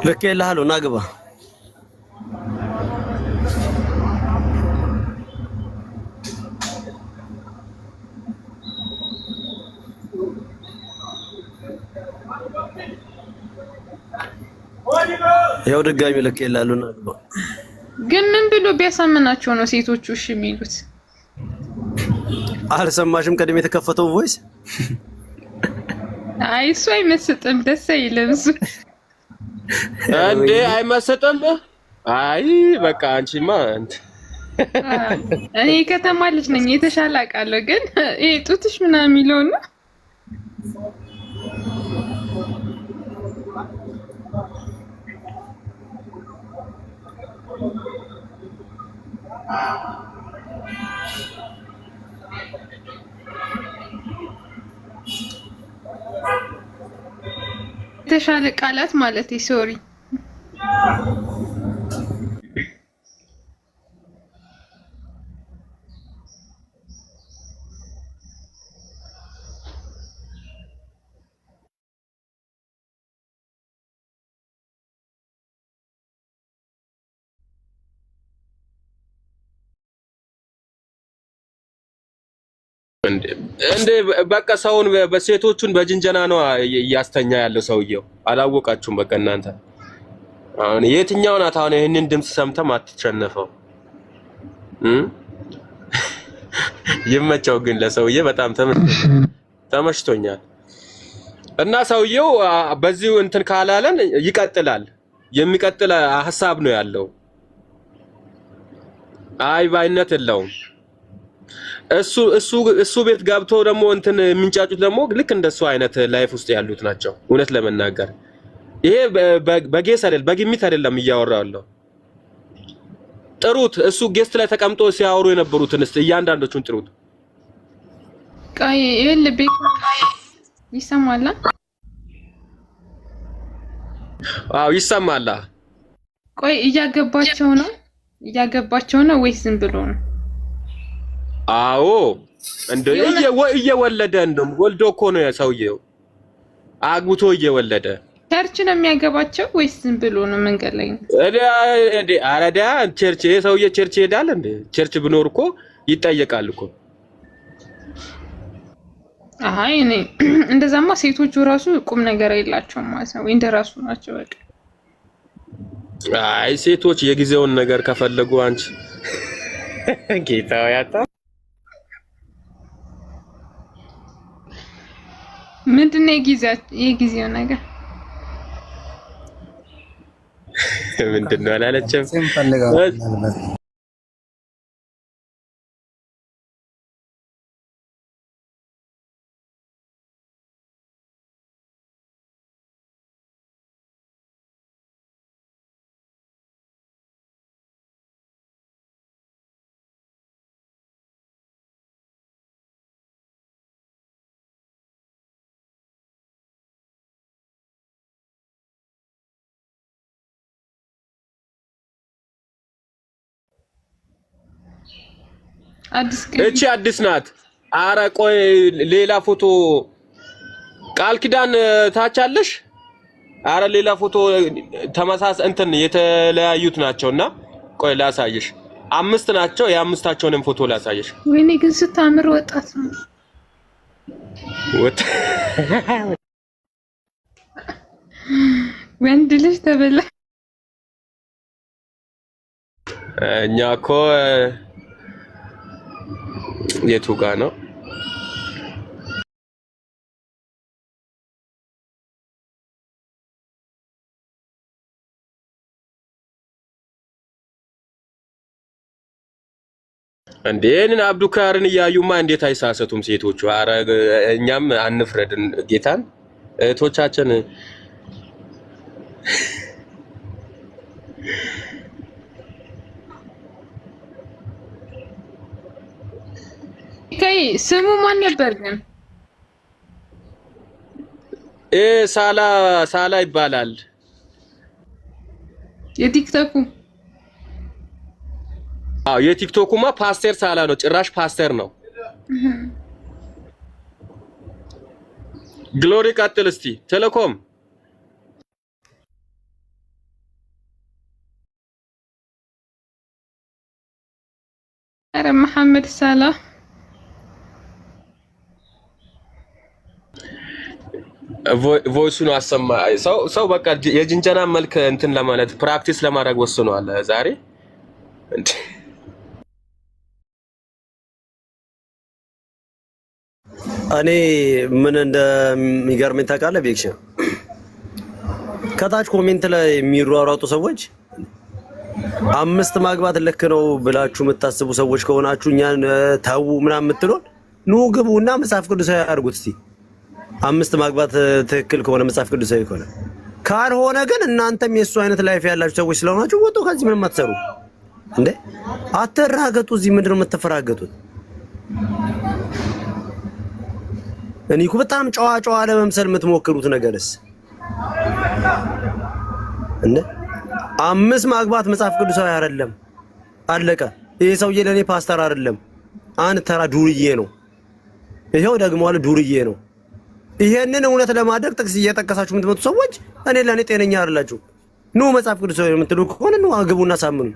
ልክ የለሃለሁ ና ግባ። ያው ድጋሚ ልክ የለሃለሁ ና ግባ።
ግን ምን ብሎ ቢያሳምናቸው ነው ሴቶቹ እሺ የሚሉት?
አልሰማሽም? ቀድሜ የተከፈተው ቮይስ
አይ እሱ አይመስጥም፣ ደስ አይልም እሱ
እንዴ አይመስጥም። አይ በቃ አንቺማ
እኔ ከተማ ልጅ ነኝ የተሻለ አውቃለሁ። ግን ይሄ ጡትሽ ምናምን የሚለው ነው
የተሻለ ቃላት ማለት ሶሪ
እንደ በቃ ሰውን በሴቶቹን በጅንጀና ነው ያስተኛ ያለው ሰውየው። አላወቃችሁም? በቃ እናንተ አሁን የትኛው ናት አሁን ይሄንን ድምጽ ሰምተህ ማትቸነፈው? ይመቸው ግን ለሰውዬ በጣም ተመችቶኛል። እና ሰውየው በዚሁ እንትን ካላለን ይቀጥላል። የሚቀጥል ሐሳብ ነው ያለው። አይ ባይነት የለውም። እሱ ቤት ገብቶ ደግሞ እንትን የሚንጫጩት ደግሞ ልክ እንደሱ አይነት ላይፍ ውስጥ ያሉት ናቸው። እውነት ለመናገር ይሄ በጌስ አይደል በግምት አይደለም እያወራው። ጥሩት። እሱ ጌስት ላይ ተቀምጦ ሲያወሩ የነበሩትን እስቲ እያንዳንዶቹን ጥሩት።
ቆይ ይኸውልህ ቤት ይሰማል?
አዎ ይሰማል።
ቆይ እያገባቸው ነው ወይስ ዝም ብሎ ነው?
አዎ እየወለደ እንደም ወልዶ እኮ ነው ሰውየው አግብቶ እየወለደ።
ቸርች ነው የሚያገባቸው ወይስ ዝም ብሎ ነው መንገድ ላይ ነው?
አረዳ ቸርች ሰውዬ ቸርች ይሄዳል እንዴ? ቸርች ብኖር እኮ ይጠየቃል እኮ።
አይ እኔ እንደዛማ ሴቶቹ ራሱ ቁም ነገር የላቸውም ማለት ነው ወይ እንደራሱ ናቸው በቃ።
አይ ሴቶች የጊዜውን ነገር ከፈለጉ አንቺ ጌታው ያታ
ምንድነው የጊዜው ነገር
ምንድነው አላለችም? እቺ አዲስ ናት። አረ ቆይ ሌላ ፎቶ ቃል ኪዳን ታቻለሽ? አረ ሌላ ፎቶ ተመሳሳይ እንትን የተለያዩት ናቸውና ቆይ ላሳይሽ። 5 ናቸው። የአምስታቸውንም ፎቶ ላሳይሽ።
ወይኔ ግን ስታምር ወጣት ነው። ወንድ ልጅ ተበላ።
እኛ እኮ የቱ ጋር ነው? እንዴን አብዱካርን እያዩማ እንዴት አይሳሰቱም ሴቶቹ? አረ እኛም አንፍረድን ጌታን እህቶቻችን
ስሙ ማን ነበር ግን?
ሳላ ይባላል።
የቲክቶኩ?
አዎ የቲክቶኩማ ፓስተር ሳላ ነው። ጭራሽ ፓስተር ነው። ግሎሪ ቀጥል እስቲ ቴሌኮም
አረ መሐመድ ሳላ
ቮይሱን አሰማ። ሰው በቃ የጅንጀና መልክ እንትን ለማለት ፕራክቲስ ለማድረግ ወስኗል ዛሬ።
እኔ ምን እንደሚገርመኝ ታውቃለህ? ቤክሽ ከታች ኮሜንት ላይ የሚሯሯጡ ሰዎች 5 ማግባት ልክ ነው ብላችሁ የምታስቡ ሰዎች ከሆናችሁ እኛን ተው ምናምን የምትሉን ኑ ግቡና መጽሐፍ ቅዱሳዊ አድርጉት እስቲ። 5 ማግባት ትክክል ከሆነ መጽሐፍ ቅዱሳዊ ከሆነ ካልሆነ ግን እናንተም የሱ አይነት ላይፍ ያላችሁ ሰዎች ስለሆናችሁ ወጡ ከዚህ ምንም አትሰሩ እንዴ አትራገጡ እዚህ ምንድነው የምትፈራገጡት እኔ እኮ በጣም ጨዋ ለመምሰል የምትሞክሩት ነገርስ እንዴ 5 ማግባት መጽሐፍ ቅዱሳዊ አይደለም አለቀ ይሄ ሰውዬ ለኔ ፓስተር አይደለም አንድ ተራ ዱርዬ ነው ይሄው ደግሞ አለ ዱርዬ ነው ይሄንን እውነት ለማድረግ ጥቅስ እየጠቀሳችሁ የምትመጡ ሰዎች እኔ ለኔ ጤነኛ አይደላችሁ ኑ መጽሐፍ ቅዱሳዊ የምትሉ ከሆነ ነው አግቡና ሳምኑ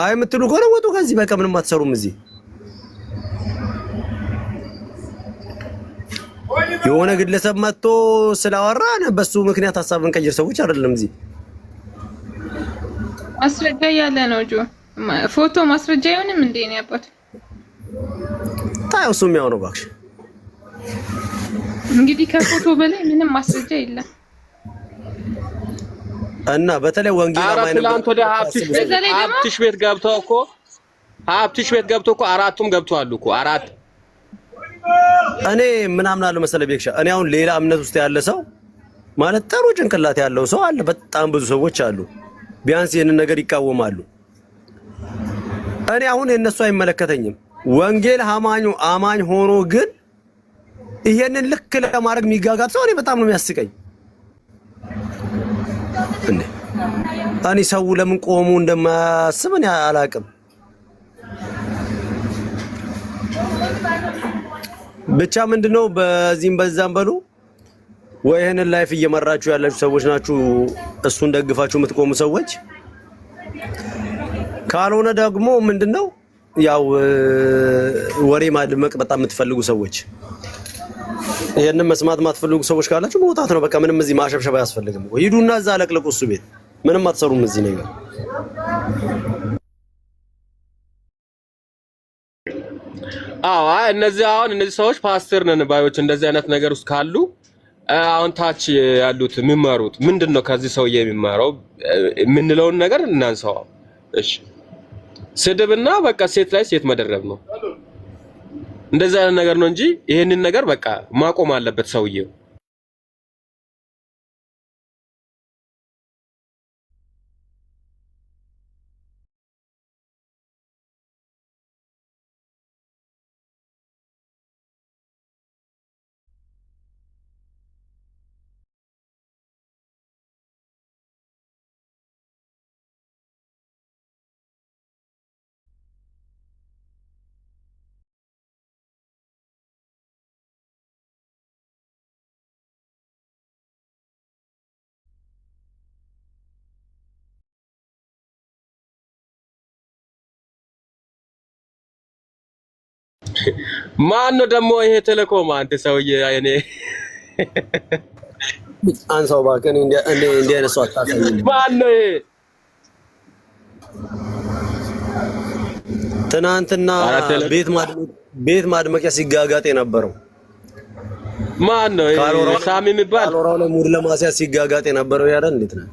አይ የምትሉ ከሆነ ወጡ ከዚህ በቃ ምንም አትሰሩም እዚህ የሆነ ግለሰብ መጥቶ ስላወራን በሱ ምክንያት ሐሳብን ቀይር ሰዎች አይደለም እዚህ
ማስረጃ ያለ ነው ጆ ፎቶ ማስረጃ ይሆንም እንዴ ነው ያባቱ
ታው ሱም ያው ነው ባክሽ
እንግዲህ ከፎቶ በላይ ምንም ማስረጃ የለም
እና በተለይ ወንጌል አማኝ ነው
ወደ ሀብትሽ ቤት ገብተው እኮ አራቱም ገብተዋል እኮ አራት
እኔ ምናምን አለ መሰለ ቤክሻ እኔ አሁን ሌላ እምነት ውስጥ ያለ ሰው ማለት ጥሩ ጭንቅላት ያለው ሰው አለ በጣም ብዙ ሰዎች አሉ ቢያንስ ይሄንን ነገር ይቃወማሉ እኔ አሁን የነሱ አይመለከተኝም ወንጌል አማኝ ሆኖ ግን ይሄንን ልክ ለማድረግ የሚጋጋት ሰው እኔ በጣም ነው የሚያስቀኝ እኔ ሰው ለምን ቆሙ እንደማያስብ እኔ አላቅም ብቻ ምንድነው በዚህም በዛም በሉ ወይ ይሄንን ላይፍ እየመራችሁ ያላችሁ ሰዎች ናችሁ እሱን ደግፋችሁ የምትቆሙ ሰዎች ካልሆነ ደግሞ ምንድነው ያው ወሬ ማድመቅ በጣም የምትፈልጉ ሰዎች ይሄንን መስማት ማትፈልጉ ሰዎች ካላችሁ መውጣት ነው በቃ ምንም እዚህ ማሸብሸብ አያስፈልግም ሂዱና እዛ አለቅልቁ እሱ ቤት ምንም አትሰሩም እዚህ ነገር
እነዚህ ሰዎች ፓስተር ነን ባዮች እንደዚህ አይነት ነገር ውስጥ ካሉ አሁን ታች ያሉት የሚማሩት ምንድነው ከዚህ ሰውዬ የሚማረው ምንለውን ነገር እናንሳው እሺ ስድብና በቃ ሴት ላይ ሴት መደረብ ነው እንደዛ አይነት ነገር ነው እንጂ ይሄንን ነገር በቃ ማቆም አለበት ሰውዬው ማን ነው ደግሞ ይሄ ቴሌኮም አንተ ሰውዬ አይኔ
አንሳው ባከን እንደ አይነት ሰው አታሳየኝ
ማን ነው ይሄ
ትናንትና ቤት ማድመቂያ ሲጋጋጥ የነበረው
ማን ነው ይሄ ሳሚ የሚባል
ካሎራው ላይ ሙድ ለማስያዝ ሲጋጋጥ የነበረው ያለ እንዴት ነው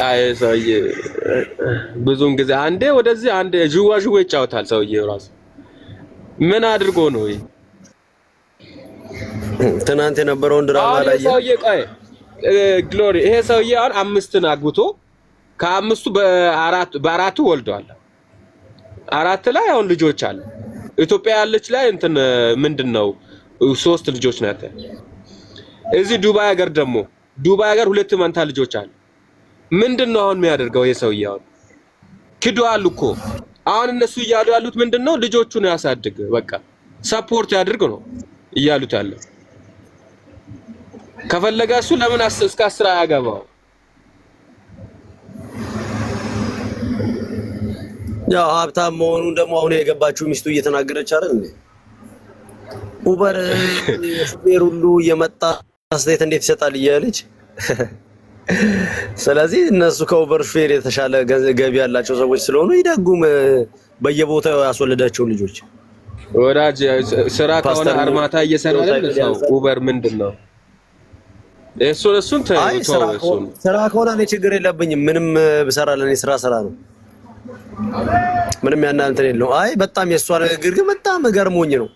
አይ ሰውዬ ብዙም ጊዜ አንዴ ወደዚህ አንዴ ጅዋ ይጫወታል ሰውዬው ራሱ ምን አድርጎ ነው ይሄ
ትናንት የነበረውን ድራማ ላይ
ሰውዬ ቆይ ግሎሪ ይሄ ሰውዬ አሁን 5 አግብቶ ከ5 በአራቱ ወልዷል 4 ላይ አሁን ልጆች አሉ ኢትዮጵያ ያለች ላይ እንትን ምንድነው 3 ልጆች ናት እዚህ ዱባይ ሀገር 2 መንታ ልጆች አሉ ምንድነው አሁን የሚያደርገው ይሄ ሰውዬ አሁን ክዷል እኮ አሁን እነሱ እያሉ ያሉት ምንድነው ልጆቹን ያሳድግ በቃ ሰፖርት ያድርግ ነው እያሉት ያለው ከፈለገ እሱ ለምን እስከ 10 ያገባው
ያው ሀብታም መሆኑን ደግሞ አሁን የገባችው ሚስቱ እየተናገረች አይደል እንዴ ኡበር ሹፌር ሁሉ የመጣ አስተያየት እንዴት ይሰጣል እያለች ስለዚህ እነሱ ከኡበር ሹፌር የተሻለ ገቢ ያላቸው ሰዎች ስለሆኑ ይደጉም በየቦታው ያስወለዳቸው ልጆች
ወዳጅ ስራ ከሆነ አርማታ እየሰራ ነው ኡበር ምንድነው እሱን
ስራ ከሆነ እኔ ችግር የለብኝም ምንም ብሰራ ለኔ ስራ ነው ምንም ያናንተን የለው አይ በጣም የሷ ንግግር ግን በጣም ገርሞኝ ነው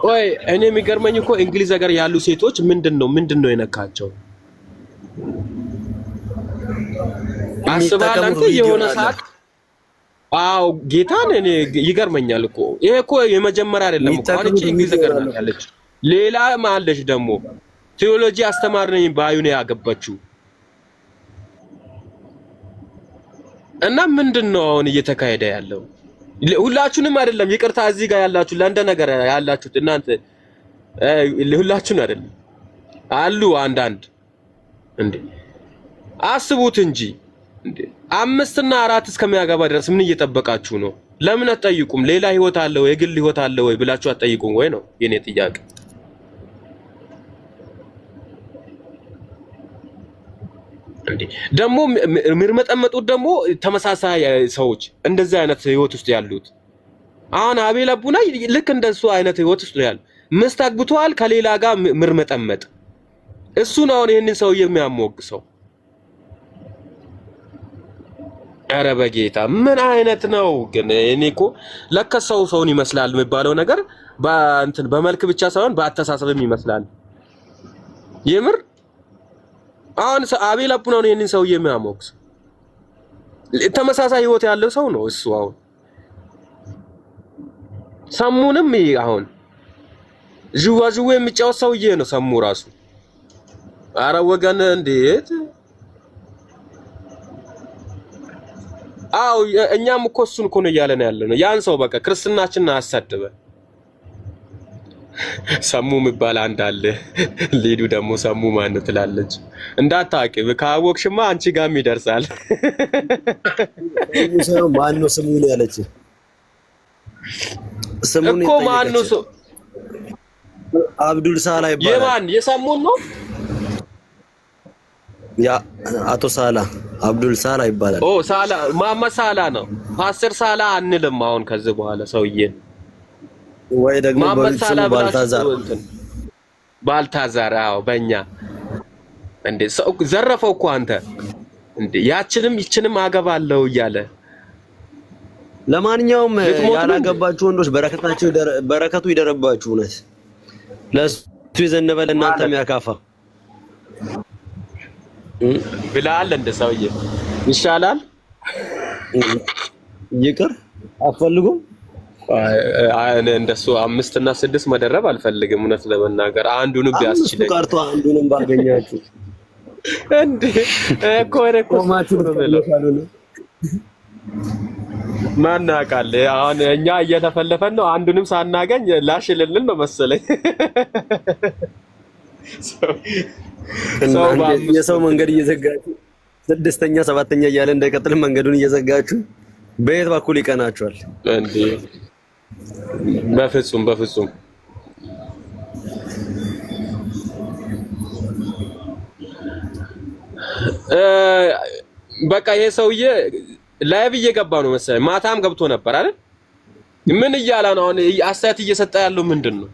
ቆይ እኔ የሚገርመኝ እኮ እንግሊዝ ሀገር ያሉ ሴቶች ምንድነው የነካቸው? አስባል አንተ የሆነ ሰዓት አው ጌታን እኔ ይገርመኛል እኮ ይሄ እኮ የመጀመሪያ አይደለም እኮ አለች እንግሊዝ ሀገር ናት ያለች። ሌላ ማለሽ ደግሞ ቴዎሎጂ አስተማሪ ነኝ ባዩ ነው ያገባችው። እና ምንድነው አሁን እየተካሄደ ያለው? ሁላችሁንም አይደለም ይቅርታ፣ እዚህ ጋር ያላችሁ ለእንደ ነገር ያላችሁት እናንተ ሁላችሁን አይደለም አሉ አንዳንድ እንዴ አስቡት እንጂ እንዴ 5 እና 4 እስከሚያገባ ድረስ ምን እየጠበቃችሁ ነው? ለምን አትጠይቁም? ሌላ ህይወት አለው የግል ህይወት አለው ወይ ብላችሁ አትጠይቁም ወይ ነው የኔ ጥያቄ። እንዴ ደግሞ ምርመጠመጡት ደግሞ ተመሳሳይ ሰዎች እንደዚህ አይነት ህይወት ውስጥ ያሉት አሁን አቤል አቡና ልክ እንደሱ አይነት ህይወት ውስጥ ያሉ ምስት አግብቷል ከሌላ ጋር ምርመጠመጥ እሱ ነው አሁን ይሄንን ሰው የሚያሞግሰው። ኧረ በጌታ ምን አይነት ነው ግን? እኔ እኮ ለከሰው ሰውን ይመስላል የሚባለው ነገር በእንትን በመልክ ብቻ ሳይሆን በአተሳሰብም ይመስላል የምር። አሁን አቤል አቡና ነው ይሄንን ሰው የሚያሞግስ ተመሳሳይ ህይወት ያለው ሰው ነው እሱ። አሁን ሰሙንም አሁን ዥዋዥዌ የሚጫወት ሰውዬ ነው ሰሙ ራሱ። አረ ወገን እንዴት! አው እኛም እኮ እሱን እኮ ነው እያለን ያለነው። ያን ሰው በቃ ክርስትናችንን አሳደበ። ሰሙ የሚባል አንድ አለ። ሊዱ ደግሞ ሰሙ ማን ነው ትላለች። እንዳታውቂ ካወቅሽማ አንቺ ጋርም ይደርሳል።
ማን ነው ስሙን ያለች? ስሙን
እኮ ማን ነው ሰው?
አብዱል ሳላ ይባላል።
የማን የሰሙን ነው?
ያ አቶ ሳላ አብዱል ሳላ ይባላል።
ኦ ሳላ ማማ ሳላ ነው። ፓስተር ሳላ አንልም አሁን ከዚህ በኋላ ሰውዬ
ወይ ደግሞ በልሳላ
ባልታዛር አዎ በእኛ እንዴ ሰው ዘረፈው እኮ አንተ እንዴ ያችንም ይችንም አገባለሁ እያለ።
ለማንኛውም ያላገባችሁ ወንዶች በረከቱ ይደረባችሁ። እውነት ለሱ ይዘነበለ እናንተም ያካፋ
ብላል እንደ ሰውዬ ይሻላል።
ይቅር አትፈልጉም?
እንደሱ 5 እና 6 መደረብ አልፈልግም እውነት ለመናገር አንዱንም ቢያስችለኝ
ቀርቶ አንዱንም ባገኛችሁ
እንዴ እኮ ማቹ ነው ማን ያውቃል? አሁን እኛ እየተፈለፈን ነው አንዱንም ሳናገኝ ላሽልልን ነው መሰለኝ።
የሰው መንገድ እየዘጋችሁ 6ኛ 7ኛ እያለ እንዳይቀጥል መንገዱን እየዘጋችሁ በየት በኩል ይቀናችኋል
እንዴ? በፍጹም በቃ ይሄ ሰውዬ ላይቭ እየገባ ነው መሰለኝ። ማታም ገብቶ ነበር አይደል? ምን እያለ ነው አሁን? አስተያየት እየሰጠ ያለው ምንድነው?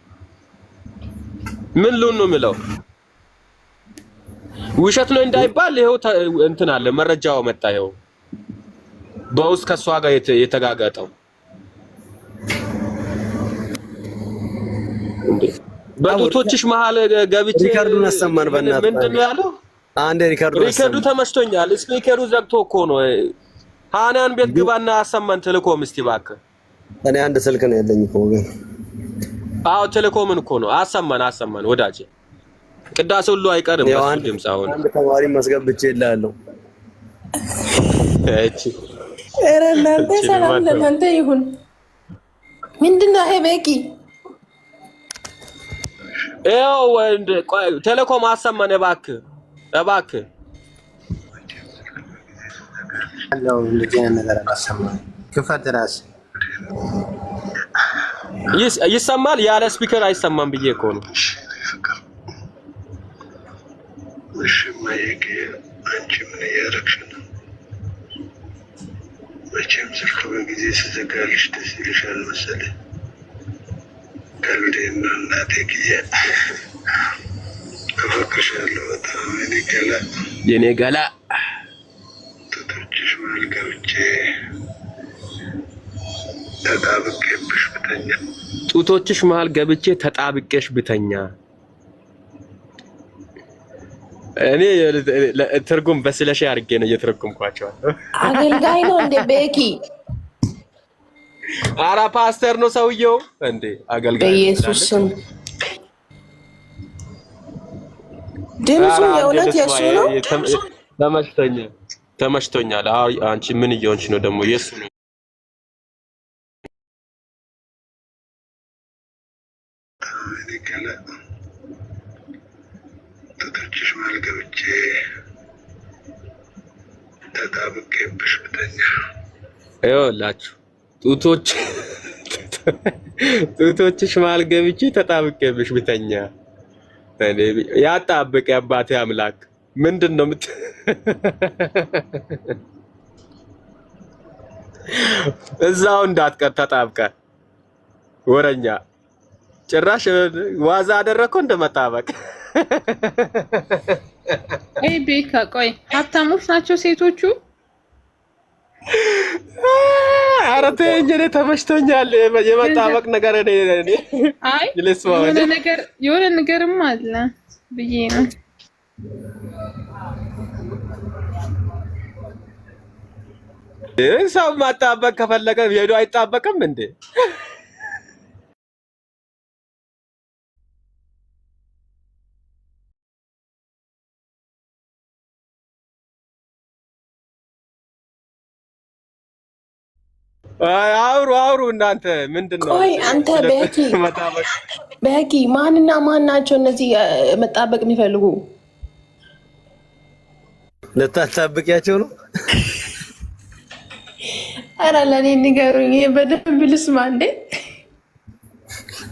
ምን ሉን ነው የሚለው? ውሸት ነው እንዳይባል ይሄው እንትን አለ መረጃው መጣ። ይሄው በውስጥ ከሷ ጋር የተጋጋጠው በጡቶችሽ መሀል ገብቼ
ሪካርዱን አሰማን። በእናትህ
ምንድነው ያለው?
አንዴ ሪካርዱ
ተመችቶኛል። ስፒከሩ ዘግቶ እኮ ነው። ሃናን ቤት ግባና አሰማን። ቴሌኮም እስቲ እባክህ።
እኔ አንድ ስልክ ነው ያለኝ እኮ ግን።
አዎ ቴሌኮምን እኮ ነው። አሰማን ወዳጄ። ቅዳሴ ሁሉ አይቀርም በሱ ድምጽ። አሁን
አንድ ተማሪ ማስገብቼ ይላልው።
እቺ
እናንተ ሰላም ለእናንተ ይሁን። ምንድነው ይሄ ቤኪ?
ያው ወንድ ቴሌኮም አሰማን እባክህ።
አለው እንደዚህ ነገር አሰማን። ክፈት ራስ
ይሰማል። ያለ ስፒከር አይሰማም ብዬ እኮ ነው።
እሺ ማይክ አንቺ ምን እያደረግሽ ነው? መቼም ስልክ በጊዜ ስዘጋልሽ ደስ ይልሻል መሰለኝ። ቀልዴን ነው እናቴ ጊዜ አፈቅርሻለሁ በጣም የኔ ገላ ጡቶችሽ መሀል ገብቼ ተጣብቄብሽ ብተኛ
ጡቶችሽ መሃል ገብቼ ተጣብቄሽ ብተኛ። እኔ ትርጉም በስለሽ አድርጌ ነው እየተረጎምኳቸው።
አገልጋይ ነው እንደ ቤኪ?
ኧረ ፓስተር ነው ሰውየው እንዴ! አገልጋይ
በኢየሱስ ስም ድምፁ የእውነት የሱ ነው።
ተመችቶኛል። አንቺ ምን እየሆንሽ ነው ደግሞ? የሱ ነው።
ጡቶችሽ መሃል ገብቼ ተጣብቄብሽ ብተኛ።
ይኸውላችሁ ጡቶችሽ መሃል ገብቼ ተጣብቄብሽ ብተኛ። ያጣብቅ የአባቴ አምላክ። ምንድን ነው እዛው እንዳትቀር ተጣብቀ ወረኛ። ጭራሽ ዋዛ አደረከው እንደመጣበቅ።
አይ ቤካ ቆይ ሀብታሞች ናቸው ሴቶቹ?
ኧረ ተይኝ፣ እኔ ተመችቶኛል የመጣበቅ ነገር። እኔ
አይ የሆነ ነገርም አለ ብዬ ነው።
ሰው ማጣበቅ ከፈለገ ሄዶ አይጣበቅም እንዴ? አውሩ እናንተ ምንድነው?
ቆይ አንተ ቤኪ ማንና ማን ናቸው እነዚህ መጣበቅ የሚፈልጉ?
ልታጣብቂያቸው ነው?
ኧረ ለእኔ ንገሩኝ በደንብ ልስማ እንዴ።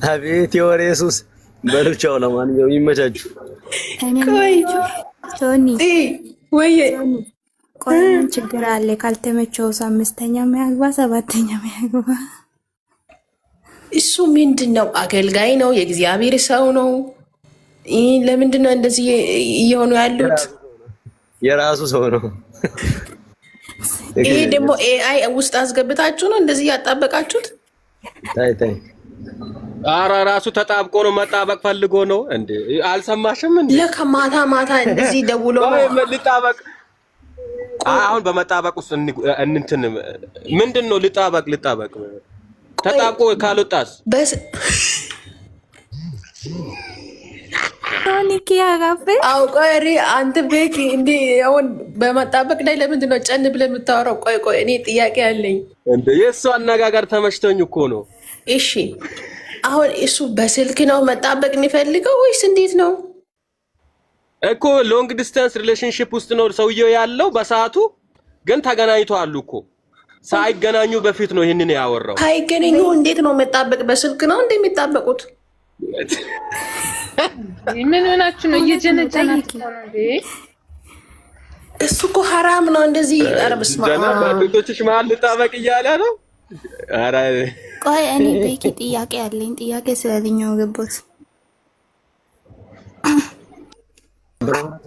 አቤት የወሬ ሱስ በሉቻው። ለማንኛውም ይመቻችሁ።
ቆይ
ቶኒ
ወይ
ቆይ ምን ችግር አለ? ካልተመቸው አምስተኛ የሚያግባ ሰባተኛ የሚያግባ
እሱ ምንድን ነው? አገልጋይ ነው፣ የእግዚአብሔር ሰው ነው። ለምንድን ነው እንደዚህ እየሆኑ ያሉት?
የራሱ ሰው ነው።
ይሄ ደግሞ ኤአይ ውስጥ አስገብታችሁ ነው እንደዚህ ያጣበቃችሁት?
ታይ
ኧረ ራሱ ተጣብቆ ነው። መጣበቅ ፈልጎ ነው እንዴ? አልሰማሽም እንዴ?
ለካ ማታ እንደዚህ ደውሎ
ልጣበቅ። አሁን በመጣበቅ ውስጥ እንትን ምንድን ነው? ልጣበቅ ተጣብቆ ካልወጣስ?
ቆይ አንተ ቤኪ እንዴ አሁን በመጣበቅ ላይ ለምንድን ነው ጨን ብለህ የምታወራው? ቆይ እኔ ጥያቄ አለኝ
እንዴ። የእሱ አነጋገር ተመችቶኝ እኮ ነው።
እሺ አሁን እሱ በስልክ ነው መጣበቅ የሚፈልገው ወይስ እንዴት ነው?
እኮ ሎንግ ዲስታንስ ሪሌሽንሺፕ ውስጥ ነው ሰውየው ያለው። በሰዓቱ ግን ተገናኝተዋል እኮ። ሳይገናኙ በፊት ነው ይሄንን ያወራው።
ሳይገናኙ እንዴት ነው መጣበቅ? በስልክ ነው እንደሚጣበቁት?
ምን ሆናችሁ ነው እየጀነጀናችሁ ነው እንዴ?
እሱ እኮ ሐራም ነው እንደዚህ። ኧረ በስመ አብ
ጡቶችሽ መሃል ልጣበቅ እያለ ነው። ኧረ
ቆይ እኔ ቤኪ ጥያቄ አለኝ። ጥያቄ ስለልኛው ገቦት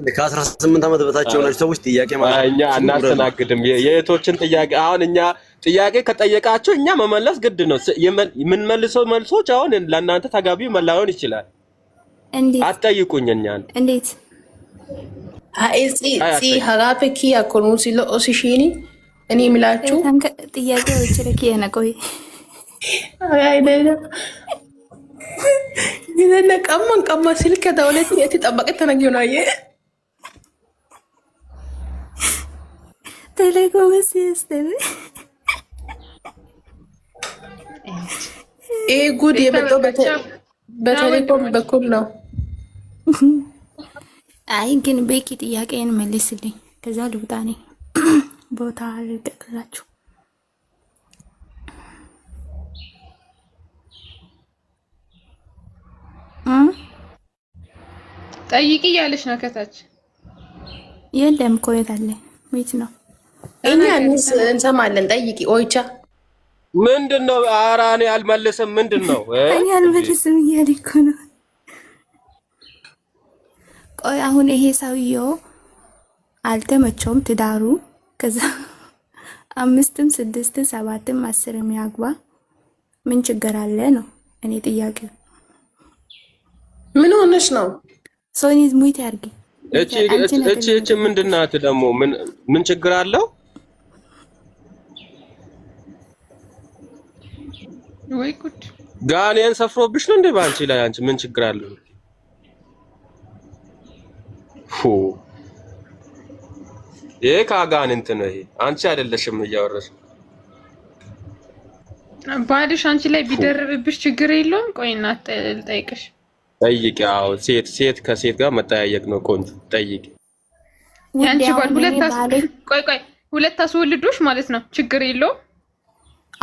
ከ18 ዓመት በታች የሆናችሁ ሰዎች ጥያቄ ማለት
እኛ አናስተናግድም። የእህቶችን ጥያቄ አሁን እኛ ጥያቄ ከጠየቃችሁ እኛ መመለስ ግድ ነው። የምንመልሰው መልሶች አሁን ለእናንተ ተገቢ ላይሆን ይችላል።
እንዴት
አትጠይቁኝ እኛን።
እንዴት
ፂ ሀጋፈኪ ያኮኑ ሲሎ ኦሲሺኒ እኔ ምላችሁ
ጥያቄዎች ልክ የነቆይ
ግን ቀማ ስልክ ከዳውለት የተጠበቀ ተነግዮ ነው። አየ
ቴሌኮምስ ይስተል
ጉድ የመጣው በቴሌኮም በኩል ነው።
አይ ግን ቤኪ ጥያቄን መልስልኝ፣ ከዛ ልውጣ ነኝ ቦታ ልቀቅላችሁ።
ጠይቂ እያለች ነው ከታች።
የለም ኮየት አለ ወይት ነው
እኛ እንሰማለን። ጠይቂ ኦይቻ
ምንድን ነው? ኧረ እኔ አልመልስም። ምንድን ነው?
እኔ አልመልስም እያለ እኮ ነው። ቆይ አሁን ይሄ ሰውዬው አልተመቸውም ትዳሩ። ከዛ 5ም 6ም 7ም 10ም ያግባ ምን ችግር አለ ነው እኔ ጥያቄው
ምን ሆነሽ ነው?
ሶኒ ሙይት ያርጊ።
እቺ ምንድናት ደግሞ? ምን ችግር አለው?
ወይ ጉድ!
ጋኔን ሰፍሮብሽ ነው እንዴ ባንቺ ላይ? አንቺ ምን ችግር አለው? ይሄ ካጋንንት ነው። ይሄ አንቺ አይደለሽም እያወራሽ።
ባልሽ አንቺ ላይ ቢደርብብሽ ችግር የለውም። ቆይ እናት ልጠይቅሽ።
ጠይቂ። አዎ ሴት ከሴት ጋር መጠያየቅ ነው። ቆንጆ ጠይቂ።
ያንቺ ባል ሁለት አስወልዶሽ ማለት ነው። ችግር የለውም።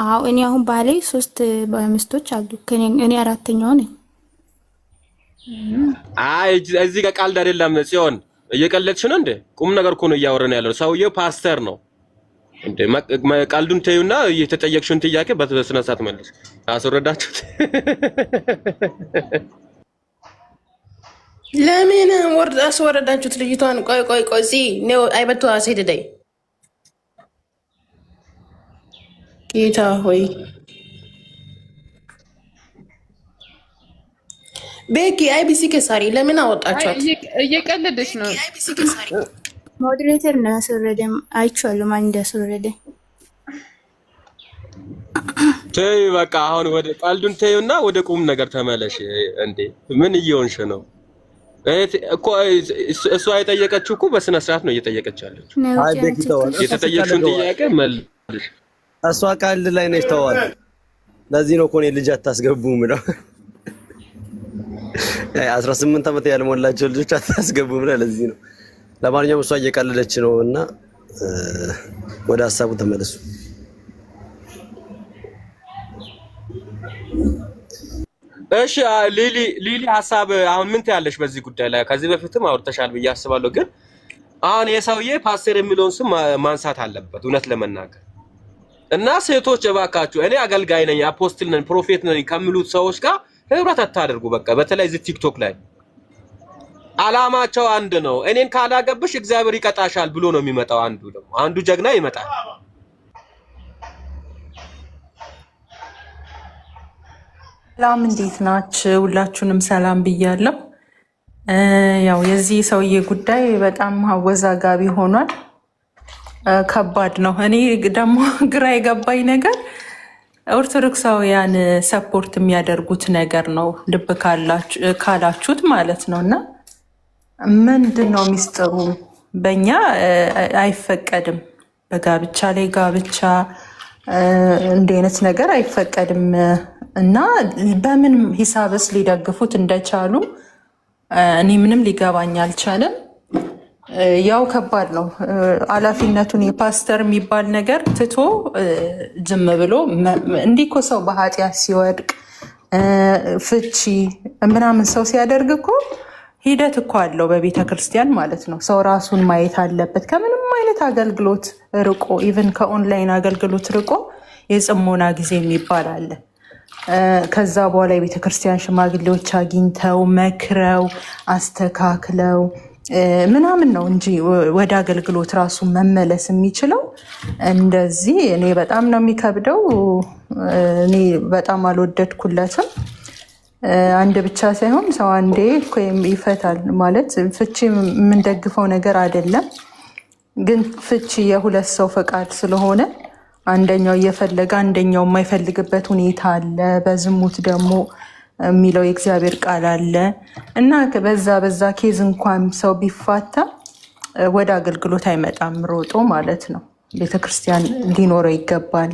አዎ እኔ አሁን ባሌ 3 ሚስቶች አሉ። እኔ አራተኛው ነኝ።
አይ እዚህ ጋር ቀልድ አይደለም ጽዮን፣ እየቀለድሽ ነው እንዴ? ቁም ነገር እኮ ነው እያወራን ያለው። ሰውዬው ፓስተር ነው እንዴ? ቀልዱን ተይውና የተጠየቅሽውን ጥያቄ በስነ ስርዓት መልሽ። አስወረዳችሁት።
ለምን አስወረዳችሁት ልጅቷን? ቆይ ነው አይበቱ አሰይደይ ጌታ ሆይ ቤኪ አይቢሲ ከሳሪ ለምን አወጣችኋት?
እየቀለደች ነው።
ሞዴሬተር ነው ያስወረደም። አይቻለሁ ማን እንዳስወረደ።
ተይ በቃ አሁን ወደ ቀልዱን ተይውና ወደ ቁም ነገር ተመለሽ። እንዴ ምን እየሆንሽ ነው? እኮ እሷ የጠየቀችው እኮ በስነ ስርዓት ነው እየጠየቀች ያለችው።
አይ ቤኪ ተዋል።
የተጠየቅሽውን ጥያቄ መልሽ።
እሷ ቀልድ ላይ ነች። ተዋል። ለዚህ ነው እኮ እኔ ልጅ አታስገቡም ነው 18 ዓመት ያልሞላቸው ልጆች አታስገቡም ነው። ለዚህ ነው። ለማንኛውም እሷ እየቀለደች ነው እና ወደ ሀሳቡ ተመለሱ።
እሺ ሊሊ ሀሳብ አሁን ምን ትያለሽ በዚህ ጉዳይ ላይ? ከዚህ በፊትም አውርተሻል ብዬ አስባለሁ። ግን አሁን የሰውዬ ፓስተር የሚለውን ስም ማንሳት አለበት እውነት ለመናገር እና ሴቶች እባካችሁ እኔ አገልጋይ ነኝ፣ አፖስትል ነኝ፣ ፕሮፌት ነኝ ከሚሉት ሰዎች ጋር ህብረት አታደርጉ። በቃ በተለይ እዚህ ቲክቶክ ላይ አላማቸው አንድ ነው። እኔን ካላገብሽ እግዚአብሔር ይቀጣሻል ብሎ ነው የሚመጣው። አንዱ ጀግና ይመጣል።
ሰላም እንዴት ናችሁ? ሁላችሁንም ሰላም ብያለሁ። ያው የዚህ ሰውዬ ጉዳይ በጣም አወዛጋቢ ሆኗል። ከባድ ነው። እኔ ደግሞ ግራ የገባኝ ነገር ኦርቶዶክሳውያን ሰፖርት የሚያደርጉት ነገር ነው፣ ልብ ካላችሁት ማለት ነው። እና ምንድን ነው ሚስጥሩ? በእኛ አይፈቀድም፣ በጋብቻ ላይ ጋብቻ እንዲህ አይነት ነገር አይፈቀድም። እና በምን ሂሳብስ ሊደግፉት እንደቻሉ እኔ ምንም ሊገባኝ አልቻለም። ያው ከባድ ነው። ኃላፊነቱን የፓስተር የሚባል ነገር ትቶ ዝም ብሎ እንዲህ እኮ ሰው በኃጢአት ሲወድቅ ፍቺ ምናምን ሰው ሲያደርግ እኮ ሂደት እኮ አለው በቤተ ክርስቲያን ማለት ነው። ሰው ራሱን ማየት አለበት። ከምንም አይነት አገልግሎት ርቆ ኢቭን ከኦንላይን አገልግሎት ርቆ የጽሞና ጊዜ የሚባል አለ። ከዛ በኋላ የቤተ ክርስቲያን ሽማግሌዎች አግኝተው መክረው አስተካክለው ምናምን ነው እንጂ ወደ አገልግሎት ራሱ መመለስ የሚችለው እንደዚህ እኔ በጣም ነው የሚከብደው። እኔ በጣም አልወደድኩለትም። አንድ ብቻ ሳይሆን ሰው አንዴ ይፈታል ማለት ፍቺ የምንደግፈው ነገር አይደለም። ግን ፍቺ የሁለት ሰው ፈቃድ ስለሆነ አንደኛው እየፈለገ አንደኛው የማይፈልግበት ሁኔታ አለ። በዝሙት ደግሞ የሚለው የእግዚአብሔር ቃል አለ እና በዛ ኬዝ እንኳን ሰው ቢፋታ ወደ አገልግሎት አይመጣም ሮጦ ማለት ነው። ቤተክርስቲያን ሊኖረው ይገባል፣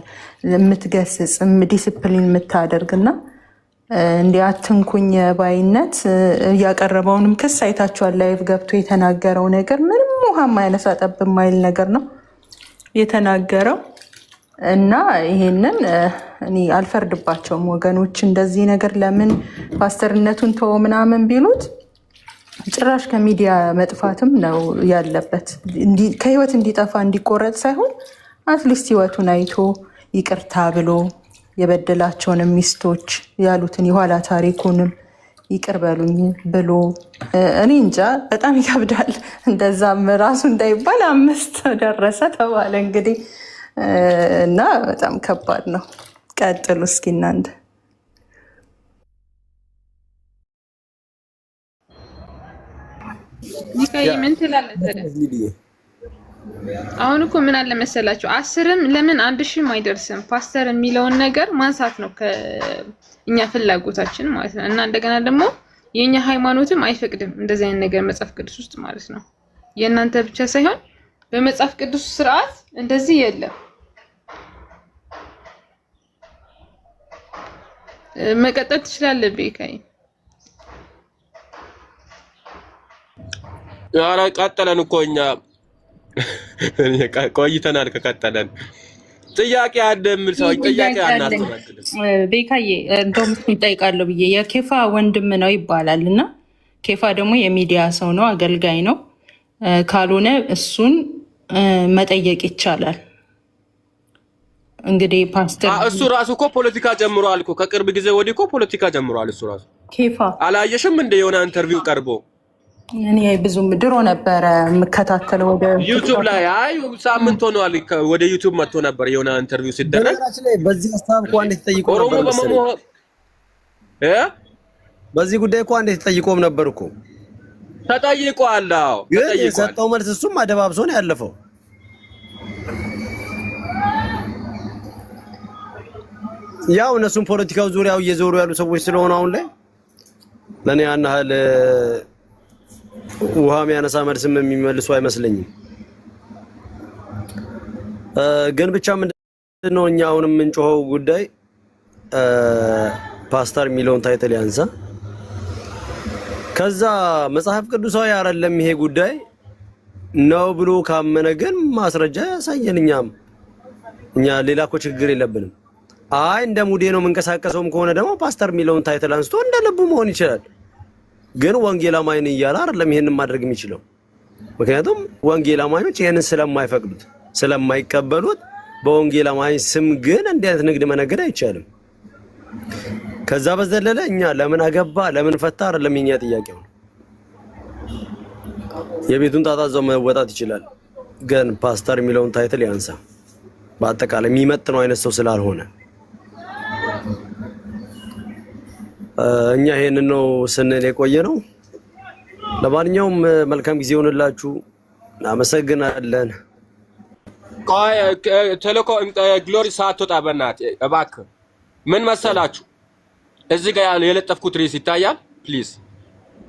የምትገስጽ ዲስፕሊን የምታደርግና እንዲህ አትንኩኝ ባይነት እያቀረበውንም ክስ አይታችኋል። ላይቭ ገብቶ የተናገረው ነገር ምንም ውሃ ማይነሳ ጠብ የማይል ነገር ነው የተናገረው እና ይሄንን እኔ አልፈርድባቸውም ወገኖች። እንደዚህ ነገር ለምን ፓስተርነቱን ተወ ምናምን ቢሉት ጭራሽ ከሚዲያ መጥፋትም ነው ያለበት። ከህይወት እንዲጠፋ እንዲቆረጥ ሳይሆን አትሊስት ህይወቱን አይቶ ይቅርታ ብሎ የበደላቸውን ሚስቶች ያሉትን የኋላ ታሪኩንም ይቅር በሉኝ ብሎ እኔ እንጃ በጣም ይከብዳል። እንደዛም ራሱ እንዳይባል 5 ደረሰ ተባለ እንግዲህ እና በጣም ከባድ ነው። ቀጥሉ እስኪ እናንተ።
ሚካኤል ምን ትላለህ ታዲያ? አሁን እኮ ምን አለ መሰላችሁ 10ም ለምን 1000ም አይደርስም ፓስተር የሚለውን ነገር ማንሳት ነው ከእኛ ፍላጎታችን ማለት ነው። እና እንደገና ደግሞ የኛ ሃይማኖትም አይፈቅድም እንደዚህ አይነት ነገር መጽሐፍ ቅዱስ ውስጥ ማለት ነው። የእናንተ ብቻ ሳይሆን በመጽሐፍ ቅዱስ ስርዓት እንደዚህ የለም። መቀጠል ትችላለህ ቤካይ።
ኧረ ቀጠለን እኮ እኛ ቆይተናል። ከቀጠለን ጥያቄ አለ የምል ሰው ጥያቄ አናስተናግድም።
ቤካዬ እንደውም ይጠይቃለሁ ብዬ የኬፋ ወንድም ነው ይባላል እና ኬፋ ደግሞ የሚዲያ ሰው ነው፣ አገልጋይ ነው። ካልሆነ እሱን መጠየቅ ይቻላል። እንግዲህ ፓስተር
እሱ ራሱ እኮ ፖለቲካ ጀምሯል እኮ ከቅርብ ጊዜ ወዲህ እኮ ፖለቲካ ጀምሯል እሱ ራሱ።
ኬፋ
አላየሽም እንደ የሆነ ኢንተርቪው ቀርቦ
እኔ ብዙም ድሮ ነበረ የምከታተለው ወደ
ዩቲዩብ ላይ አይ ሳምንት ሆኗል ወደ ዩቲዩብ መጥቶ ነበር የሆነ ኢንተርቪው ሲደረግ
በዚህ ሐሳብ እኮ አንዴ ተጠይቆ ነበር በዚህ ጉዳይ እኮ አንዴ ተጠይቆም ነበር እኮ
ተጠይቋል። አዎ
ግን የሰጠው መልስ እሱም አደባብሶ ነው ያለፈው። ያው እነሱም ፖለቲካው ዙሪያው እየዞሩ ያሉ ሰዎች ስለሆኑ አሁን ላይ ለኔ ያን ያህል ውሃ የሚያነሳ መልስም የሚመልሱ አይመስለኝም። ግን ብቻ ምንድነው እኛ አሁንም የምንጮኸው ጉዳይ ፓስተር የሚለውን ታይትል ያንሳ። ከዛ መጽሐፍ ቅዱሳዊ አይደለም ይሄ ጉዳይ ነው ብሎ ካመነ ግን ማስረጃ ያሳየን። እኛ ሌላ እኮ ችግር የለብንም። አይ እንደ ሙዴ ነው የምንቀሳቀሰውም ከሆነ ደግሞ ፓስተር የሚለውን ታይትል አንስቶ እንደልቡ መሆን ይችላል። ግን ወንጌል አማኝ እያለ አይደለም ይሄንን ማድረግ የሚችለው። ምክንያቱም ወንጌል አማኞች ይሄንን ስለማይፈቅዱት ስለማይቀበሉት በወንጌል አማኝ ስም ግን እንዲህ አይነት ንግድ መነገድ አይቻልም። ከዛ በዘለለ እኛ ለምን አገባ ለምን ፈታ አይደለም የኛ ጥያቄው። የቤቱን ጣጣ እዛው መወጣት ይችላል። ግን ፓስተር የሚለውን ታይትል ያንሳ። በአጠቃላይ የሚመጥነው አይነት ሰው ስላልሆነ እኛ ይሄንን ነው ስንል የቆየ ነው። ለማንኛውም መልካም ጊዜ ይሆንላችሁ። እናመሰግናለን።
ቆይ ቴሌኮ ግሎሪ ሳትወጣ በእናትህ እባክህ ምን መሰላችሁ እዚህ ጋር የለጠፍኩት ሪስ ይታያል። ፕሊዝ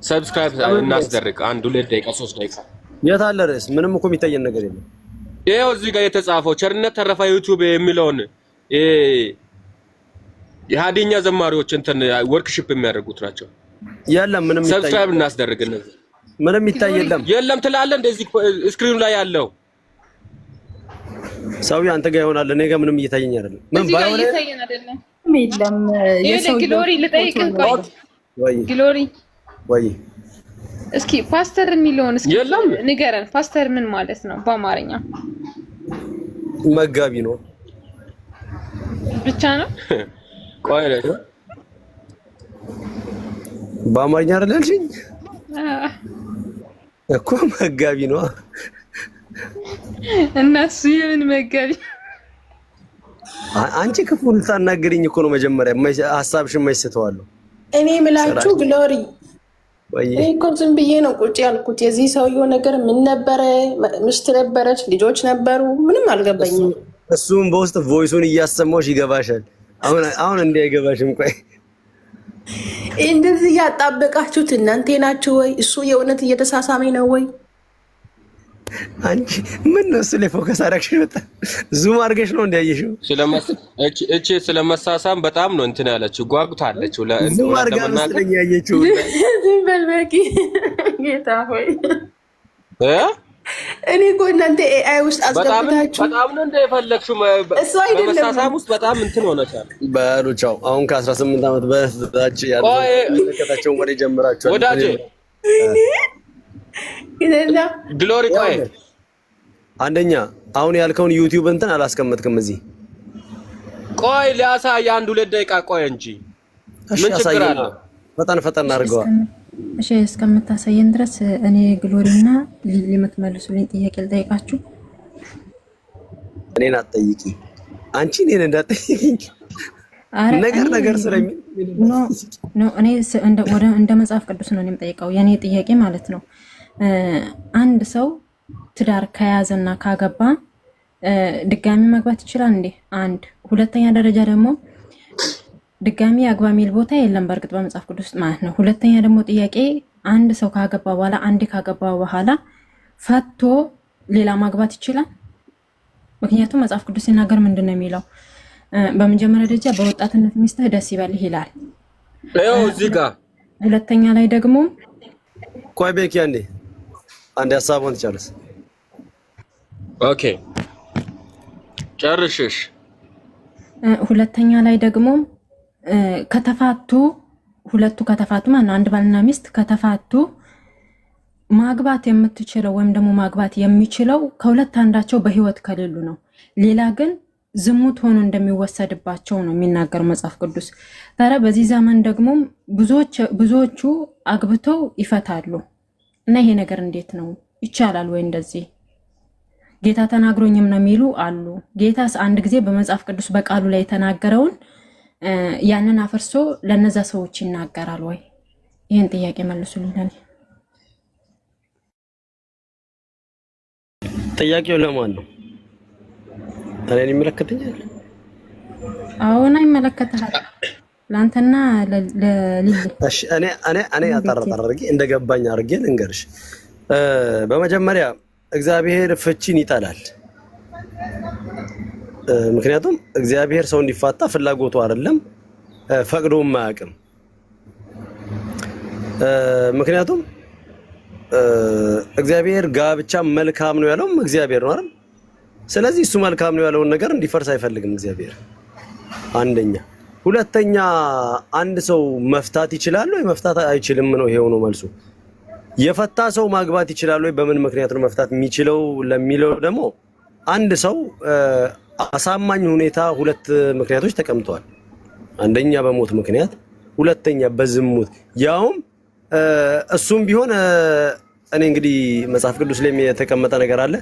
ሰብስክራይብ እናስደርግ። 1 2 ደቂቃ 3 ደቂቃ
የት አለ ርዕስ? ምንም እኮ የሚታየን ነገር የለም።
ይሄው እዚህ ጋር የተጻፈው ቸርነት ተረፈ ዩቲዩብ የሚለውን የሃዲኛ ዘማሪዎች እንትን ወርክሺፕ የሚያደርጉት ናቸው።
የለም ምንም ይታይ
ሰብስክራይብ እናስደርግ። እነዚህ
ምንም ይታይ
የለም ትላለህ። እንደዚህ ስክሪኑ ላይ ያለው
ሰው አንተ ጋር ይሆናል። እኔ ጋር ምንም እየታየኝ አይደለም። ምን ባይሆን
እየታየን አይደለም።
የለም
የሰው ግሎሪ ልጠይቅህ። ቆይ ግሎሪ
ወይ
እስኪ ፓስተር የሚለውን እስኪ ንገረን። ፓስተር ምን ማለት ነው በአማርኛ?
መጋቢ ነው
ብቻ ነው?
ቆይ
በአማርኛ አይደል ያልሽኝ እኮ መጋቢ ነው።
እናሱ የምን መጋቢ?
አንቺ ክፉ ልታናገሪኝ እኮ ነው መጀመሪያ። ሐሳብሽን ማይስተዋለሁ።
እኔ ምላችሁ ግሎሪ እኮ ዝም ብዬ ነው ቁጭ ያልኩት። የዚህ ሰውየው ነገር ምን ነበረ? ሚስት ነበረች፣ ልጆች ነበሩ፣ ምንም አልገባኝም።
እሱም በውስጥ ቮይሱን እያሰማሁሽ ይገባሻል። አሁን እንዳይገባሽም ቆይ
እንደዚህ ያጣበቃችሁት እናንተ ናችሁ ወይ? እሱ የእውነት እየተሳሳመኝ ነው ወይ?
አንቺ ምን ነው እሱ ላይ ፎከስ አደረግሽ? በጣም ዙም አድርገሽ ነው እንዳያየሽው።
እቺ ስለመሳሳም በጣም ነው እንትን ያለችው ጓጉታለች።
ዙም አድርጋ መስለኝ ያየችው።
ዝም በል በቂ ጌታ ሆይ። እኔ እኮ እናንተ ኤአይ ውስጥ አስገብታችሁ
በጣም ነው እንደፈለግሽው
እሱ አይደለም
በመሳሳም ውስጥ በጣም እንትን ሆነሻል።
በሉ ቻው። አሁን ከ18 ዓመት በታች ያለው ተከታቸው ወደ ጀምራችኋል
ወዳጄ ግሎሪ ቆይ
አንደኛ አሁን ያልከውን ዩቲዩብ እንትን አላስቀመጥክም እዚህ።
ቆይ ሊያሳይ 1 2 ደቂቃ ቆይ እንጂ ምን ችግር አለ? ፈጠን አድርገዋል።
እሺ እስከምታሳየን ድረስ እኔ ግሎሪና ሊሊ የምትመልሱልኝ ጥያቄ ልጠይቃችሁ።
እኔን አትጠይቂ አንቺ እኔን እንዳትጠይቂኝ ነገር ስለሚል
ኖ እኔ እንደ መጽሐፍ ቅዱስ ነው የምጠይቀው። የኔ ጥያቄ ማለት ነው
አንድ ሰው ትዳር ከያዘና ካገባ ድጋሚ ማግባት ይችላል እንዴ? አንድ ሁለተኛ ደረጃ ደግሞ ድጋሚ አግባ የሚል ቦታ የለም በእርግጥ በመጽሐፍ ቅዱስ ማለት ነው። ሁለተኛ ደግሞ ጥያቄ አንድ ሰው ካገባ በኋላ አንዴ ካገባ በኋላ ፈቶ ሌላ ማግባት ይችላል? ምክንያቱም መጽሐፍ ቅዱስ ሲናገር ምንድነው የሚለው? በመጀመሪያ ደረጃ በወጣትነት ሚስትህ ደስ ይበልህ ይላል።
እዚህ ጋር
ሁለተኛ ላይ ደግሞ
ቆይ ቤኪ አንዴ ሀሳቡን ትጨርስ።
ኦኬ ጨርሽሽ።
ሁለተኛ ላይ ደግሞ ከተፋቱ ሁለቱ ከተፋቱ ማለት አንድ ባልና ሚስት ከተፋቱ ማግባት የምትችለው ወይም ደግሞ ማግባት የሚችለው ከሁለት አንዳቸው በህይወት ከሌሉ ነው። ሌላ ግን ዝሙት ሆኖ እንደሚወሰድባቸው ነው የሚናገረው መጽሐፍ ቅዱስ። ታዲያ በዚህ ዘመን ደግሞ ብዙዎቹ አግብተው ይፈታሉ እና ይሄ ነገር እንዴት ነው ይቻላል ወይ? እንደዚህ ጌታ ተናግሮኝም ነው የሚሉ አሉ። ጌታስ አንድ ጊዜ በመጽሐፍ ቅዱስ በቃሉ ላይ የተናገረውን ያንን አፈርሶ ለነዛ ሰዎች ይናገራል ወይ? ይሄን ጥያቄ መልሱልኝ።
ጥያቄው ለማን ነው? እኔን ይመለከተኛል?
አሁን አይመለከተሃል ላንተና ለሊሊ።
እሺ እኔ አጣራጣር አድርጌ እንደገባኝ አድርጌ ልንገርሽ። በመጀመሪያ እግዚአብሔር ፍቺን ይጠላል። ምክንያቱም እግዚአብሔር ሰው እንዲፋታ ፍላጎቱ አይደለም፣ ፈቅዶም አያውቅም። ምክንያቱም እግዚአብሔር ጋብቻ መልካም ነው ያለውም እግዚአብሔር ነው አይደል? ስለዚህ እሱ መልካም ነው ያለውን ነገር እንዲፈርስ አይፈልግም እግዚአብሔር። አንደኛ። ሁለተኛ አንድ ሰው መፍታት ይችላል ወይ መፍታት አይችልም ነው ይሄው ነው መልሱ። የፈታ ሰው ማግባት ይችላል ወይ በምን ምክንያት ነው መፍታት የሚችለው ለሚለው ደግሞ አንድ ሰው አሳማኝ ሁኔታ ሁለት ምክንያቶች ተቀምጠዋል። አንደኛ በሞት ምክንያት፣ ሁለተኛ በዝሙት። ያውም እሱም ቢሆን እኔ እንግዲህ መጽሐፍ ቅዱስ ላይ የተቀመጠ ነገር አለ።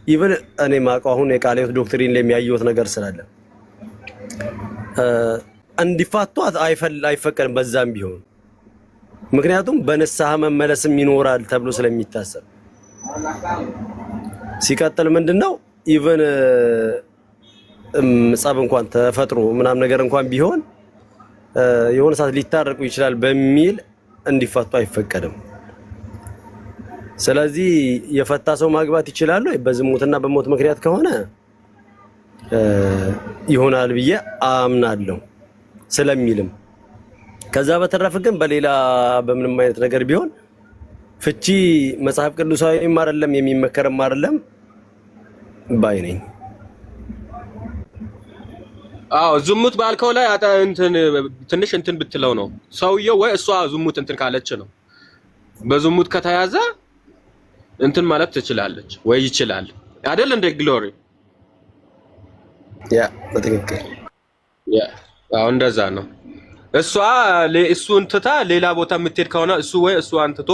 ኢቭን እኔ ማውቀው አሁን የቃለ ሕይወት ዶክትሪን ላይ የሚያየውት ነገር ስላለ እንዲፋቷት አይፈቀድም በዛም ቢሆን። ምክንያቱም በንስሐ መመለስም ይኖራል ተብሎ ስለሚታሰብ። ሲቀጥል ምንድነው ኢቭን ጸብ እንኳን ተፈጥሮ ምናም ነገር እንኳን ቢሆን የሆነ ሰዓት ሊታረቁ ይችላል በሚል እንዲፋቱ አይፈቀድም። ስለዚህ የፈታ ሰው ማግባት ይችላል ወይ በዝሙትና በሞት ምክንያት ከሆነ ይሆናል ብዬ አምናለሁ ስለሚልም። ከዛ በተረፈ ግን በሌላ በምንም አይነት ነገር ቢሆን ፍቺ መጽሐፍ ቅዱሳዊም አይደለም የሚመከርም አይደለም ባይ ነኝ።
አዎ ዝሙት ባልከው ላይ ትንሽ እንትን ብትለው ነው ሰውየው ወይ እሷ ዝሙት እንትን ካለች ነው። በዝሙት ከተያዘ እንትን ማለት ትችላለች ወይ ይችላል አይደል? እንደ ግሎሪ በትክክል አዎ እንደዛ ነው። እሱን ትታ ሌላ ቦታ የምትሄድ ከሆነ እሱ ወይ እሱ አንትቶ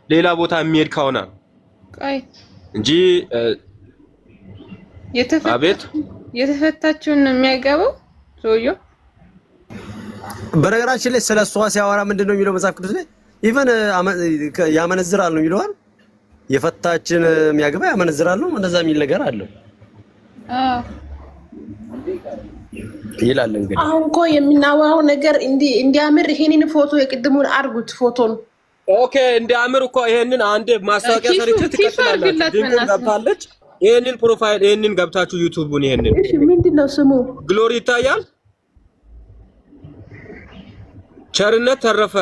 ሌላ ቦታ የሚሄድ ከሆነ እንጂ
የተፈታችውን የሚያገባው ሰውየው።
በነገራችን ላይ ስለሷ ሲያወራ ምንድነው የሚለው መጽሐፍ ቅዱስ ላይ ኢቭን ያመነዝራል ነው የሚለው አይደል? የፈታችን የሚያገባ ያመነዝራል ነው እንደዛ የሚል ነገር አለው ይላል። እንግዲህ
አሁን እኮ የምናወራው ነገር እንዲያምር ይሄንን ፎቶ የቅድሙን አርጉት ፎቶን።
ኦኬ እንዲያምር እኮ ይሄንን አንድ ማስታወቂያ ሰርቼ ትከፍላለች። ድንቁ ገብታለች። ይሄንን ፕሮፋይል ይሄንን ገብታችሁ ዩቲዩብን ይሄንን
እሺ ምንድነው ስሙ?
ግሎሪ ይታያል። ቸርነት ተረፈ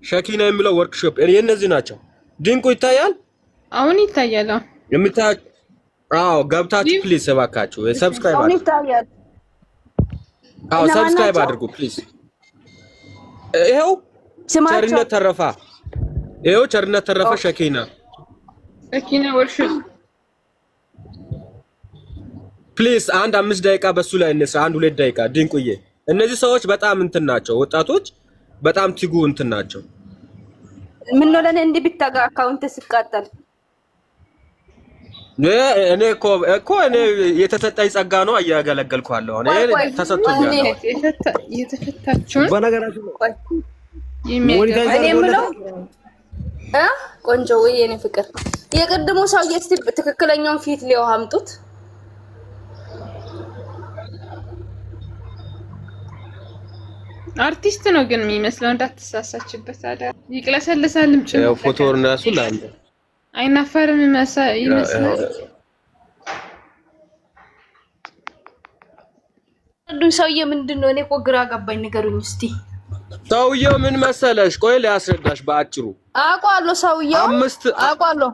ሸኪና የሚለው ወርክሾፕ የእነዚህ ናቸው። ድንቁ ይታያል።
አሁን ይታያል።
አዎ ገብታችሁ ፕሊዝ እባካችሁ ሰብስክራይብ አድርጉ።
ይታያል።
አዎ ሰብስክራይብ አድርጉ ፕሊዝ። ይሄው ቸርነት ተረፈ ይሄው ቸርነት ተረፈ ሸኪና ወርክሾፕ ፕሊዝ አንድ 5 ደቂቃ በሱ ላይ እንስራ። 1-2 ደቂቃ ድንቁዬ። እነዚህ ሰዎች በጣም እንትን ናቸው፣ ወጣቶች በጣም ትጉ እንትን ናቸው።
ምን ነው ለኔ እንዲህ ቢታጋ አካውንት ሲቃጠል
እኔ እኮ እኔ የተሰጠኝ ጸጋ ነው እያገለገልኳለሁ። እኔ ተሰጥቶኛል።
የተፈታችሁን
በነገራችን
እኔ ምለው ቆንጆ ወይ የኔ ፍቅር የቅድሙ ሰውዬ እስቲ ትክክለኛውን ፊት ሊያው አምጡት።
አርቲስት ነው ግን የሚመስለው እንዳትሳሳችበት አዳ ይቅለሰልሳልም ጭምር
ያው ፎቶውን ራሱ ላንተ
አይናፈርም ይመስላል።
አንዱን ሰውዬ ምንድነው? እኔ እኮ ግራ ገባኝ፣ ንገሩኝ እስቲ።
ሰውዬው ምን መሰለሽ? ቆይ ሊያስረዳሽ በአጭሩ።
አውቀዋለሁ፣ ሰውዬው አውቀዋለሁ፣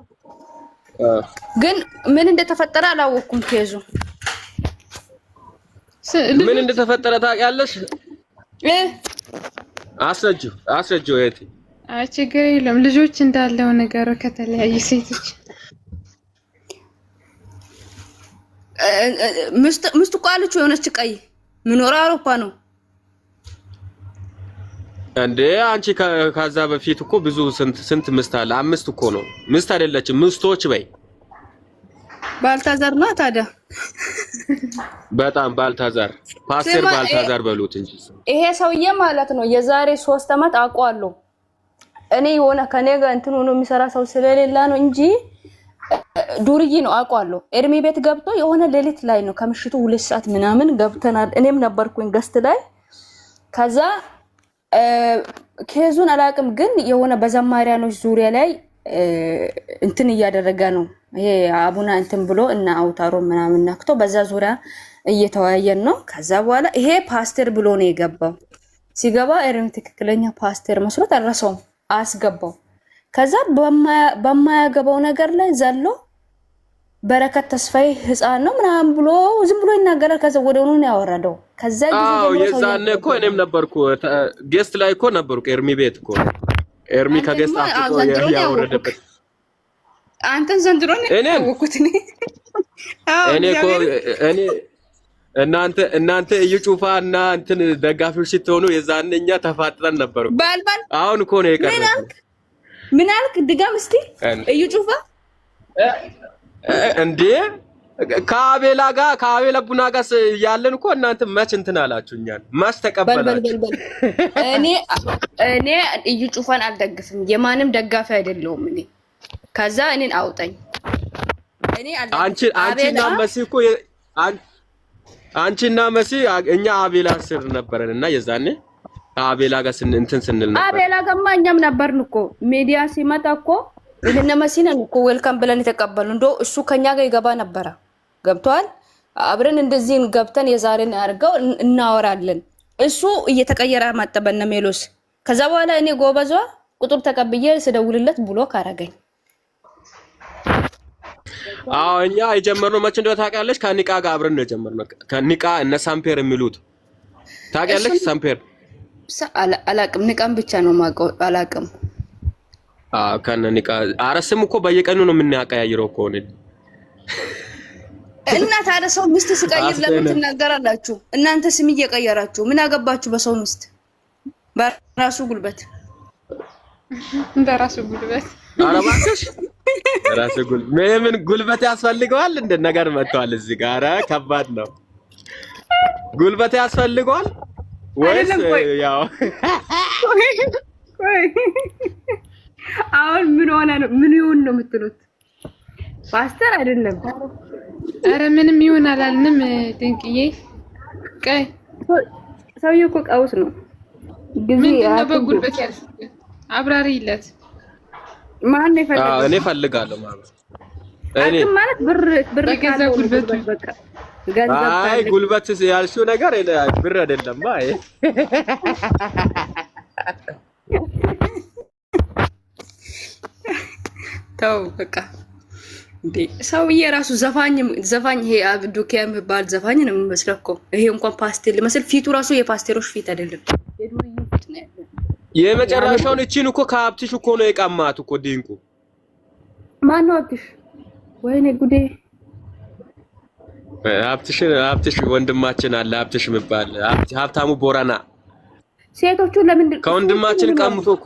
ግን ምን እንደተፈጠረ አላወኩም። ኬዙ
ምን እንደተፈጠረ ታውቂያለሽ? አስረጂው እህቴ።
ችግር የለም ልጆች እንዳለው ነገር ከተለያዩ ሴቶች
ምስት እኮ አለችው የሆነች ቀይ ምኖረው አውሮፓ ነው
እንዴ? አንቺ ከዛ በፊት እኮ ብዙ ስንት ምስት አለ? 5 እኮ ነው። ምስት አይደለችም ምስቶች በይ።
ባልታዛር ነው ታዲያ።
በጣም ባልታዛር ፓስተር ባልታዛር በሉት እንጂ
ይሄ ሰውዬ ማለት ነው የዛሬ 3 አመት አውቀዋለሁ እኔ የሆነ ከኔ ጋር እንትን ሆኖ የሚሰራ ሰው ስለሌላ ነው እንጂ ዱርዬ ነው አውቀዋለሁ። ኤርሚ ቤት ገብቶ የሆነ ሌሊት ላይ ነው ከምሽቱ 2 ሰዓት ምናምን ገብተናል። እኔም ነበርኩኝ ገስት ላይ። ከዛ ኬዙን አላቅም ግን የሆነ በዘማሪያኖች ዙሪያ ላይ እንትን እያደረገ ነው። ይሄ አቡና እንትን ብሎ እና አውታሮ ምናምን ነክቶ በዛ ዙሪያ እየተወያየን ነው። ከዛ በኋላ ይሄ ፓስተር ብሎ ነው የገባው። ሲገባ ኤርሚ ትክክለኛ ፓስተር መስሎት አልረሳውም፣ አስገባው። ከዛ በማያገባው ነገር ላይ ዘሎ በረከት ተስፋዬ ህፃን ነው ምናምን ብሎ ዝም ብሎ ይናገራል። ከዛ ወደውኑ ነው ያወረደው። ከዛ
የዛኔ እኮ እኔም ነበርኩ ጌስት ላይ እኮ ነበርኩ ኤርሚ ቤት እኮ ኤርሚ ከጌስት አፍቶ ያወረደበት
አንተን ዘንድሮ ነው ያወኩት እኔ እኮ እናንተ እዩጩፋ እና እንትን ደጋፊዎች ስትሆኑ የዛኔኛ ተፋጥረን ነበርኩ። አሁን እኮ ነው የቀረው። ምን አልክ? ድጋም እስቲ እዩጩፋ
እንዴ ከአቤላ ቡና ጋር ያለን እኮ እናንተ መች እንትን አላችሁኛል? መች ተቀበላችሁ?
እኔ እዩጩፋን አልደግፍም፣ የማንም ደጋፊ አይደለሁም እኔ። ከዛ እኔን አውጣኝ። እኔ
አንቺና መሲ እኮ አንቺና መሲ እኛ አቤላ ስር ነበረን እና የዛኔ ከአቤላ ጋር እንትን ስንል ነበር።
አቤላ ጋርማ እኛም ነበርን እኮ ሚዲያ ሲመጣ እኮ እነ መሲነን እኮ ዌልካም ብለን የተቀበሉ። እንደው እሱ ከኛ ጋር ይገባ ነበረ። ገብቷል። አብረን እንደዚህ ገብተን የዛሬን አድርገው እናወራለን። እሱ እየተቀየረ መጣ በእነ ሜሎስ። ከዛ በኋላ እኔ ጎበዟ ቁጥር ተቀብዬ ስደውልለት ብሎ ካረገኝ።
እኛ የጀመርነው መቼ እንደው ታውቂያለሽ? ከኒቃ ጋር አብረን ነው የጀመርነው። ከኒቃ እነ ሳምፔር የሚሉት ታውቂያለሽ? ሳምፔር
አላቅም፣ ኒቃም ብቻ ነው የማውቀው። አላቅም
ከነኒቃ አረስም እኮ በየቀኑ ነው የምናቀያይረው እኮ ነው።
እና ታዲያ ሰው ሚስት ሲቀይር ለምን ትናገራላችሁ? እናንተ ስም እየቀየራችሁ ምን አገባችሁ በሰው ሚስት? በራሱ ጉልበት
አረባክሽ ራሱ ጉልበት ምን ጉልበት ያስፈልገዋል? እንደ ነገር መጥቷል እዚህ ጋር ከባድ ነው። ጉልበት ያስፈልገዋል ወይስ ያው
አሁን ምን ሆነ ነው? ምን ይሁን ነው የምትሉት? ፓስተር አይደለም።
አረ ምንም ይሁን አላልንም። ድንቅዬ ቀይ
ሰውዬው እኮ ቀውስ ነው።
ጊዜ በጉልበት ያልፍ አብራሪለት።
ማን ነው የፈለገው?
እኔ ፈልጋለሁ ማለት
እኔ ማለት ብር
ገዛ ጉልበቱ
በቃ ገንዘብ።
አይ ጉልበት ያልሽው ነገር ብር አይደለም። አይ
ተው በቃ እንዴ ሰውዬ ራሱ ዘፋኝ ይሄ አብዱኪያ የሚባል ዘፋኝ ነው የሚመስለው እኮ። ይሄ እንኳን ፓስቴል ለመስል ፊቱ ራሱ የፓስቴሮች ፊት አይደለም፣ የዱርዬ ፊት ነው ያለው።
የመጨረሻውን እቺን እኮ ከሀብትሽ እኮ ነው የቀማት እኮ ዲንቁ።
ማን ነው ሀብትሽ? ወይኔ ጉዴ!
ሀብትሽ ወንድማችን አለ ሀብትሽ የሚባል ሀብታሙ ቦረና።
ሴቶቹ ለምን
ከወንድማችን ቀምቶ እኮ